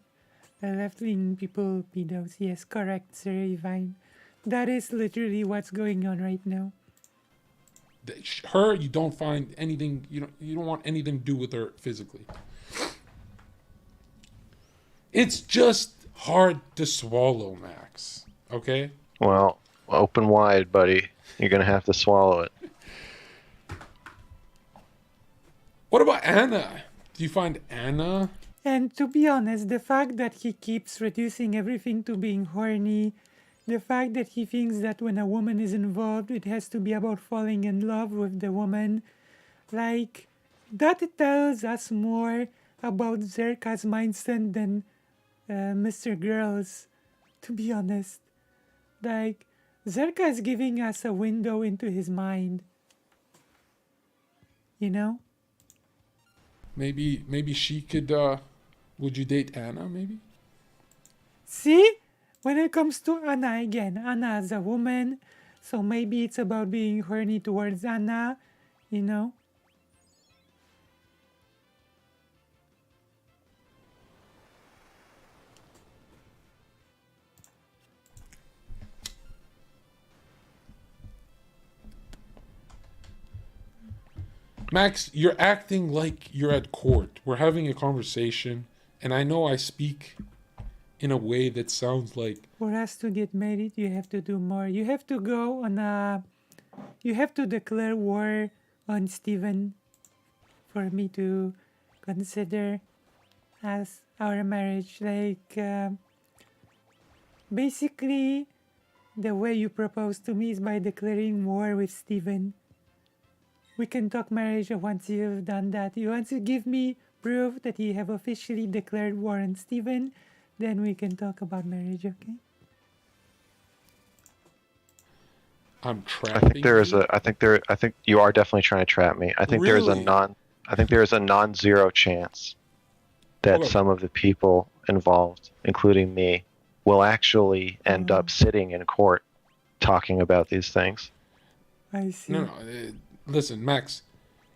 [SPEAKER 1] left-leaning people pedos. Yes, correct, Sir Evine. That is literally what's going on right now.
[SPEAKER 6] Her, you don't find anything. You don't want anything to do with her physically. It's just hard to swallow, Max. Okay.
[SPEAKER 5] Well, open wide, buddy. You're gonna have to swallow it.
[SPEAKER 6] What about Anna? Do you find Anna?
[SPEAKER 1] And to be honest, the fact that he keeps reducing everything to being horny, the fact that he thinks that when a woman is involved, it has to be about falling in love with the woman, like, that tells us more about Zerka's mindset than Mr. Girls, to be honest. Like, Zerka is giving us a window into his mind. You know?
[SPEAKER 6] Maybe she could. Would you date Anna? Maybe.
[SPEAKER 1] See? When it comes to Anna again, Anna is a woman, so maybe it's about being horny towards Anna, you know?
[SPEAKER 6] Max, you're acting like you're at court. We're having a conversation, and I know I speak in a way that sounds like
[SPEAKER 1] For us to get married, you have to do more. You have to go on a... You have to declare war on Steven for me to consider as our marriage. Like, basically, the way you propose to me is by declaring war with Steven. We can talk marriage once you've done that. You want to give me proof that you have officially declared war on Steven, then we can talk about marriage, okay?
[SPEAKER 6] I'm
[SPEAKER 5] I
[SPEAKER 6] trapping
[SPEAKER 5] think there is
[SPEAKER 6] you.
[SPEAKER 5] I think you are definitely trying to trap me. I think
[SPEAKER 6] Really?
[SPEAKER 5] I think there is a non-zero chance that
[SPEAKER 6] Okay.
[SPEAKER 5] some of the people involved, including me, will actually end up sitting in court talking about these things.
[SPEAKER 1] I see.
[SPEAKER 6] No. Listen, Max.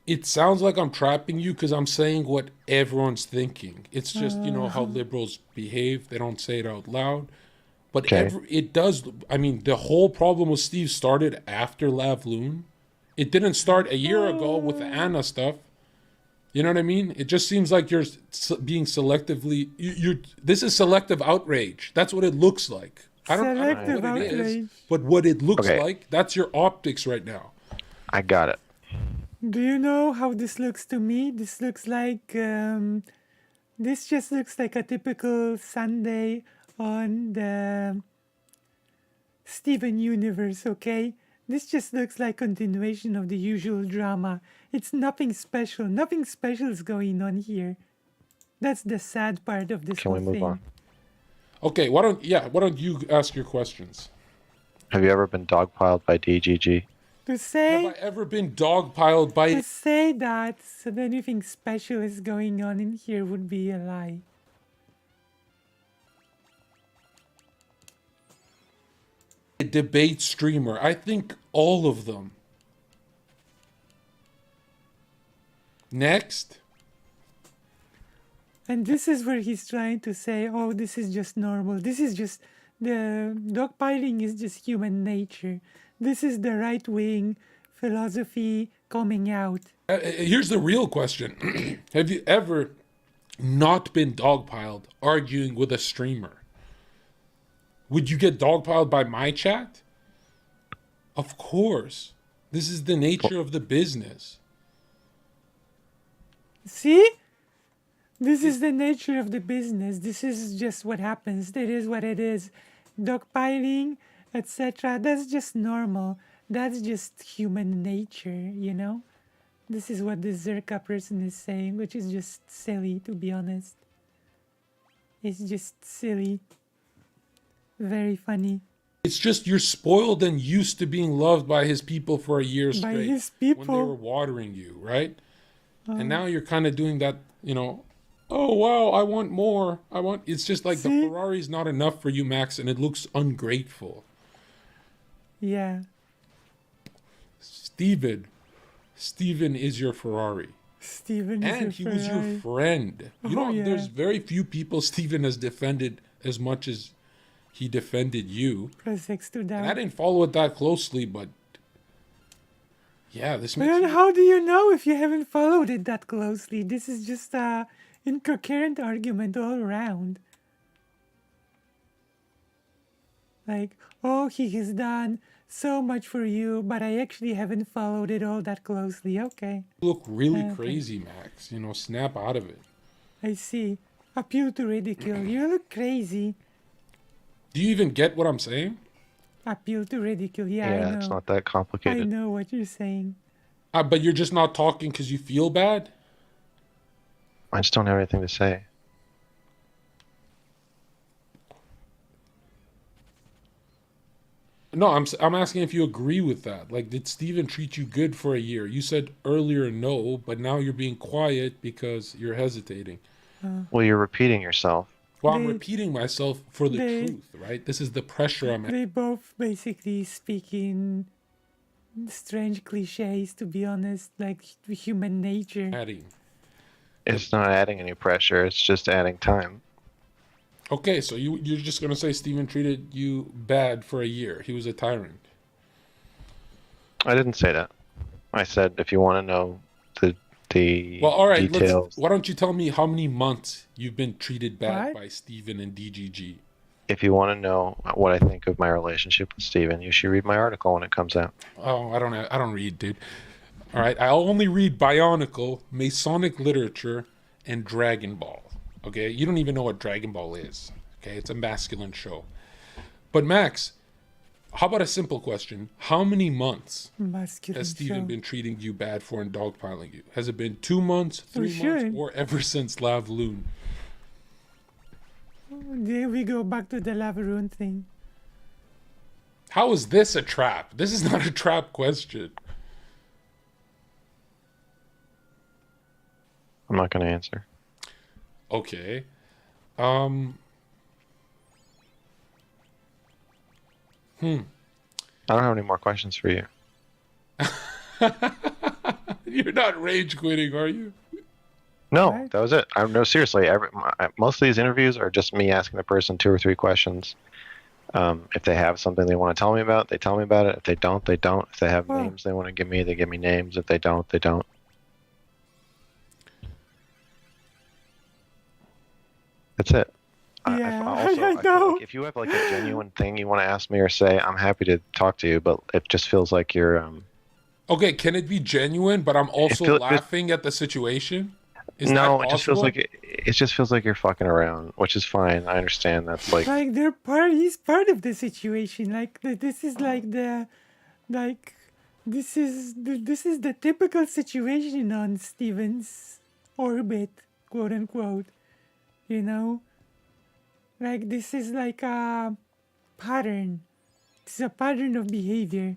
[SPEAKER 6] It sounds like I'm trapping you because I'm saying what everyone's thinking. It's just how liberals behave. They don't say it out loud. But
[SPEAKER 5] Okay.
[SPEAKER 6] it does. I mean, the whole problem with Steve started after Lavloon. It didn't start a year ago with the Anna stuff. You know what I mean? It just seems like you're being selectively. This is selective outrage. That's what it looks like. I don't know
[SPEAKER 1] Selective
[SPEAKER 6] what it is,
[SPEAKER 1] outrage.
[SPEAKER 6] but what it looks
[SPEAKER 5] Okay.
[SPEAKER 6] like, that's your optics right now.
[SPEAKER 5] I got it.
[SPEAKER 1] Do you know how this looks to me? This looks like, this just looks like a typical Sunday on the Steven universe, okay? This just looks like continuation of the usual drama. It's nothing special. Nothing special is going on here. That's the sad part of this
[SPEAKER 5] Can we
[SPEAKER 1] whole
[SPEAKER 5] move
[SPEAKER 1] thing.
[SPEAKER 5] on?
[SPEAKER 6] Okay, why don't you ask your questions?
[SPEAKER 5] Have you ever been dogpiled by DGG?
[SPEAKER 1] To
[SPEAKER 6] Have
[SPEAKER 1] say
[SPEAKER 6] I ever been dogpiled by
[SPEAKER 1] to say that so anything special is going on in here would be a lie.
[SPEAKER 6] a debate streamer? I think all of them. Next.
[SPEAKER 1] And this is where he's trying to say, oh, this is just normal. This is just, the dogpiling is just human nature. This is the right wing philosophy coming out.
[SPEAKER 6] Here's the real question. Have you ever not been dogpiled arguing with a streamer? Would you get dogpiled by my chat? Of course. This is the nature of the business.
[SPEAKER 1] See? This is the nature of the business. This is just what happens. It is what it is. Dogpiling, etc. That's just normal. That's just human nature, you know? This is what the Zerka person is saying, which is just silly, to be honest. It's just silly. Very funny.
[SPEAKER 6] It's just you're spoiled and used to being loved by his people for a year
[SPEAKER 1] By
[SPEAKER 6] straight.
[SPEAKER 1] his
[SPEAKER 6] When they
[SPEAKER 1] people.
[SPEAKER 6] were watering you, right? And now you're kind of doing that, oh wow, I want more. It's just like the
[SPEAKER 1] See?
[SPEAKER 6] Ferrari's not enough for you, Max, and it looks ungrateful.
[SPEAKER 1] Yeah.
[SPEAKER 6] Steven is your Ferrari.
[SPEAKER 1] Steven is
[SPEAKER 6] And he
[SPEAKER 1] your
[SPEAKER 6] was your
[SPEAKER 1] Ferrari.
[SPEAKER 6] friend.
[SPEAKER 1] Oh, yeah.
[SPEAKER 6] There's very few people Steven has defended as much as he defended you.
[SPEAKER 1] Press X to
[SPEAKER 6] And I
[SPEAKER 1] down.
[SPEAKER 6] didn't follow it that closely, but yeah, this makes
[SPEAKER 1] Well,
[SPEAKER 6] you
[SPEAKER 1] how do you know if you haven't followed it that closely? This is just a incoherent argument all around. Like, oh, he has done so much for you, but I actually haven't followed it all that closely. Okay,
[SPEAKER 6] look really
[SPEAKER 1] Okay.
[SPEAKER 6] crazy, Max. Snap out of it.
[SPEAKER 1] I see. Appeal to ridicule. You look crazy.
[SPEAKER 6] Do you even get what I'm saying?
[SPEAKER 1] Appeal to ridicule. Yeah, I
[SPEAKER 5] Yeah,
[SPEAKER 1] know.
[SPEAKER 5] it's not that
[SPEAKER 1] I
[SPEAKER 5] complicated.
[SPEAKER 1] know what you're saying.
[SPEAKER 6] But you're just not talking because you feel bad?
[SPEAKER 5] I just don't have anything to say.
[SPEAKER 6] No, I'm asking if you agree with that. Like, did Steven treat you good for a year? You said earlier no, but now you're being quiet because you're hesitating.
[SPEAKER 5] Well, you're repeating yourself.
[SPEAKER 6] Well, I'm
[SPEAKER 1] They-
[SPEAKER 6] repeating myself for the
[SPEAKER 1] they-
[SPEAKER 6] truth, right? This is the pressure I'm
[SPEAKER 1] They both basically speak in strange cliches, to be honest, like human nature.
[SPEAKER 6] adding.
[SPEAKER 5] It's not adding any pressure. It's just adding time.
[SPEAKER 6] Okay, so you're just gonna say Steven treated you bad for a year. He was a tyrant.
[SPEAKER 5] I didn't say that. I said if you want to know the
[SPEAKER 6] Well, all right.
[SPEAKER 5] details,
[SPEAKER 6] Why don't you tell me how many months you've been treated bad
[SPEAKER 1] What?
[SPEAKER 6] by Steven and DGG?
[SPEAKER 5] if you want to know what I think of my relationship with Steven, you should read my article when it comes out.
[SPEAKER 6] Oh, I don't read, dude. All right, I only read Bionicle, Masonic literature, and Dragon Ball. Okay, you don't even know what Dragon Ball is. Okay, it's a masculine show. But Max, how about a simple question? How many months
[SPEAKER 1] Masculine
[SPEAKER 6] has Steven
[SPEAKER 1] show.
[SPEAKER 6] been treating you bad for and dogpiling you? Has it been 2 months, 3 months,
[SPEAKER 1] sure.
[SPEAKER 6] or ever since Lavloon?
[SPEAKER 1] There we go back to the Lavaroon thing.
[SPEAKER 6] How is this a trap? This is not a trap question.
[SPEAKER 5] I'm not going to answer.
[SPEAKER 6] Okay.
[SPEAKER 5] I don't have any more questions for you.
[SPEAKER 6] You're not rage quitting, are you?
[SPEAKER 5] No,
[SPEAKER 1] Right.
[SPEAKER 5] that was it. No, seriously. Most of these interviews are just me asking the person 2 or 3 questions. If they have something they want to tell me about, they tell me about it. If they don't, they don't. If they have
[SPEAKER 1] Well-
[SPEAKER 5] names they want to give me, they give me names. If they don't, they don't. That's it.
[SPEAKER 1] Yeah, I
[SPEAKER 5] I feel
[SPEAKER 1] know.
[SPEAKER 5] like if you have like a genuine thing you want to ask me or say, I'm happy to talk to you. But it just feels like you're.
[SPEAKER 6] Okay, can it be genuine, but I'm also
[SPEAKER 5] feel-
[SPEAKER 6] laughing at the situation? Is
[SPEAKER 5] No,
[SPEAKER 6] that
[SPEAKER 5] it just feels
[SPEAKER 6] possible?
[SPEAKER 5] like it just feels like you're fucking around, which is fine. I understand. That's like
[SPEAKER 1] Like he's part of the situation. Like this is like this is the typical situation on Steven's orbit, quote unquote. You know, like this is like a pattern. It's a pattern of behavior.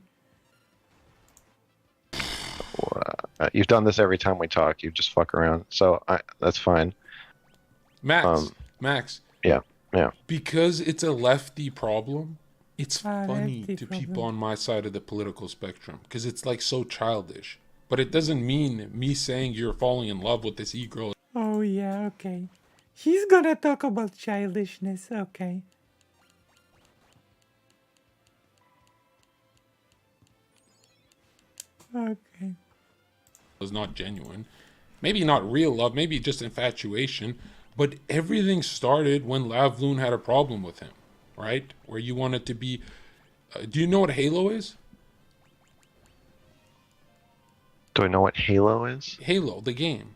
[SPEAKER 5] you've done this every time we talk. You just fuck around, so that's fine.
[SPEAKER 6] Max,
[SPEAKER 5] Yeah.
[SPEAKER 6] because it's a lefty problem, it's
[SPEAKER 1] Ah,
[SPEAKER 6] funny
[SPEAKER 1] lefty
[SPEAKER 6] to people
[SPEAKER 1] problem.
[SPEAKER 6] on my side of the political spectrum because it's like so childish. But it doesn't mean me saying you're falling in love with this e-girl.
[SPEAKER 1] Oh yeah, okay. He's gonna talk about childishness. Okay. Okay.
[SPEAKER 6] Is not genuine. Maybe not real love, maybe just infatuation. But everything started when Lavloon had a problem with him, right? Where you wanted to be. Do you know what Halo is?
[SPEAKER 5] Do I know what Halo is?
[SPEAKER 6] Halo, the game.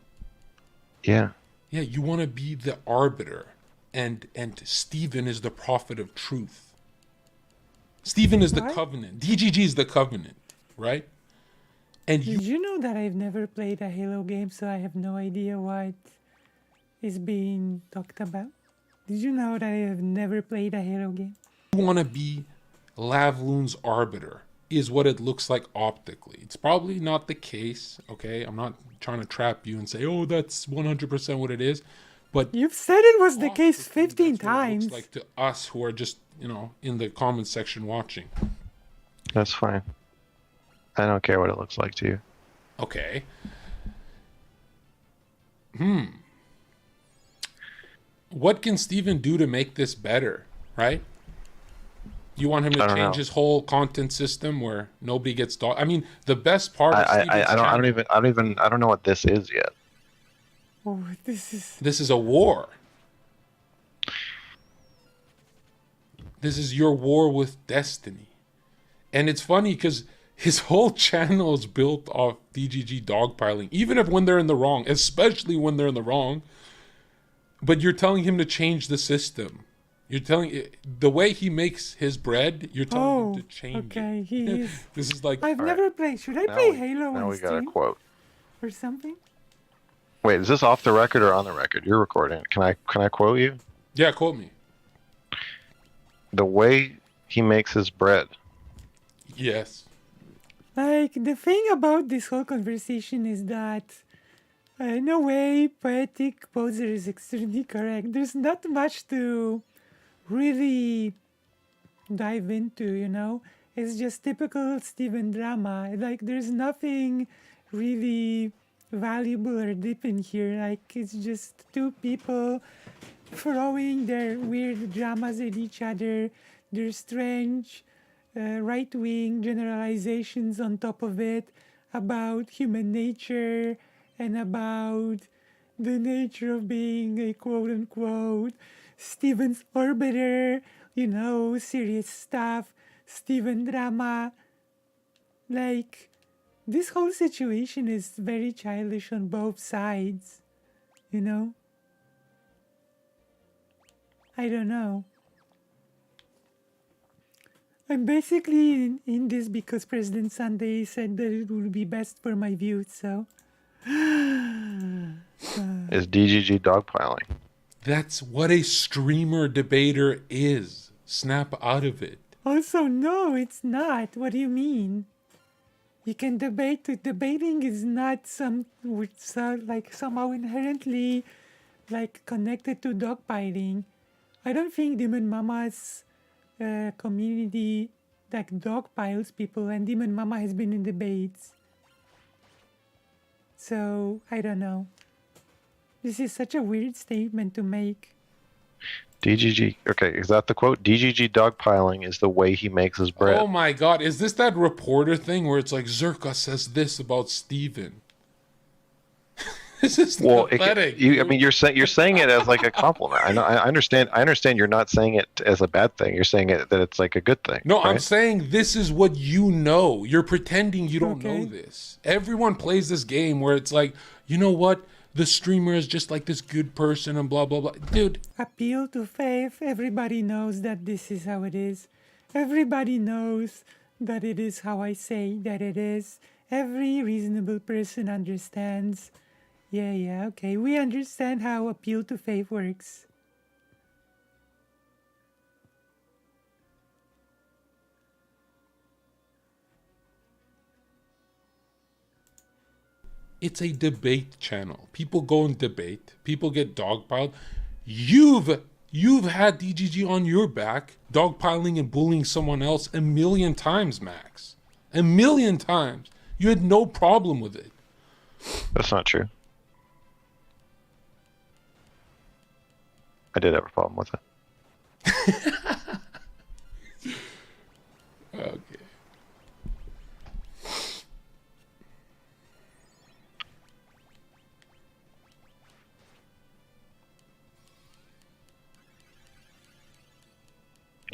[SPEAKER 5] Yeah.
[SPEAKER 6] Yeah, you want to be the arbiter, and Steven is the prophet of truth. Steven is the
[SPEAKER 1] What?
[SPEAKER 6] covenant. DGG is the covenant, right? And you
[SPEAKER 1] Did you know that I've never played a Halo game, so I have no idea what is being talked about? Did you know that I have never played a Halo game?
[SPEAKER 6] want to be Lavloon's arbiter, is what it looks like optically. It's probably not the case, okay? I'm not trying to trap you and say, oh, that's 100% what it is. But
[SPEAKER 1] You've said it was the case
[SPEAKER 6] optically,
[SPEAKER 1] 15
[SPEAKER 6] that's what it
[SPEAKER 1] times.
[SPEAKER 6] looks like to us who are just, in the comment section watching.
[SPEAKER 5] That's fine. I don't care what it looks like to you.
[SPEAKER 6] Okay. What can Steven do to make this better, right? You want him to
[SPEAKER 5] I don't
[SPEAKER 6] change
[SPEAKER 5] know.
[SPEAKER 6] his whole content system where nobody gets dog. I mean, the best part of Steven's
[SPEAKER 5] I don't know what this is yet.
[SPEAKER 1] Oh, this is...
[SPEAKER 6] This is a war. This is your war with destiny. And it's funny because his whole channel is built off DGG dogpiling, even if when they're in the wrong, especially when they're in the wrong. But you're telling him to change the system. You're telling the way he makes his bread. You're telling him to change
[SPEAKER 1] okay,
[SPEAKER 6] it.
[SPEAKER 1] he is...
[SPEAKER 6] This is like
[SPEAKER 1] I've never played. Should I play Halo
[SPEAKER 5] Now
[SPEAKER 1] on
[SPEAKER 5] we got a
[SPEAKER 1] Steam
[SPEAKER 5] quote.
[SPEAKER 1] or something?
[SPEAKER 5] Wait, is this off the record or on the record? You're recording it. Can I quote you?
[SPEAKER 6] yeah, quote me.
[SPEAKER 5] The way he makes his bread.
[SPEAKER 6] Yes.
[SPEAKER 1] Like, the thing about this whole conversation is that, in a way, Poetic Poser is extremely correct. There's not much to really dive into. It's just typical Steven drama. Like, there's nothing really valuable or deep in here. Like, it's just two people throwing their weird dramas at each other, their strange right-wing generalizations on top of it about human nature and about the nature of being a quote-unquote Steven's arbiter, serious stuff, Steven drama. Like, this whole situation is very childish on both sides, I don't know. I'm basically in this because President Sunday said that it would be best for my views, so...
[SPEAKER 5] Is DGG dogpiling?
[SPEAKER 6] That's what a streamer debater is. Snap out of it.
[SPEAKER 1] Also, no, it's not. What do you mean? You can debate. Debating is not somehow inherently connected to dogpiling. I don't think Demon Mama's community dogpiles people, and Demon Mama has been in debates. So, I don't know. This is such a weird statement to make.
[SPEAKER 5] DGG. Okay, is that the quote? DGG dogpiling is the way he makes his bread.
[SPEAKER 6] Oh my god, is this that reporter thing where it's like Zerka says this about Steven? This is pathetic.
[SPEAKER 5] You're saying it as like a compliment. I understand you're not saying it as a bad thing. You're saying it that it's like a good thing.
[SPEAKER 6] No,
[SPEAKER 5] right?
[SPEAKER 6] I'm saying this is what you know. You're pretending you don't know this. Everyone plays this game where it's like, you know what? The streamer is just like this good person and blah, blah, blah. Dude.
[SPEAKER 1] Appeal to faith. Everybody knows that this is how it is. Everybody knows that it is how I say that it is. Every reasonable person understands. Yeah, okay. We understand how appeal to faith works.
[SPEAKER 6] It's a debate channel. People go and debate. People get dogpiled. You've had DGG on your back, dogpiling and bullying someone else 1,000,000 times, Max. 1,000,000 times. You had no problem with it.
[SPEAKER 5] That's not true. I did have a problem with it.
[SPEAKER 6] Okay.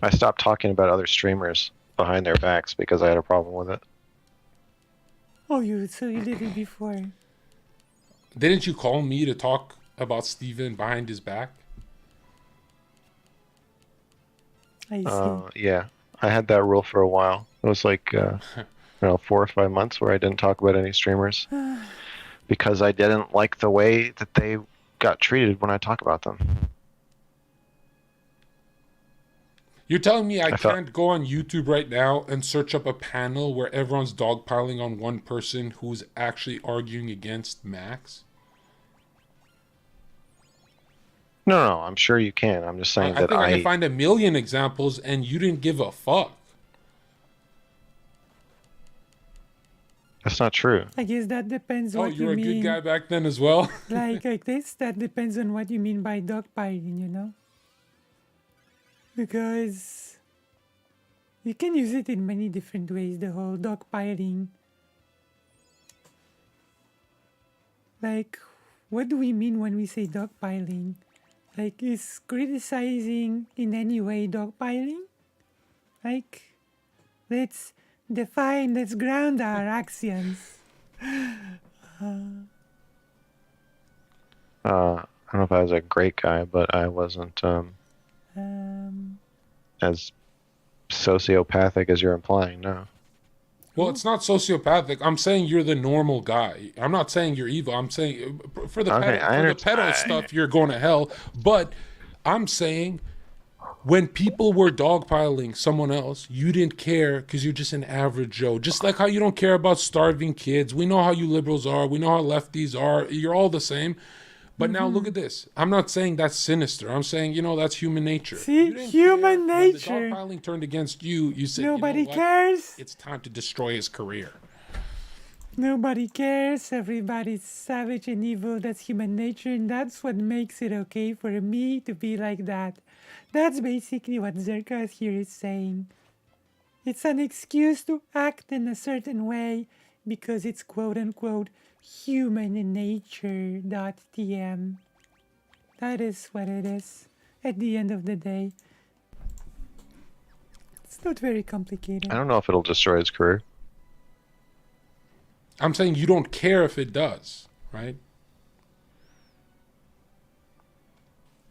[SPEAKER 5] I stopped talking about other streamers behind their backs because I had a problem with it.
[SPEAKER 1] Oh, so you did it before.
[SPEAKER 6] Didn't you call me to talk about Steven behind his back?
[SPEAKER 1] I see.
[SPEAKER 5] Yeah, I had that rule for a while. It was like, 4 or 5 months where I didn't talk about any streamers because I didn't like the way that they got treated when I talk about them.
[SPEAKER 6] You're telling me I
[SPEAKER 5] felt-
[SPEAKER 6] can't go on YouTube right now and search up a panel where everyone's dogpiling on one person who's actually arguing against Max?
[SPEAKER 5] No, I'm sure you can. I'm just saying
[SPEAKER 6] I
[SPEAKER 5] that
[SPEAKER 6] think I can find a million examples, and you didn't give a fuck.
[SPEAKER 5] That's not true.
[SPEAKER 1] I guess that depends
[SPEAKER 6] Oh,
[SPEAKER 1] what
[SPEAKER 6] you were
[SPEAKER 1] you
[SPEAKER 6] a
[SPEAKER 1] mean.
[SPEAKER 6] good guy back then as well?
[SPEAKER 1] like this, that depends on what you mean by dogpiling, you know? Because you can use it in many different ways, the whole dogpiling. Like, what do we mean when we say dogpiling? Like, is criticizing in any way dogpiling? Like, let's define, let's ground our axioms.
[SPEAKER 5] I don't know if I was a great guy, but I wasn't as sociopathic as you're implying. No.
[SPEAKER 6] Well, it's not sociopathic. I'm saying you're the normal guy. I'm not saying you're evil. I'm saying for the
[SPEAKER 5] Okay,
[SPEAKER 6] pedo stuff, you're going to hell. But I'm saying when people were dogpiling someone else, you didn't care because you're just an average Joe. Just like how you don't care about starving kids. We know how you liberals are. We know how lefties are. You're all the same. But now look at this. I'm not saying that's sinister. I'm saying, that's human nature.
[SPEAKER 1] See?
[SPEAKER 6] You didn't
[SPEAKER 1] Human
[SPEAKER 6] care.
[SPEAKER 1] nature.
[SPEAKER 6] When the dogpiling turned against you, you said,
[SPEAKER 1] Nobody
[SPEAKER 6] you know what?
[SPEAKER 1] cares.
[SPEAKER 6] It's time to destroy his career.
[SPEAKER 1] Nobody cares. Everybody's savage and evil. That's human nature, and that's what makes it okay for me to be like that. That's basically what Zerkas here is saying. It's an excuse to act in a certain way because it's quote-unquote human in nature.tm. That is what it is at the end of the day. It's not very complicated.
[SPEAKER 5] I don't know if it'll destroy his career.
[SPEAKER 6] I'm saying you don't care if it does, right?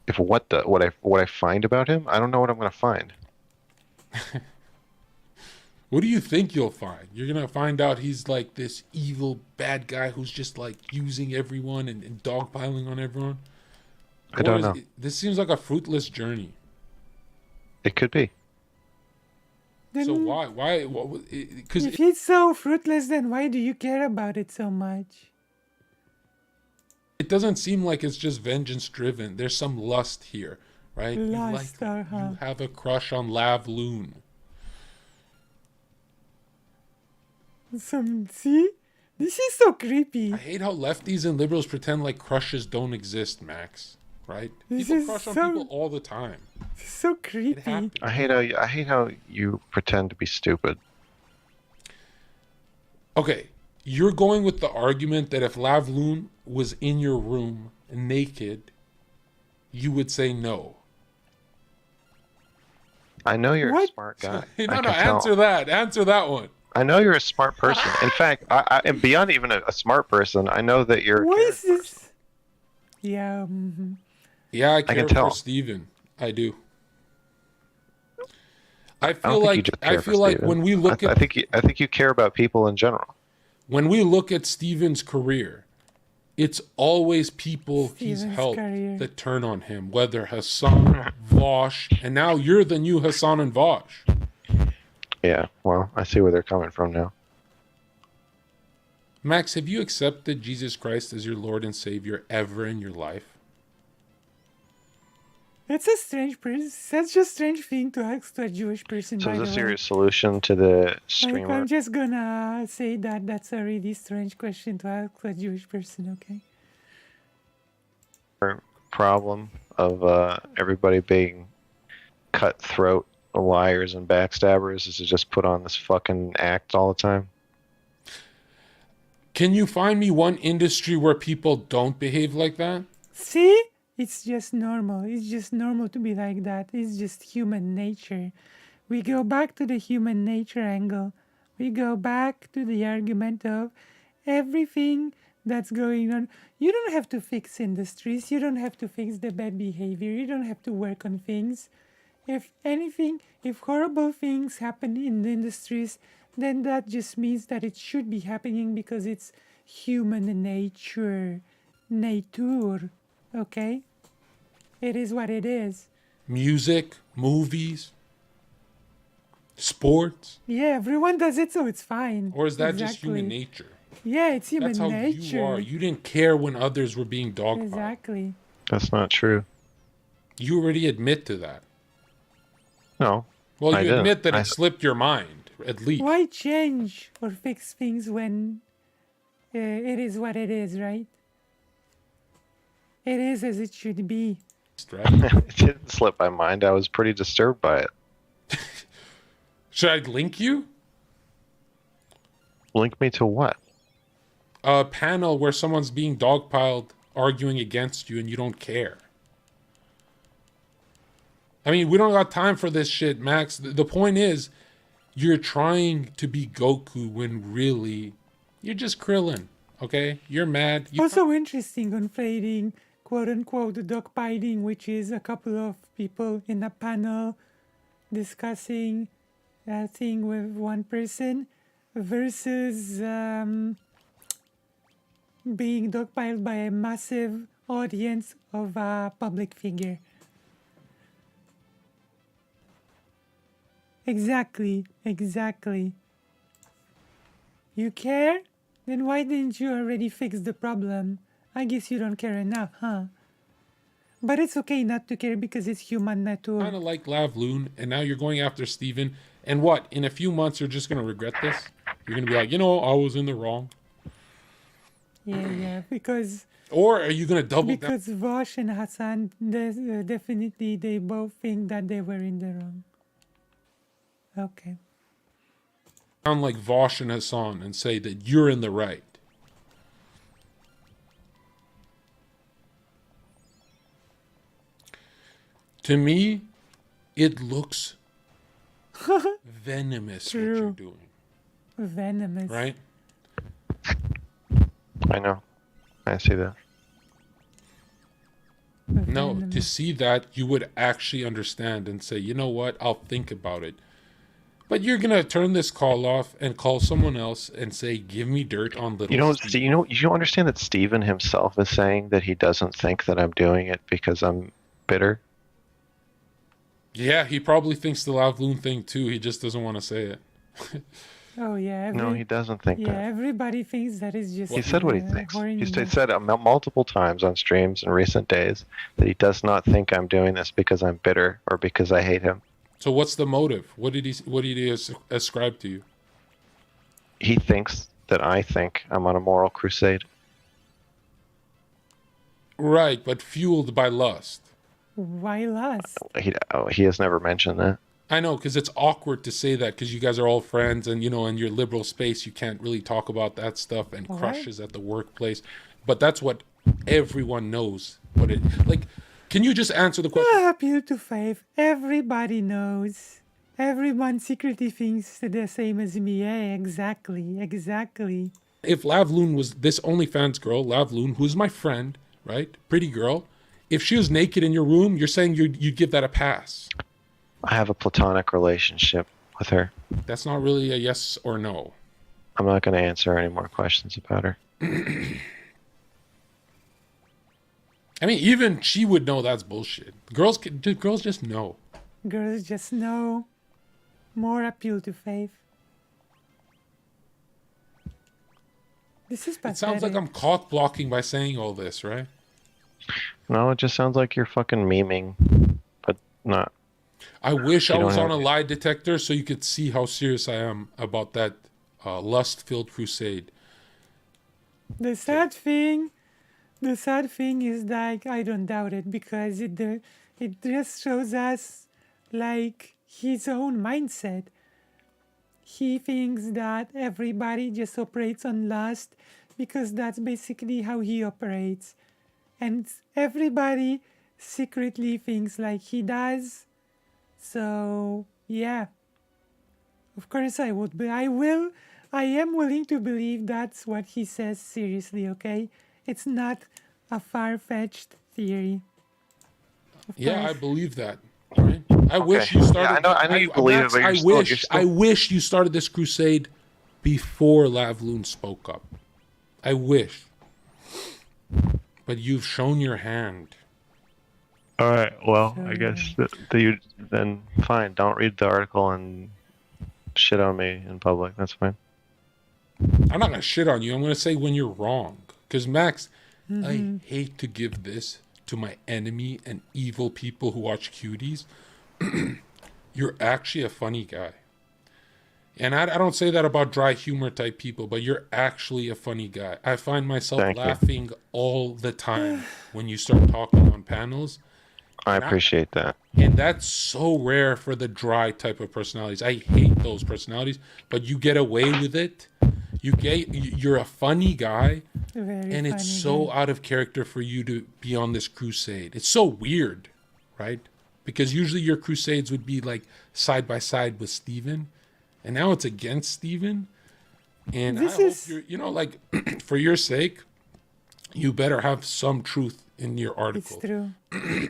[SPEAKER 5] If what I find about him, I don't know what I'm going to find.
[SPEAKER 6] What do you think you'll find? You're going to find out he's like this evil bad guy who's just like using everyone and dogpiling on everyone?
[SPEAKER 5] I don't know.
[SPEAKER 6] This seems like a fruitless journey.
[SPEAKER 5] It could be.
[SPEAKER 6] So
[SPEAKER 1] Then
[SPEAKER 6] why? Because
[SPEAKER 1] if it's so fruitless, then why do you care about it so much?
[SPEAKER 6] it doesn't seem like it's just vengeance driven. There's some lust here, right?
[SPEAKER 1] Lust,
[SPEAKER 6] You have a crush on Lav Loon.
[SPEAKER 1] See? This is so creepy.
[SPEAKER 6] I hate how lefties and liberals pretend like crushes don't exist, Max. Right?
[SPEAKER 1] This
[SPEAKER 6] People
[SPEAKER 1] is
[SPEAKER 6] crush on
[SPEAKER 1] so-
[SPEAKER 6] people all the time.
[SPEAKER 1] This is so
[SPEAKER 6] It
[SPEAKER 1] creepy.
[SPEAKER 6] happens.
[SPEAKER 5] I hate how you pretend to be stupid.
[SPEAKER 6] Okay, you're going with the argument that if Lav Loon was in your room naked, you would say no.
[SPEAKER 5] I know you're a
[SPEAKER 1] What?
[SPEAKER 5] smart guy.
[SPEAKER 6] No,
[SPEAKER 5] I
[SPEAKER 6] no,
[SPEAKER 5] can tell.
[SPEAKER 6] answer that. Answer that one.
[SPEAKER 5] I know you're a smart person. In fact, and beyond even a smart person, I know that you're. a
[SPEAKER 1] What
[SPEAKER 5] caring
[SPEAKER 1] is this? Yeah, mhm.
[SPEAKER 6] Yeah, I care
[SPEAKER 5] can tell.
[SPEAKER 6] for Steven. I do. I
[SPEAKER 5] I
[SPEAKER 6] feel
[SPEAKER 5] don't think you
[SPEAKER 6] like
[SPEAKER 5] just care for
[SPEAKER 6] like
[SPEAKER 5] Steven.
[SPEAKER 6] when we look
[SPEAKER 5] I
[SPEAKER 6] at
[SPEAKER 5] think you care about people in general.
[SPEAKER 6] when we look at Steven's career, it's always people he's
[SPEAKER 1] Steven's
[SPEAKER 6] helped
[SPEAKER 1] career.
[SPEAKER 6] that turn on him, whether Hassan, Vosh, and now you're the new Hassan and Vosh.
[SPEAKER 5] Yeah, well, I see where they're coming from now.
[SPEAKER 6] Max, have you accepted Jesus Christ as your Lord and Savior ever in your life?
[SPEAKER 1] That's a strange person. Such a strange thing to ask to a Jewish person.
[SPEAKER 5] So
[SPEAKER 1] by
[SPEAKER 5] is
[SPEAKER 1] the
[SPEAKER 5] this
[SPEAKER 1] way.
[SPEAKER 5] your solution to the
[SPEAKER 1] Like,
[SPEAKER 5] streamer?
[SPEAKER 1] I'm just gonna say that that's a really strange question to ask to a Jewish person. Okay.
[SPEAKER 5] Problem of everybody being cutthroat liars and backstabbers is to just put on this fucking act all the time.
[SPEAKER 6] Can you find me one industry where people don't behave like that?
[SPEAKER 1] See? It's just normal. It's just normal to be like that. It's just human nature. We go back to the human nature angle. We go back to the argument of everything that's going on. You don't have to fix industries. You don't have to fix the bad behavior. You don't have to work on things. If anything, if horrible things happen in the industries, then that just means that it should be happening because it's human nature. Nature. Okay? It is what it is.
[SPEAKER 6] Music, movies, sports,
[SPEAKER 1] Yeah, everyone does it, so it's fine.
[SPEAKER 6] or is that just human
[SPEAKER 1] Exactly.
[SPEAKER 6] nature?
[SPEAKER 1] Yeah, it's human
[SPEAKER 6] That's how
[SPEAKER 1] nature.
[SPEAKER 6] you are. You didn't care when others were being dogpiled.
[SPEAKER 1] Exactly.
[SPEAKER 5] That's not true.
[SPEAKER 6] You already admit to that.
[SPEAKER 5] No.
[SPEAKER 6] Well,
[SPEAKER 5] I
[SPEAKER 6] you
[SPEAKER 5] didn't.
[SPEAKER 6] admit that
[SPEAKER 5] I-
[SPEAKER 6] it slipped your mind, at least.
[SPEAKER 1] Why change or fix things when it is what it is, right? It is as it should be.
[SPEAKER 6] Right?
[SPEAKER 5] It didn't slip my mind. I was pretty disturbed by it.
[SPEAKER 6] Should I link you?
[SPEAKER 5] Link me to what?
[SPEAKER 6] A panel where someone's being dogpiled, arguing against you, and you don't care. I mean, we don't got time for this shit, Max. The point is, you're trying to be Goku when really you're just Krillin. Okay, you're mad. You
[SPEAKER 1] Also interesting on fading, quote unquote, dogpiling, which is a couple of people in a panel discussing a thing with one person versus being dogpiled by a massive audience of a public figure. Exactly, exactly. You care? Then why didn't you already fix the problem? I guess you don't care enough, huh? But it's okay not to care because it's human nature.
[SPEAKER 6] kind of like Lavloon, and now you're going after Steven. And what? In a few months, you're just gonna regret this. You're gonna be like, I was in the wrong.
[SPEAKER 1] Yeah, because
[SPEAKER 6] Or are you gonna double down?
[SPEAKER 1] because Vosh and Hassan, definitely they both think that they were in the wrong. Okay.
[SPEAKER 6] Sound like Vosh and Hassan and say that you're in the right. To me, it looks venomous what you're
[SPEAKER 1] True.
[SPEAKER 6] doing,
[SPEAKER 1] Venomous.
[SPEAKER 6] right?
[SPEAKER 5] I know. I see that.
[SPEAKER 6] No, to
[SPEAKER 1] Venomous.
[SPEAKER 6] see that, you would actually understand and say, you know what, I'll think about it. But you're gonna turn this call off and call someone else and say, give me dirt on little
[SPEAKER 5] You know,
[SPEAKER 6] Steve.
[SPEAKER 5] you don't understand that Steven himself is saying that he doesn't think that I'm doing it because I'm bitter.
[SPEAKER 6] Yeah, he probably thinks the Lavloon thing too. He just doesn't want to say it.
[SPEAKER 1] Oh yeah.
[SPEAKER 5] No, he doesn't think
[SPEAKER 1] Yeah,
[SPEAKER 5] that.
[SPEAKER 1] everybody thinks that is just.
[SPEAKER 5] He said what he
[SPEAKER 1] uh,
[SPEAKER 5] thinks.
[SPEAKER 1] horny.
[SPEAKER 5] He said multiple times on streams in recent days that he does not think I'm doing this because I'm bitter or because I hate him.
[SPEAKER 6] So what's the motive? What did he ascribe to you?
[SPEAKER 5] He thinks that I think I'm on a moral crusade.
[SPEAKER 6] Right, but fueled by lust.
[SPEAKER 1] Why lust?
[SPEAKER 5] He has never mentioned that.
[SPEAKER 6] I know, because it's awkward to say that because you guys are all friends and, in your liberal space, you can't really talk about that stuff and
[SPEAKER 1] All
[SPEAKER 6] crushes at the workplace. But that's what everyone knows. What it like? Can you just answer the question?
[SPEAKER 1] Appeal to faith. Everybody knows. Everyone secretly thinks the same as me. Yeah, exactly. Exactly.
[SPEAKER 6] If Lavloon was this OnlyFans girl, Lavloon, who's my friend, right? Pretty girl. If she was naked in your room, you're saying you'd give that a pass.
[SPEAKER 5] I have a platonic relationship with her.
[SPEAKER 6] That's not really a yes or no.
[SPEAKER 5] I'm not going to answer any more questions about her.
[SPEAKER 6] I mean, even she would know that's bullshit. Girls just know.
[SPEAKER 1] Girls just know. More appeal to faith. This is pathetic.
[SPEAKER 6] It sounds like I'm cock blocking by saying all this, right?
[SPEAKER 5] No, it just sounds like you're fucking memeing, but not.
[SPEAKER 6] I wish I
[SPEAKER 5] don't
[SPEAKER 6] was on a
[SPEAKER 5] have-
[SPEAKER 6] lie detector so you could see how serious I am about that lust-filled crusade.
[SPEAKER 1] The sad thing is that I don't doubt it because it just shows us like his own mindset. He thinks that everybody just operates on lust because that's basically how he operates. And everybody secretly thinks like he does. So, yeah. Of course I would, but I will I am willing to believe that's what he says seriously, okay? It's not a far-fetched theory.
[SPEAKER 6] Yeah, I
[SPEAKER 1] course.
[SPEAKER 6] believe that. Right? I wish you started.
[SPEAKER 5] I know you believe
[SPEAKER 6] Max,
[SPEAKER 5] it, but
[SPEAKER 6] I
[SPEAKER 5] you're still,
[SPEAKER 6] wish,
[SPEAKER 5] you're still.
[SPEAKER 6] I wish you started this crusade before Lavloon spoke up. I wish, but you've shown your hand.
[SPEAKER 5] All right. Well, I guess that you then fine. Don't read the article and shit on me in public. That's fine.
[SPEAKER 6] I'm not gonna shit on you. I'm gonna say when you're wrong. Because Max, I hate to give this to my enemy and evil people who watch cuties. You're actually a funny guy. And I don't say that about dry humor type people, but you're actually a funny guy. I find myself
[SPEAKER 5] Thank you.
[SPEAKER 6] laughing all the time when you start talking on panels.
[SPEAKER 5] I appreciate that.
[SPEAKER 6] And that's so rare for the dry type of personalities. I hate those personalities, but you get away with it. You're a funny guy,
[SPEAKER 1] Very
[SPEAKER 6] and it's so out of character for you to be on this crusade. It's so weird, right? Because usually your crusades would be like side by side with Steven, and now it's against Steven. And
[SPEAKER 1] This
[SPEAKER 6] I hope
[SPEAKER 1] is-
[SPEAKER 6] you're, like, for your sake, you better have some truth in your
[SPEAKER 1] It's
[SPEAKER 6] article.
[SPEAKER 1] true.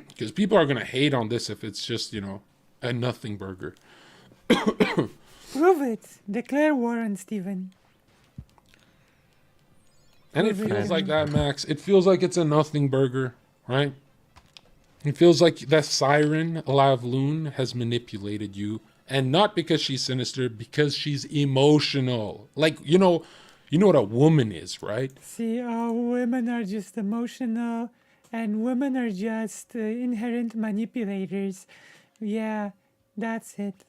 [SPEAKER 6] Because people are going to hate on this if it's just, a nothing burger.
[SPEAKER 1] Prove it. Declare war on Steven.
[SPEAKER 6] And it
[SPEAKER 1] Prove it.
[SPEAKER 6] feels like that, Max. It feels like it's a nothing burger, right? It feels like that siren, Lavloon, has manipulated you. And not because she's sinister, because she's emotional. Like, you know what a woman is, right?
[SPEAKER 1] See, women are just emotional, and women are just inherent manipulators. Yeah, that's it.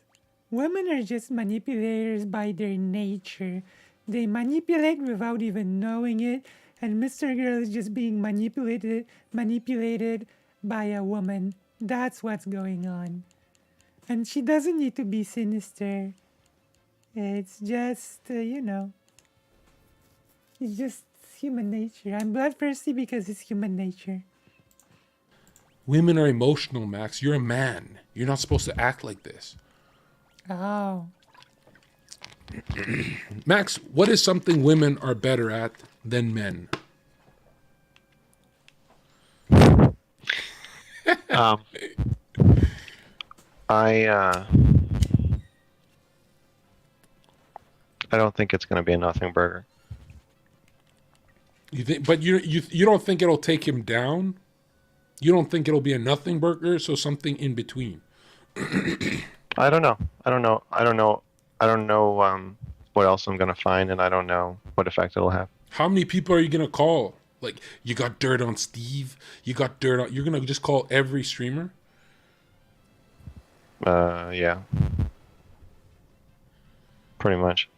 [SPEAKER 1] Women are just manipulators by their nature. They manipulate without even knowing it, and Mr. Girl is just being manipulated by a woman. That's what's going on. And she doesn't need to be sinister. It's just, it's just human nature. I'm bloodthirsty because it's human nature.
[SPEAKER 6] Women are emotional, Max. You're a man. You're not supposed to act like this.
[SPEAKER 1] Oh.
[SPEAKER 6] Max, what is something women are better at than men?
[SPEAKER 5] I don't think it's going to be a nothing burger.
[SPEAKER 6] You think, but you don't think it'll take him down? You don't think it'll be a nothing burger? So something in between.
[SPEAKER 5] I don't know. What else I'm going to find, and I don't know what effect it'll have.
[SPEAKER 6] How many people are you gonna call? Like, you got dirt on Steve. You got dirt on. You're gonna just call every streamer?
[SPEAKER 5] Yeah. Pretty much.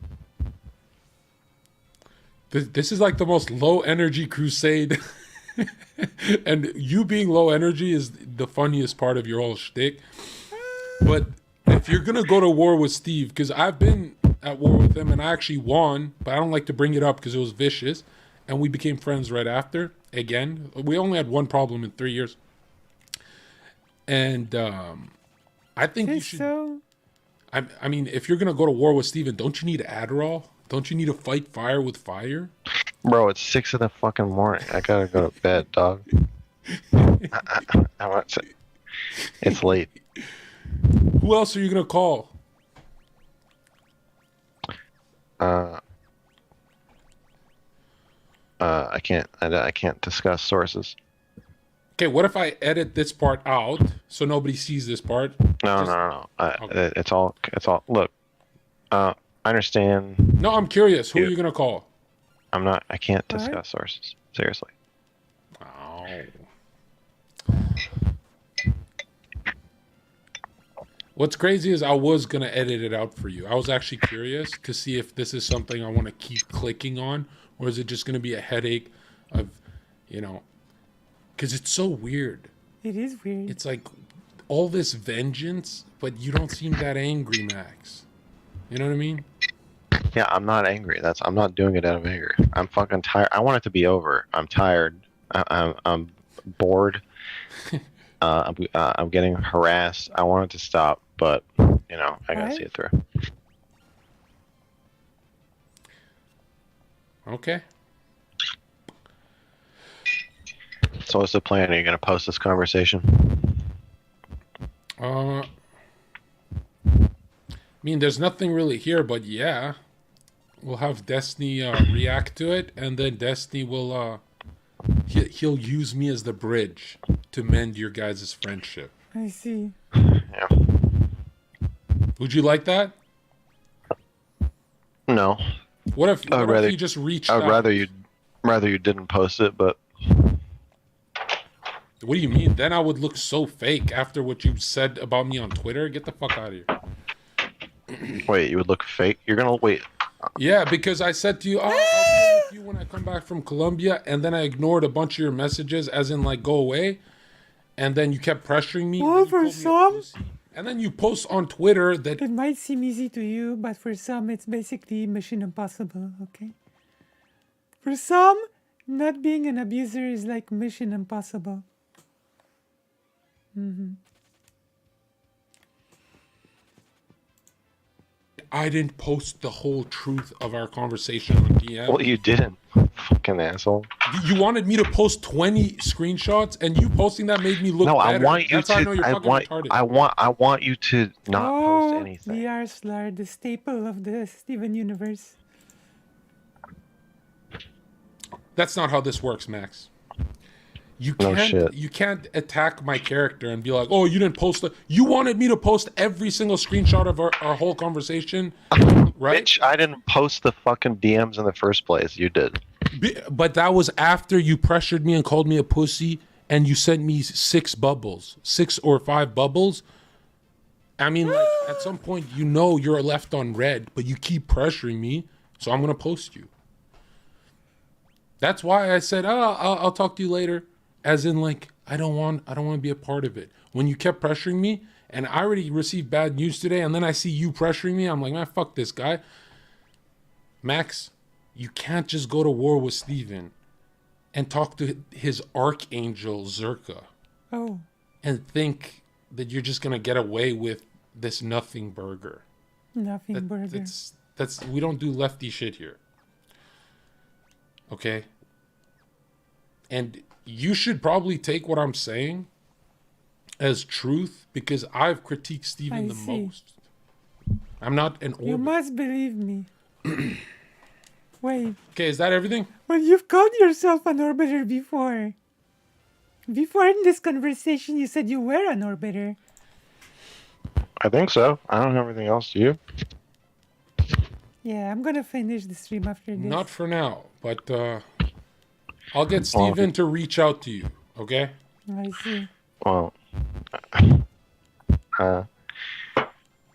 [SPEAKER 6] This is like the most low energy crusade. And you being low energy is the funniest part of your whole shtick. But if you're gonna go to war with Steve, because I've been at war with him and I actually won, but I don't like to bring it up because it was vicious, and we became friends right after. Again, we only had one problem in 3 years, and I think you should.
[SPEAKER 1] So,
[SPEAKER 6] I mean, if you're gonna go to war with Steven, don't you need Adderall? Don't you need to fight fire with fire?
[SPEAKER 5] Bro, it's 6 in the fucking morning. I gotta go to bed, dog. I want to. It's late.
[SPEAKER 6] Who else are you gonna call?
[SPEAKER 5] I can't discuss sources.
[SPEAKER 6] Okay, what if I edit this part out so nobody sees this part?
[SPEAKER 5] No.
[SPEAKER 6] Okay.
[SPEAKER 5] It's all. Look, I understand.
[SPEAKER 6] No, I'm curious. Who are
[SPEAKER 5] Yeah.
[SPEAKER 6] you gonna call?
[SPEAKER 5] I can't
[SPEAKER 1] What?
[SPEAKER 5] discuss sources. Seriously.
[SPEAKER 6] Oh. What's crazy is I was gonna edit it out for you. I was actually curious to see if this is something I want to keep clicking on, or is it just gonna be a headache of, because it's so weird.
[SPEAKER 1] it is weird.
[SPEAKER 6] It's like all this vengeance, but you don't seem that angry, Max. You know what I mean?
[SPEAKER 5] Yeah, I'm not angry. I'm not doing it out of anger. I'm fucking tired. I want it to be over. I'm tired. I'm bored. I'm getting harassed. I want it to stop, but I gotta
[SPEAKER 1] Right.
[SPEAKER 5] see it through.
[SPEAKER 6] Okay.
[SPEAKER 5] So what's the plan? Are you gonna post this conversation?
[SPEAKER 6] I mean, there's nothing really here, but yeah, we'll have Destiny react to it, and then Destiny will he'll use me as the bridge to mend your guys' friendship.
[SPEAKER 1] I see.
[SPEAKER 5] Yeah.
[SPEAKER 6] Would you like that?
[SPEAKER 5] No.
[SPEAKER 6] What if
[SPEAKER 5] rather-
[SPEAKER 6] you just reached
[SPEAKER 5] I'd
[SPEAKER 6] out?
[SPEAKER 5] rather you didn't post it, but
[SPEAKER 6] What do you mean? Then I would look so fake after what you said about me on Twitter. Get the fuck out of here.
[SPEAKER 5] wait, you would look fake. You're gonna wait.
[SPEAKER 6] Yeah, because I said to you, I'll be with you when I come back from Colombia, and then I ignored a bunch of your messages, as in like go away, and then you kept pressuring me.
[SPEAKER 1] Well,
[SPEAKER 6] and
[SPEAKER 1] for
[SPEAKER 6] you called me a
[SPEAKER 1] some-
[SPEAKER 6] pussy. And then you post on Twitter that
[SPEAKER 1] It might seem easy to you, but for some, it's basically Mission Impossible, okay? For some, not being an abuser is like Mission Impossible.
[SPEAKER 6] I didn't post the whole truth of our conversation on DM.
[SPEAKER 5] Well, you didn't. Fucking asshole.
[SPEAKER 6] You wanted me to post 20 screenshots, and you posting that made me look
[SPEAKER 5] No,
[SPEAKER 6] better.
[SPEAKER 5] I want you
[SPEAKER 6] That's how I know
[SPEAKER 5] to.
[SPEAKER 6] you're
[SPEAKER 5] I
[SPEAKER 6] fucking
[SPEAKER 5] want.
[SPEAKER 6] retarded.
[SPEAKER 5] I want you to not post
[SPEAKER 1] Oh,
[SPEAKER 5] anything.
[SPEAKER 1] the Arslar, the staple of the Steven universe.
[SPEAKER 6] That's not how this works, Max. You
[SPEAKER 5] No
[SPEAKER 6] can't
[SPEAKER 5] shit.
[SPEAKER 6] you can't attack my character and be like, "Oh, you didn't post it." You wanted me to post every single screenshot of our whole conversation, right?
[SPEAKER 5] Bitch, I didn't post the fucking DMs in the first place. You did.
[SPEAKER 6] But that was after you pressured me and called me a pussy, and you sent me 6 or 5 bubbles. I mean, like, at some point, you know you're left on red, but you keep pressuring me, so I'm gonna post you. That's why I said, "Oh, I'll talk to you later," as in like I don't want to be a part of it. When you kept pressuring me, and I already received bad news today, and then I see you pressuring me, I'm like, man, fuck this guy. Max, you can't just go to war with Steven and talk to his archangel Zerka
[SPEAKER 1] Oh,
[SPEAKER 6] and think that you're just gonna get away with this nothing burger.
[SPEAKER 1] nothing burger.
[SPEAKER 6] That's we don't do lefty shit here. Okay? And you should probably take what I'm saying as truth because I've critiqued Steven
[SPEAKER 1] I
[SPEAKER 6] the
[SPEAKER 1] see.
[SPEAKER 6] most. I'm not an
[SPEAKER 1] You
[SPEAKER 6] orbit.
[SPEAKER 1] must believe me. Wait,
[SPEAKER 6] Okay, is that everything?
[SPEAKER 1] but you've called yourself an orbiter before. Before in this conversation, you said you were an orbiter.
[SPEAKER 5] I think so. I don't have anything else. Do you?
[SPEAKER 1] Yeah, I'm gonna finish the stream after this.
[SPEAKER 6] Not for now, but I'll get Steven to reach out to you, okay?
[SPEAKER 1] I see.
[SPEAKER 5] Well.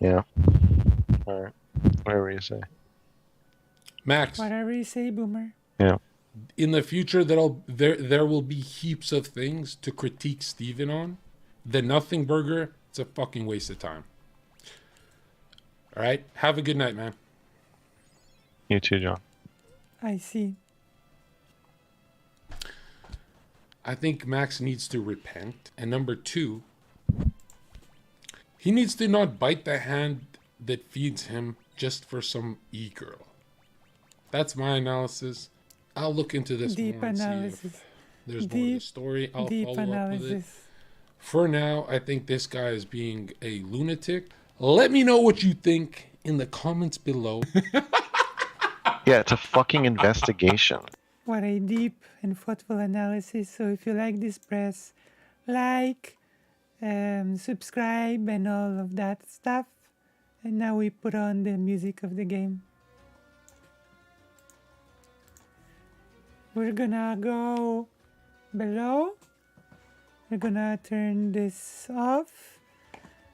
[SPEAKER 5] Yeah. All right. Whatever you say.
[SPEAKER 6] Max,
[SPEAKER 1] Whatever you say, Boomer.
[SPEAKER 5] Yeah.
[SPEAKER 6] in the future there will be heaps of things to critique Steven on. The Nothing Burger, it's a fucking waste of time. All right? Have a good night, man.
[SPEAKER 5] You too, John.
[SPEAKER 1] I see.
[SPEAKER 6] I think Max needs to repent. And number 2, he needs to not bite the hand that feeds him just for some e-girl. That's my analysis. I'll look into this
[SPEAKER 1] Deep
[SPEAKER 6] more and see if
[SPEAKER 1] analysis.
[SPEAKER 6] there's more to the
[SPEAKER 1] Deep-
[SPEAKER 6] story. I'll
[SPEAKER 1] Deep
[SPEAKER 6] follow up with it.
[SPEAKER 1] analysis.
[SPEAKER 6] For now, I think this guy is being a lunatic. Let me know what you think in the comments below.
[SPEAKER 5] Yeah, it's a fucking investigation.
[SPEAKER 1] What a deep and thoughtful analysis. So if you like this, press like, subscribe, and all of that stuff. And now we put on the music of the game. We're gonna go below. We're gonna turn this off.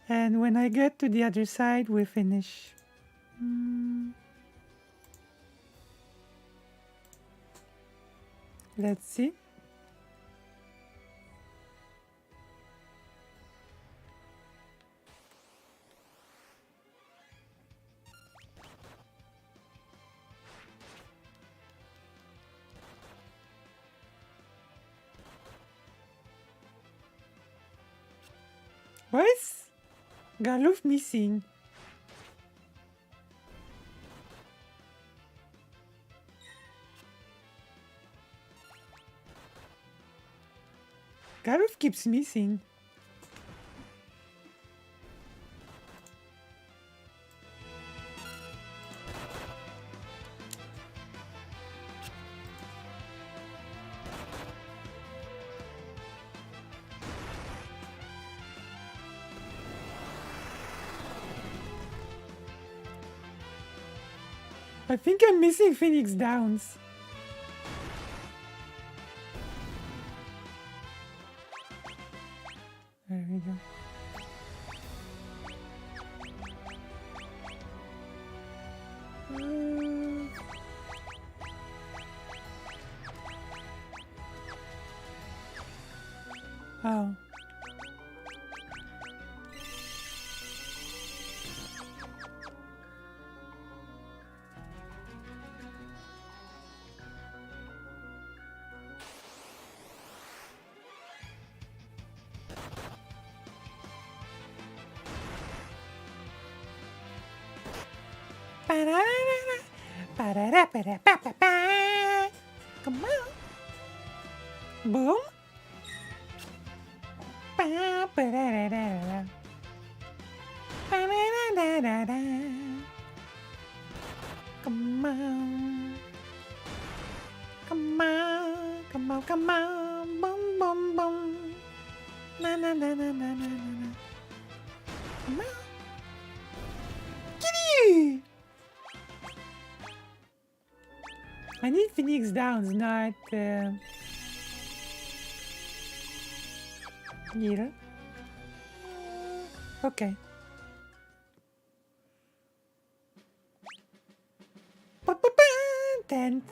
[SPEAKER 1] And when I get to the other side, we finish. Let's see. Was Galuf missing? Gareth keeps missing. I think I'm missing Phoenix Downs. There we go. Oh. Come on. Boom. Come on. Come on. Come on. Come on. Boom, boom, boom. Na na na na na na na. Come on. Kitty! I need Phoenix Downs, not Needle. Okay. Then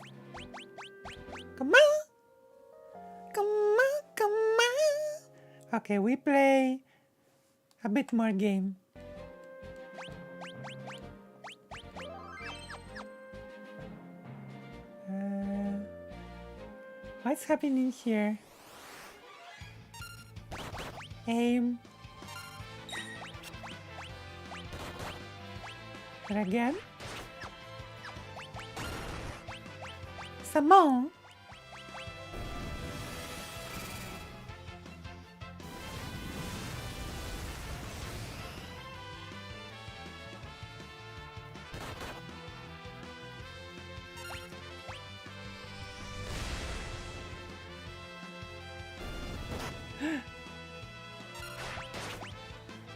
[SPEAKER 1] come on. Come on, come on. Okay, we play a bit more game. What's happening here? Aim. And again. Some more.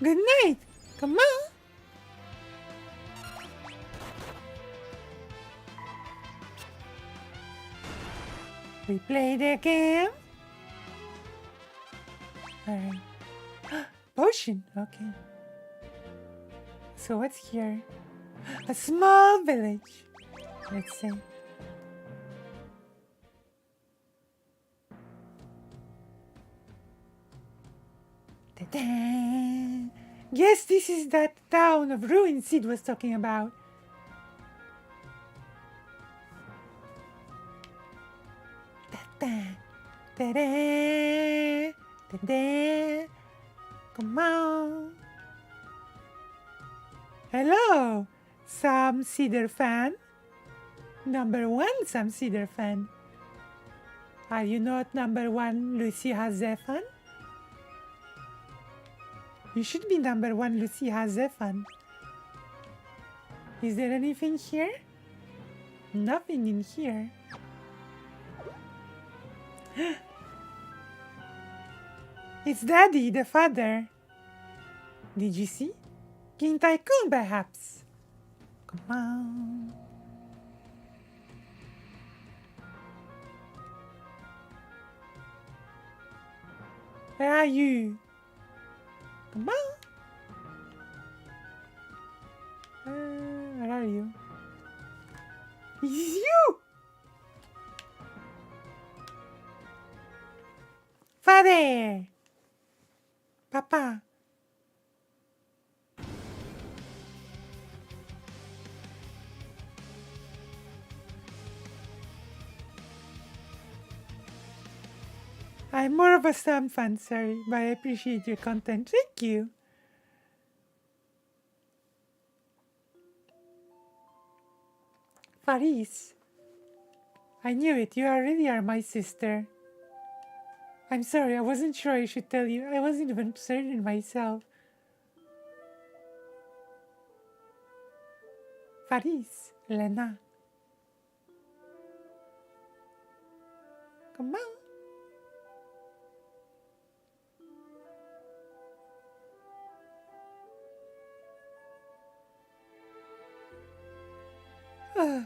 [SPEAKER 1] Good night. Come on. We play the game. Alright. Potion. Okay. So what's here? A small village. Let's see. Ta-da! Yes, this is that town of ruins Sid was talking about. Ta-da! Ta-da! Ta-da! Come on! Hello, Sam Cedar fan. Number one Sam Cedar fan. Are you not number one Lucy Hazefan? You should be number one Lucy Hazefan. Is there anything here? Nothing in here. It's Daddy, the father. Did you see? King Tycoon, perhaps. Come on. Where are you? Come on. Where are you? It's you! Father! Papa! I'm more of a Sam fan, sorry, but I appreciate your content. Thank you. Faris. I knew it. You already are my sister. I'm sorry, I wasn't sure I should tell you. I wasn't even certain myself. Faris, Lena. Come on.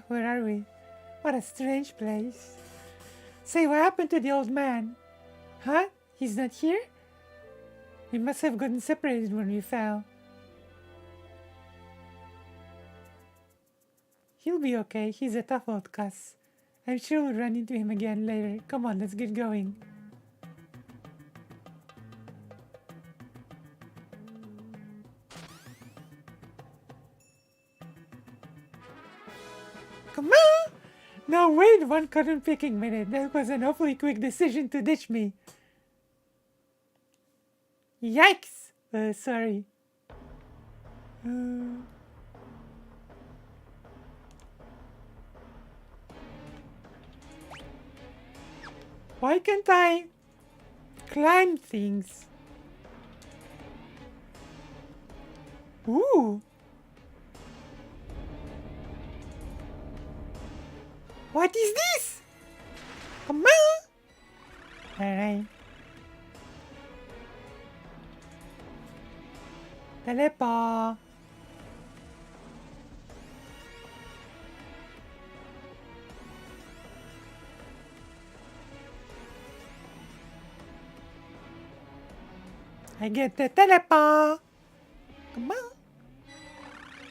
[SPEAKER 1] Where are we? What a strange place. Say, what happened to the old man? Huh? He's not here? We must have gotten separated when we fell. He'll be okay. He's a tough old cuss. I'm sure we'll run into him again later. Come on, let's get going. Come on! No, wait 1 cotton picking minute. That was an awfully quick decision to ditch me. Yikes! Sorry. Why can't I climb things? Ooh! What is this? Come on! Alright. Teleport. I get the teleport. Come on.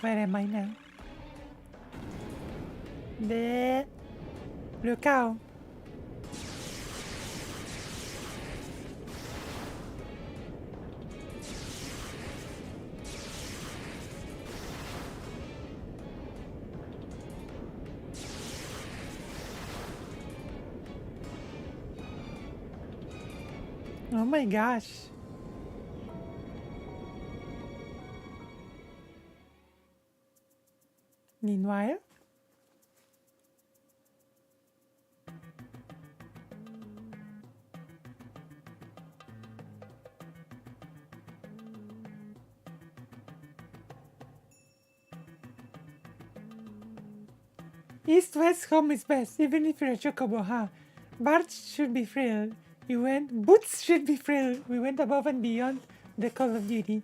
[SPEAKER 1] Where am I now? There. Le cow. Oh my gosh. Meanwhile, East-West home is best, even if you're a chocobo, huh? Boots should be thrilled. Boots should be thrilled. We went above and beyond the Call of Duty.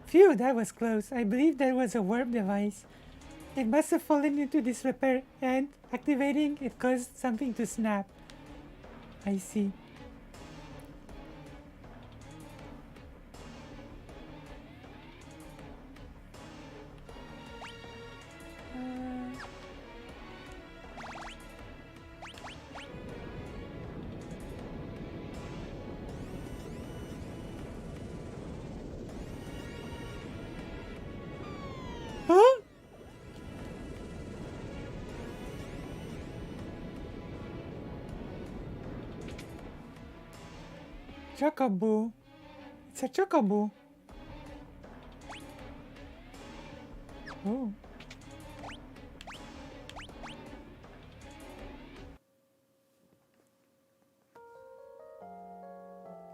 [SPEAKER 1] Phew, that was close. I believe that was a warp device. It must have fallen into disrepair and activating it caused something to snap. I see. Huh? Chocobo. It's a chocobo. Oh.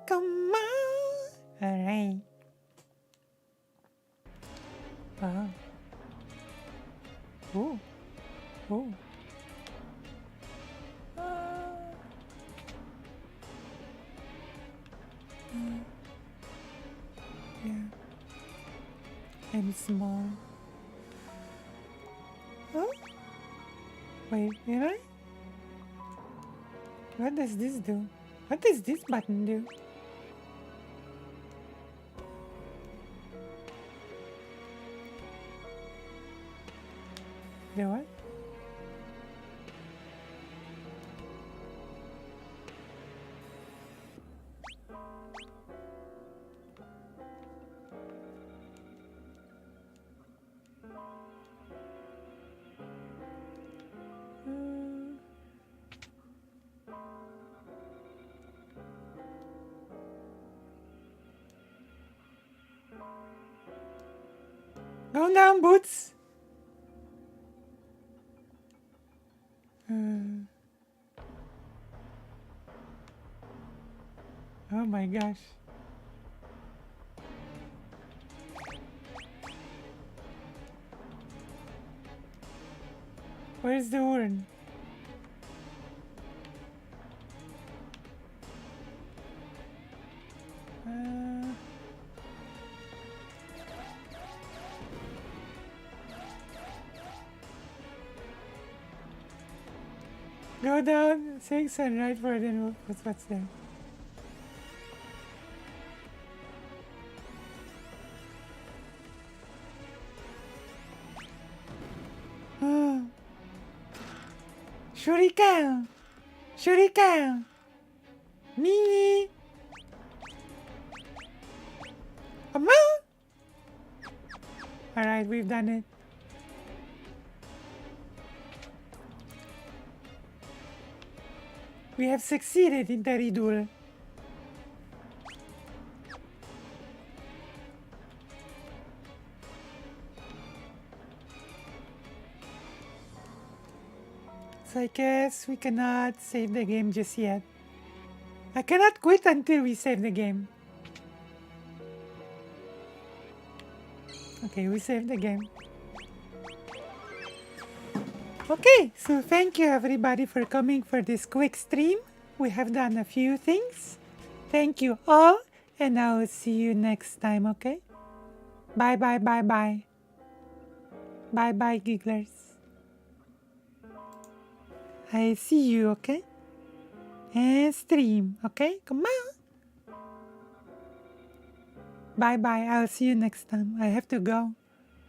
[SPEAKER 1] Come on. Alright. Wow. Oh. Oh. Yeah. I'm small. Oh? Wait, am I? What does this do? What does this button do? The what? Go down, Boots! Oh my gosh. Where's the urn? Go down 6 and right for it and what's there? Oh. Shuriken! Shuriken! Mini! Come on! Alright, we've done it. We have succeeded in Teridur. So I guess we cannot save the game just yet. I cannot quit until we save the game. Okay, we saved the game. Okay, so thank you everybody for coming for this quick stream. We have done a few things. Thank you all, and I will see you next time, okay? Bye bye bye bye. Bye bye gigglers. I see you, okay? And stream, okay? Come on. Bye bye, I'll see you next time. I have to go.